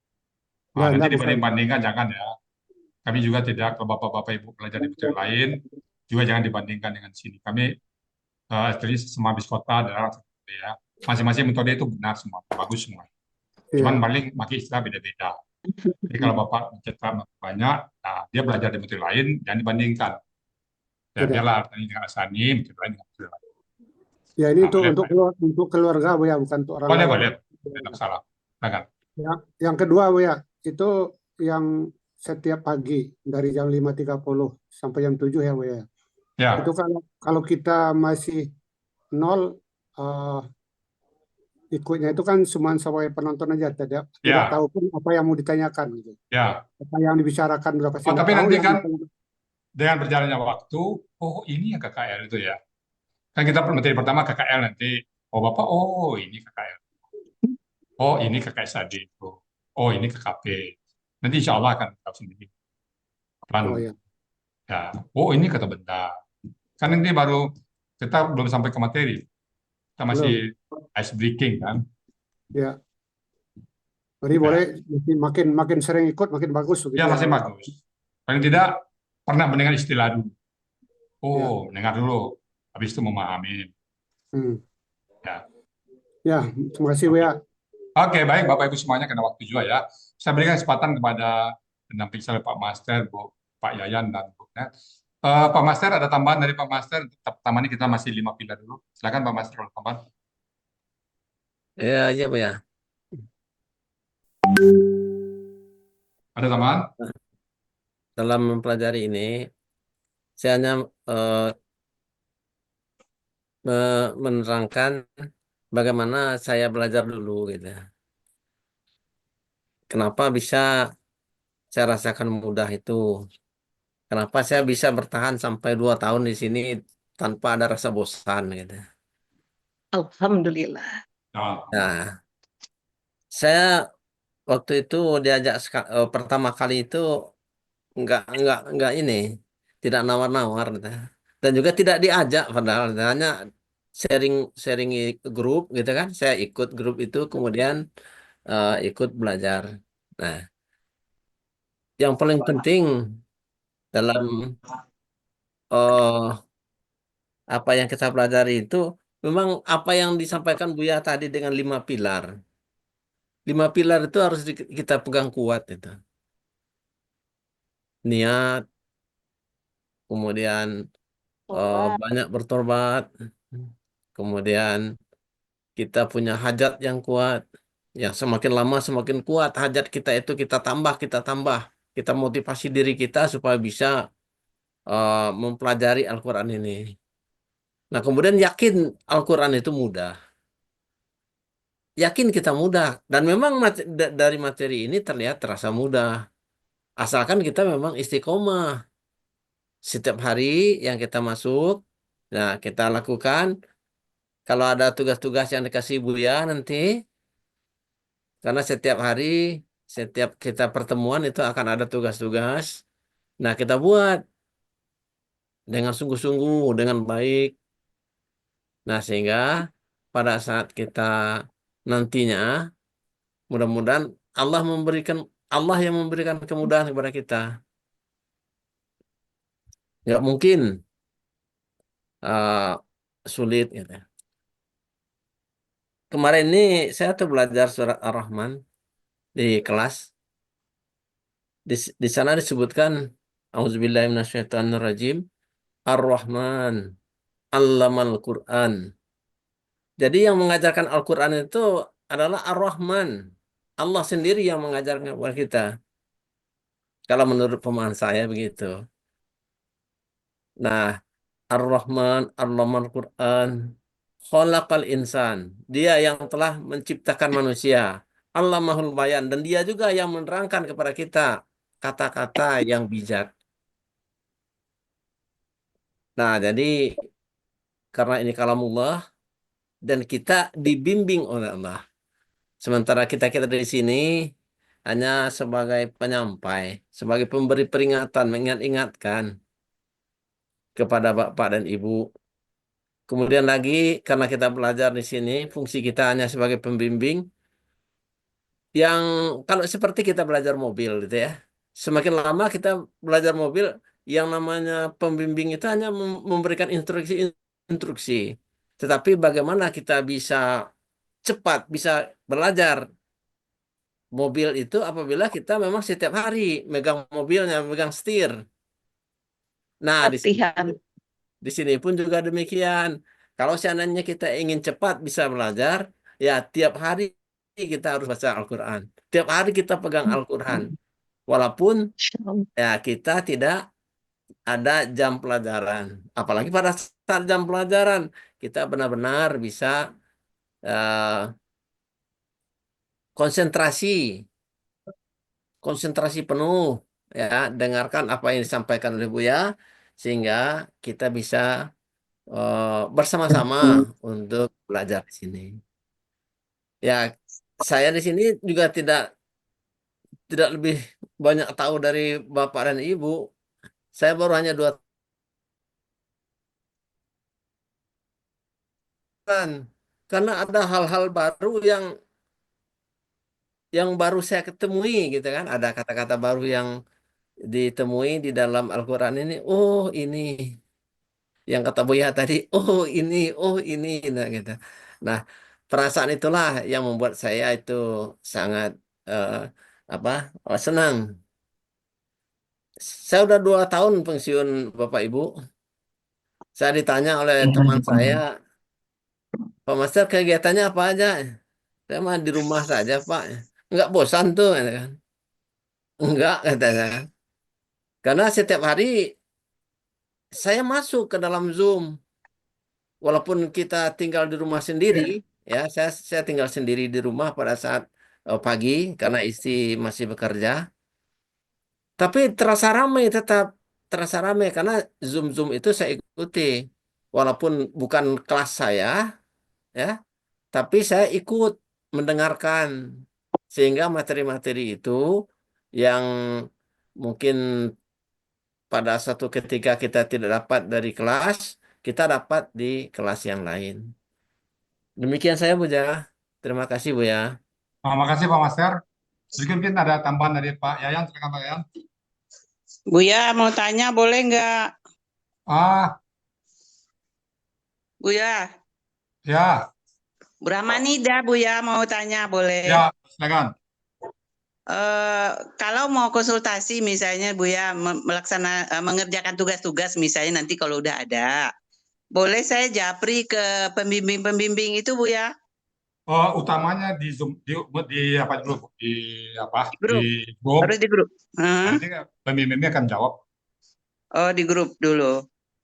[SPEAKER 5] Nanti
[SPEAKER 20] enggak, bukan.
[SPEAKER 5] dibanding-bandingkan jangan ya. Kami juga tidak, kalau Bapak-Bapak Ibu belajar di metode lain, juga jangan dibandingkan dengan sini. Kami jadi semua habis kota adalah ya. Masing-masing metode itu benar semua, bagus semua. Cuman paling pakai istilah beda-beda. Jadi kalau Bapak mencetak banyak, nah dia belajar di metode lain, jangan dibandingkan. Ya, biarlah tadi dengan Asani, metode lain dengan metode lain.
[SPEAKER 20] Ya ini
[SPEAKER 5] Nah,
[SPEAKER 20] untuk keluarga Bu ya, bukan untuk orang lain.
[SPEAKER 5] Boleh. Tidak salah. Silakan.
[SPEAKER 20] Yang kedua Bu ya, itu yang setiap pagi dari jam 5.30 sampai jam 7 ya Bu ya.
[SPEAKER 5] Ya.
[SPEAKER 20] Itu kalau kita masih nol, ikutnya itu kan cuma sebagai penonton aja, tidak tahu pun apa yang mau ditanyakan gitu.
[SPEAKER 5] Ya.
[SPEAKER 20] Apa yang dibicarakan udah pasti.
[SPEAKER 5] Tapi
[SPEAKER 20] tahu
[SPEAKER 5] nanti
[SPEAKER 20] yang
[SPEAKER 5] kan dengan berjalannya waktu, oh ini yang KKL itu ya. Kan kita materi pertama KKL nanti, oh Bapak, oh ini KKL. Oh ini KKSAD itu. Oh ini KKP. Nanti insya Allah akan tahu sendiri.
[SPEAKER 20] Oh, ya.
[SPEAKER 5] Ya. Oh ini kata benda. Kan nanti baru kita belum sampai ke materi. Kita masih ice breaking kan.
[SPEAKER 20] Ya. Jadi boleh makin sering ikut makin bagus.
[SPEAKER 5] Ya masih bagus. Paling tidak pernah mendengar istilah dulu. Oh, mendengar dulu. Habis itu memahami. Ya.
[SPEAKER 20] Ya, terima kasih Bu ya.
[SPEAKER 5] Oke, baik Bapak Ibu semuanya, karena waktu juga ya. Saya berikan kesempatan kepada pendamping saya Pak Master, Bu, Pak Yayan dan Bu Net. Pak Master, ada tambahan dari Pak Master? Pertama ini kita masih 5 pilar dulu. Silakan Pak Master kalau tambahan.
[SPEAKER 6] Ya, iya Bu ya.
[SPEAKER 5] Ada tambahan?
[SPEAKER 6] Dalam mempelajari ini, saya hanya menerangkan bagaimana saya belajar dulu gitu. Kenapa bisa saya rasakan mudah itu? Kenapa saya bisa bertahan sampai 2 tahun di sini tanpa ada rasa bosan gitu.
[SPEAKER 15] Alhamdulillah.
[SPEAKER 6] Nah, saya waktu itu diajak pertama kali itu enggak ini, tidak nawar-nawar gitu. Dan juga tidak diajak padahal hanya sharing grup gitu kan. Saya ikut grup itu kemudian ikut belajar. Nah, yang paling penting dalam apa yang kita pelajari itu memang apa yang disampaikan Buya tadi dengan 5 pilar. 5 pilar itu harus kita pegang kuat itu. Niat, kemudian banyak bertobat, kemudian kita punya hajat yang kuat. Ya, semakin lama semakin kuat hajat kita itu kita tambah. Kita motivasi diri kita supaya bisa mempelajari Al-Quran ini. Nah, kemudian yakin Al-Quran itu mudah. Yakin kita mudah. Dan memang dari materi ini terlihat terasa mudah. Asalkan kita memang istiqomah. Setiap hari yang kita masuk, nah kita lakukan. Kalau ada tugas-tugas yang dikasih Buya nanti, karena setiap hari, setiap kita pertemuan itu akan ada tugas-tugas. Nah, kita buat dengan sungguh-sungguh, dengan baik. Nah, sehingga pada saat kita nantinya, mudah-mudahan Allah yang memberikan kemudahan kepada kita. Nggak mungkin sulit gitu. Kemarin ini saya tuh belajar surat Ar-Rahman di kelas. Di sana disebutkan Auzubillahi minasyaitonirrajim Ar-Rahman Allamal Quran. Jadi yang mengajarkan Al-Quran itu adalah Ar-Rahman. Allah sendiri yang mengajarkan kepada kita. Kalau menurut pemahaman saya begitu. Nah, Ar-Rahman, Allamal Quran, Khalaqal Insan. Dia yang telah menciptakan manusia. Allamahul Bayan. Dan dia juga yang menerangkan kepada kita kata-kata yang bijak. Nah, jadi karena ini kalamullah dan kita dibimbing oleh Allah. Sementara kita di sini hanya sebagai penyampai, sebagai pemberi peringatan, mengingat-ingatkan kepada Bapak dan Ibu. Kemudian lagi karena kita belajar di sini, fungsi kita hanya sebagai pembimbing yang kalau seperti kita belajar mobil gitu ya. Semakin lama kita belajar mobil, yang namanya pembimbing itu hanya memberikan instruksi. Tetapi bagaimana kita bisa cepat, bisa belajar mobil itu apabila kita memang setiap hari megang mobilnya, megang setir. Nah, di sini pun juga demikian. Kalau seandainya kita ingin cepat bisa belajar, ya tiap hari kita harus baca Al-Quran. Tiap hari kita pegang Al-Quran. Walaupun ya kita tidak ada jam pelajaran. Apalagi pada saat jam pelajaran, kita benar-benar bisa konsentrasi penuh, ya, dengarkan apa yang disampaikan oleh Buya, sehingga kita bisa bersama-sama untuk belajar di sini. Ya, saya di sini juga tidak lebih banyak tahu dari Bapak dan Ibu. Saya baru hanya 2 tahun. Karena ada hal-hal baru yang baru saya ketemui gitu kan. Ada kata-kata baru yang ditemui di dalam Al-Quran ini. Oh, ini yang kata Buya tadi. Oh ini, nah gitu. Nah, perasaan itulah yang membuat saya itu sangat senang. Saya udah 2 tahun pensiun Bapak Ibu. Saya ditanya oleh teman saya, Pak Master kegiatannya apa aja? Saya mah di rumah saja Pak. Enggak bosan tuh, gitu kan? Enggak katanya. Karena setiap hari saya masuk ke dalam Zoom. Walaupun kita tinggal di rumah sendiri, ya saya tinggal sendiri di rumah pada saat pagi karena istri masih bekerja. Tapi tetap terasa ramai karena Zoom itu saya ikuti. Walaupun bukan kelas saya, ya, tapi saya ikut mendengarkan sehingga materi-materi itu yang mungkin pada satu ketika kita tidak dapat dari kelas, kita dapat di kelas yang lain. Demikian saya Buya. Terima kasih Buya.
[SPEAKER 5] Terima kasih Pak Master. Berikut mungkin ada tambahan dari Pak Yayan. Silakan Pak Yayan.
[SPEAKER 12] Buya mau tanya boleh nggak? Buya.
[SPEAKER 5] Ya.
[SPEAKER 12] Bu Rahmanida Buya mau tanya boleh?
[SPEAKER 5] Ya, silakan.
[SPEAKER 12] Kalau mau konsultasi misalnya Buya mengerjakan tugas-tugas misalnya nanti kalau udah ada, boleh saya japri ke pembimbing-pembimbing itu Buya?
[SPEAKER 5] Utamanya di Zoom, di grup. Di grup.
[SPEAKER 12] Harus di grup.
[SPEAKER 5] Nanti pembimbingnya akan jawab.
[SPEAKER 12] Oh, di grup dulu.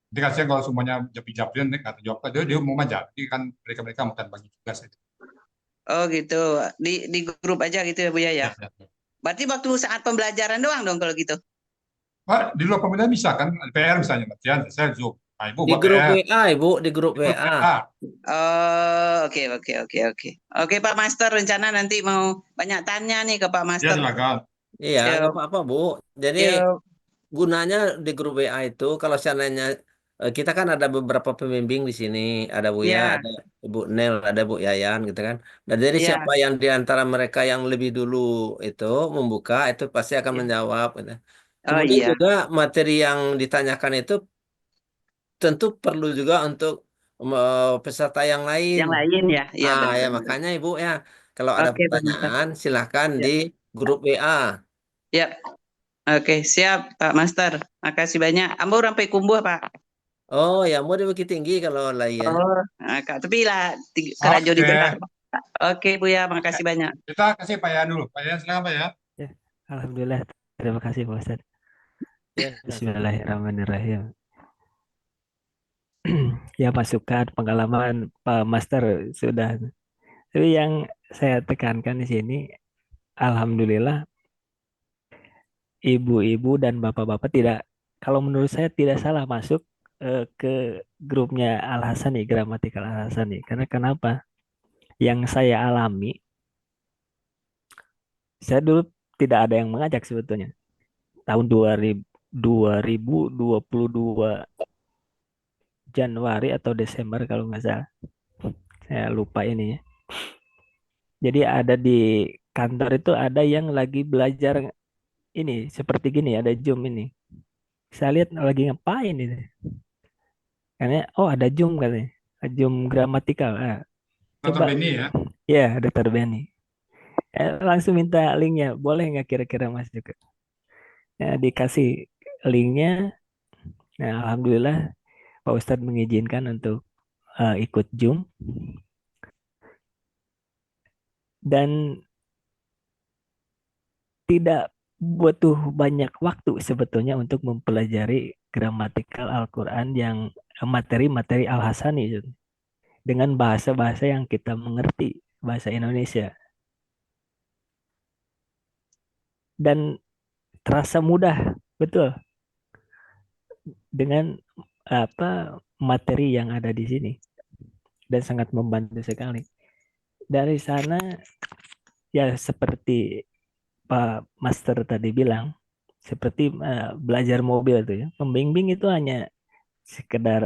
[SPEAKER 5] Jadi kasihan kalau semuanya japri-japri nanti nggak terjawab, dia umum aja. Jadi kan mereka akan bagi tugas itu.
[SPEAKER 12] Oh gitu, di grup aja gitu ya Buya ya? Berarti waktu saat pembelajaran doang dong kalau gitu?
[SPEAKER 5] Pak, di luar pembelajaran bisa kan? PR misalnya, latihan, saya Zoom. Nah, Ibu
[SPEAKER 6] Di
[SPEAKER 5] buat
[SPEAKER 6] grup
[SPEAKER 5] PR.
[SPEAKER 6] WA, Ibu, di grup WA.
[SPEAKER 12] Oh, oke. Oke, Pak Master, rencana nanti mau banyak tanya nih ke Pak
[SPEAKER 5] Ya,
[SPEAKER 12] Master.
[SPEAKER 5] silakan.
[SPEAKER 6] Iya, nggak apa-apa, Bu. Jadi gunanya di grup WA itu kalau seandainya kita kan ada beberapa pembimbing di sini, ada Buya,
[SPEAKER 12] Ya.
[SPEAKER 6] ada Ibu Nel, ada Bu Yayan gitu kan. Dan jadi
[SPEAKER 12] Ya.
[SPEAKER 6] siapa yang di antara mereka yang lebih dulu itu membuka itu pasti akan menjawab gitu. Kemudian
[SPEAKER 12] iya.
[SPEAKER 6] juga materi yang ditanyakan itu tentu perlu juga untuk peserta yang lain.
[SPEAKER 12] Yang lain ya, iya
[SPEAKER 6] Ah, ya
[SPEAKER 12] benar.
[SPEAKER 6] makanya Ibu ya, kalau ada
[SPEAKER 12] Oke, Pak Master.
[SPEAKER 6] pertanyaan silahkan
[SPEAKER 12] Ya.
[SPEAKER 6] di grup WA.
[SPEAKER 12] Ya, oke, siap Pak Master. Makasih banyak. Ambo sampai kumbuh Pak.
[SPEAKER 6] Oh, ya mau di Bukit Tinggi kalau lain.
[SPEAKER 12] Oh, Kak, tapi lah kerajo di
[SPEAKER 5] Oke,
[SPEAKER 12] Bentar. Oke Bu ya, makasih banyak.
[SPEAKER 5] kita kasih Pak Yan dulu. Pak Yan, silakan Pak Yan.
[SPEAKER 16] Ya, alhamdulillah. Terima kasih Pak Ustadz.
[SPEAKER 6] Ya,
[SPEAKER 16] Bismillahirrahmanirrahim. Ya, masukan pengalaman Pak Master sudah. Tapi yang saya tekankan di sini, alhamdulillah ibu-ibu dan bapak-bapak tidak, kalau menurut saya tidak salah masuk ke grupnya Al Hasani, Gramatikal Al Hasani. Karena kenapa? Yang saya alami, saya dulu tidak ada yang mengajak sebetulnya. Tahun 2022 Januari atau Desember kalau nggak salah. Saya lupa ini ya. Jadi ada di kantor itu ada yang lagi belajar ini seperti gini, ada Zoom ini. Saya lihat lagi ngapain ini. Karena oh ada Zoom katanya. Zoom gramatikal.
[SPEAKER 5] Dr.
[SPEAKER 16] Coba.
[SPEAKER 5] Benny ya.
[SPEAKER 16] Ya, Dr. Benny. Langsung minta linknya. Boleh nggak kira-kira Mas juga? Ya, dikasih linknya. Nah, alhamdulillah Pak Ustadz mengizinkan untuk ikut Zoom. Dan tidak butuh banyak waktu sebetulnya untuk mempelajari gramatikal Al-Quran yang materi-materi Al-Hasani dengan bahasa-bahasa yang kita mengerti, bahasa Indonesia. Dan terasa mudah, betul, dengan materi yang ada di sini. Dan sangat membantu sekali. Dari sana, ya seperti Pak Master tadi bilang, seperti belajar mobil itu ya, pembimbing itu hanya sekedar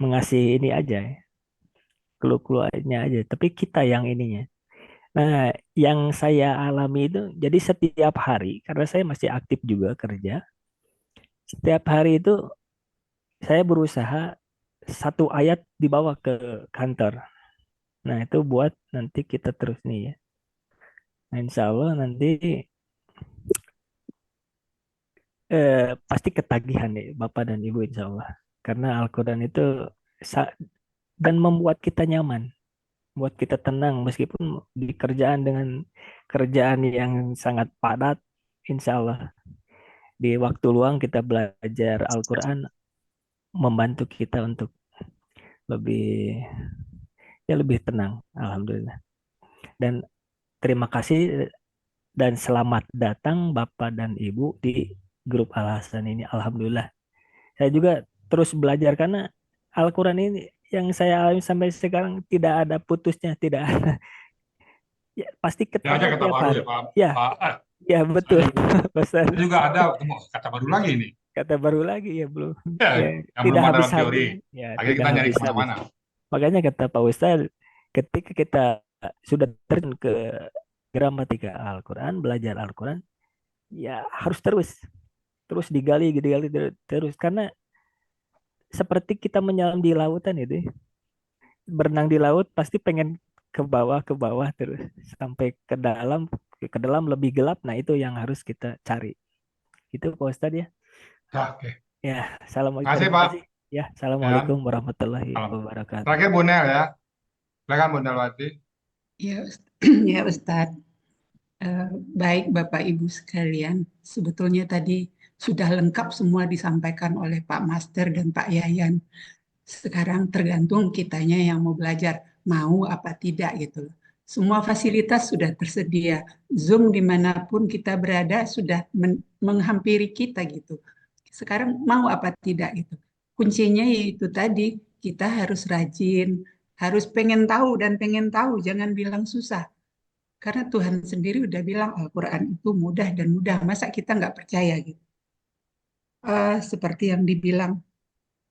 [SPEAKER 16] mengasih ini aja ya, clue-cluenya aja, tapi kita yang ininya. Nah, yang saya alami itu, jadi setiap hari, karena saya masih aktif juga kerja, setiap hari itu saya berusaha satu ayat dibawa ke kantor. Nah, itu buat nanti kita terus nih ya. Nah, insya Allah nanti pasti ketagihan nih Bapak dan Ibu insya Allah. Karena Al-Quran itu dan membuat kita nyaman, buat kita tenang meskipun di kerjaan dengan kerjaan yang sangat padat, insya Allah di waktu luang kita belajar Al-Quran membantu kita untuk lebih tenang, alhamdulillah. Dan terima kasih dan selamat datang Bapak dan Ibu di grup Al Hasan ini, alhamdulillah. Saya juga terus belajar karena Al-Quran ini yang saya alami sampai sekarang tidak ada putusnya, tidak ada. Ya, pasti ketemu
[SPEAKER 5] kata
[SPEAKER 16] tiap
[SPEAKER 5] baru
[SPEAKER 16] hari.
[SPEAKER 5] ya Pak.
[SPEAKER 16] Ya, ya betul.
[SPEAKER 5] Saya juga ada kata baru lagi nih.
[SPEAKER 16] Kata baru lagi ya belum.
[SPEAKER 5] Ya,
[SPEAKER 16] Ya,
[SPEAKER 5] yang
[SPEAKER 16] tidak
[SPEAKER 5] belum ada
[SPEAKER 16] habis
[SPEAKER 5] dalam teori.
[SPEAKER 16] Ya,
[SPEAKER 5] Akhirnya
[SPEAKER 16] tidak
[SPEAKER 5] kita nyari
[SPEAKER 16] habis-habis.
[SPEAKER 5] kemana-mana.
[SPEAKER 16] Makanya kata Pak Ustadz, ketika kita sudah terjun ke gramatika Al-Quran, belajar Al-Quran, ya harus terus digali terus karena seperti kita menyelam di lautan itu, berenang di laut pasti pengen ke bawah terus sampai ke dalam lebih gelap. Nah itu yang harus kita cari. Itu Pak Ustadz ya.
[SPEAKER 5] Oke.
[SPEAKER 16] Ya, assalamualaikum.
[SPEAKER 5] Terima kasih Pak.
[SPEAKER 16] Ya, assalamualaikum warahmatullahi wabarakatuh.
[SPEAKER 5] Terakhir Bu Nel ya. Silakan Bu Nelwati.
[SPEAKER 4] Ya Ustadz. Baik Bapak Ibu sekalian, sebetulnya tadi sudah lengkap semua disampaikan oleh Pak Master dan Pak Yayan. Sekarang tergantung kitanya yang mau belajar, mau apa tidak gitu. Semua fasilitas sudah tersedia. Zoom dimanapun kita berada sudah menghampiri kita gitu. Sekarang mau apa tidak gitu. Kuncinya yaitu tadi, kita harus rajin, harus pengen tahu, jangan bilang susah. Karena Tuhan sendiri udah bilang Al-Quran itu mudah dan mudah. Masa kita nggak percaya gitu? Seperti yang dibilang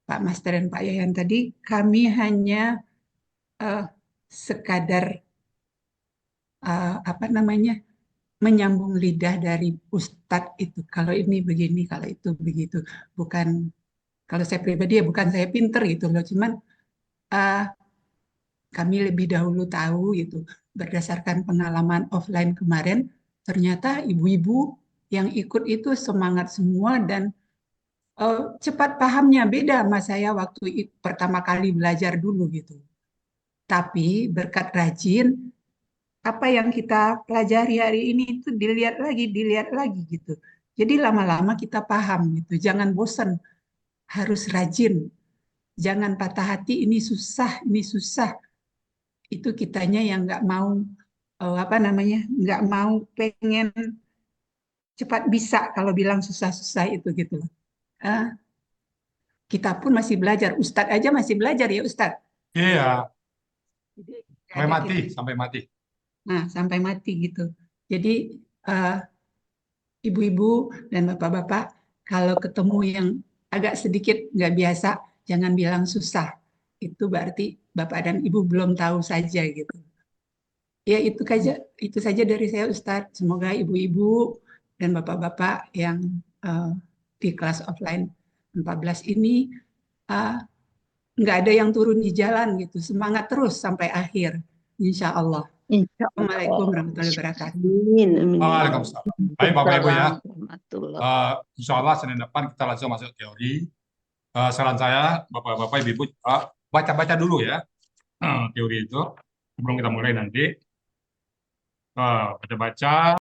[SPEAKER 4] Pak Master dan Pak Yayan tadi, kami hanya sekadar menyambung lidah dari Ustadz itu. Kalau ini begini, kalau itu begitu. Bukan Kalau saya pribadi ya bukan saya pinter gitu loh, cuman eh, kami lebih dahulu tahu gitu berdasarkan pengalaman offline kemarin, ternyata ibu-ibu yang ikut itu semangat semua dan cepat pahamnya beda sama saya waktu pertama kali belajar dulu gitu. Tapi berkat rajin, apa yang kita pelajari hari ini itu dilihat lagi gitu. Jadi lama-lama kita paham gitu. Jangan bosan, harus rajin. Jangan patah hati, ini susah, ini susah. Itu kitanya yang nggak mau nggak mau pengen cepat bisa kalau bilang susah-susah itu gitu. Kita pun masih belajar. Ustadz aja masih belajar ya Ustadz.
[SPEAKER 5] Iya,
[SPEAKER 4] Jadi nggak
[SPEAKER 5] sampai
[SPEAKER 4] ada
[SPEAKER 5] mati,
[SPEAKER 4] kita.
[SPEAKER 5] sampai mati.
[SPEAKER 4] Nah, sampai mati gitu. Jadi ibu-ibu dan bapak-bapak, kalau ketemu yang agak sedikit nggak biasa, jangan bilang susah. Itu berarti bapak dan ibu belum tahu saja gitu. Ya itu saja dari saya Ustadz. Semoga ibu-ibu dan bapak-bapak yang di kelas offline 14 ini nggak ada yang turun di jalan gitu. Semangat terus sampai akhir. Insya Allah.
[SPEAKER 9] Insya
[SPEAKER 4] Assalamualaikum
[SPEAKER 9] Allah.
[SPEAKER 4] warahmatullahi wabarakatuh.
[SPEAKER 9] Amin, amin.
[SPEAKER 5] Waalaikumsalam. Baik Bapak Ibu ya,
[SPEAKER 9] Warahmatullah.
[SPEAKER 5] insya Allah Senin depan kita langsung masuk teori. Saran saya Bapak-Bapak Ibu-Ibu baca-baca dulu ya teori itu sebelum kita mulai nanti. Baca-baca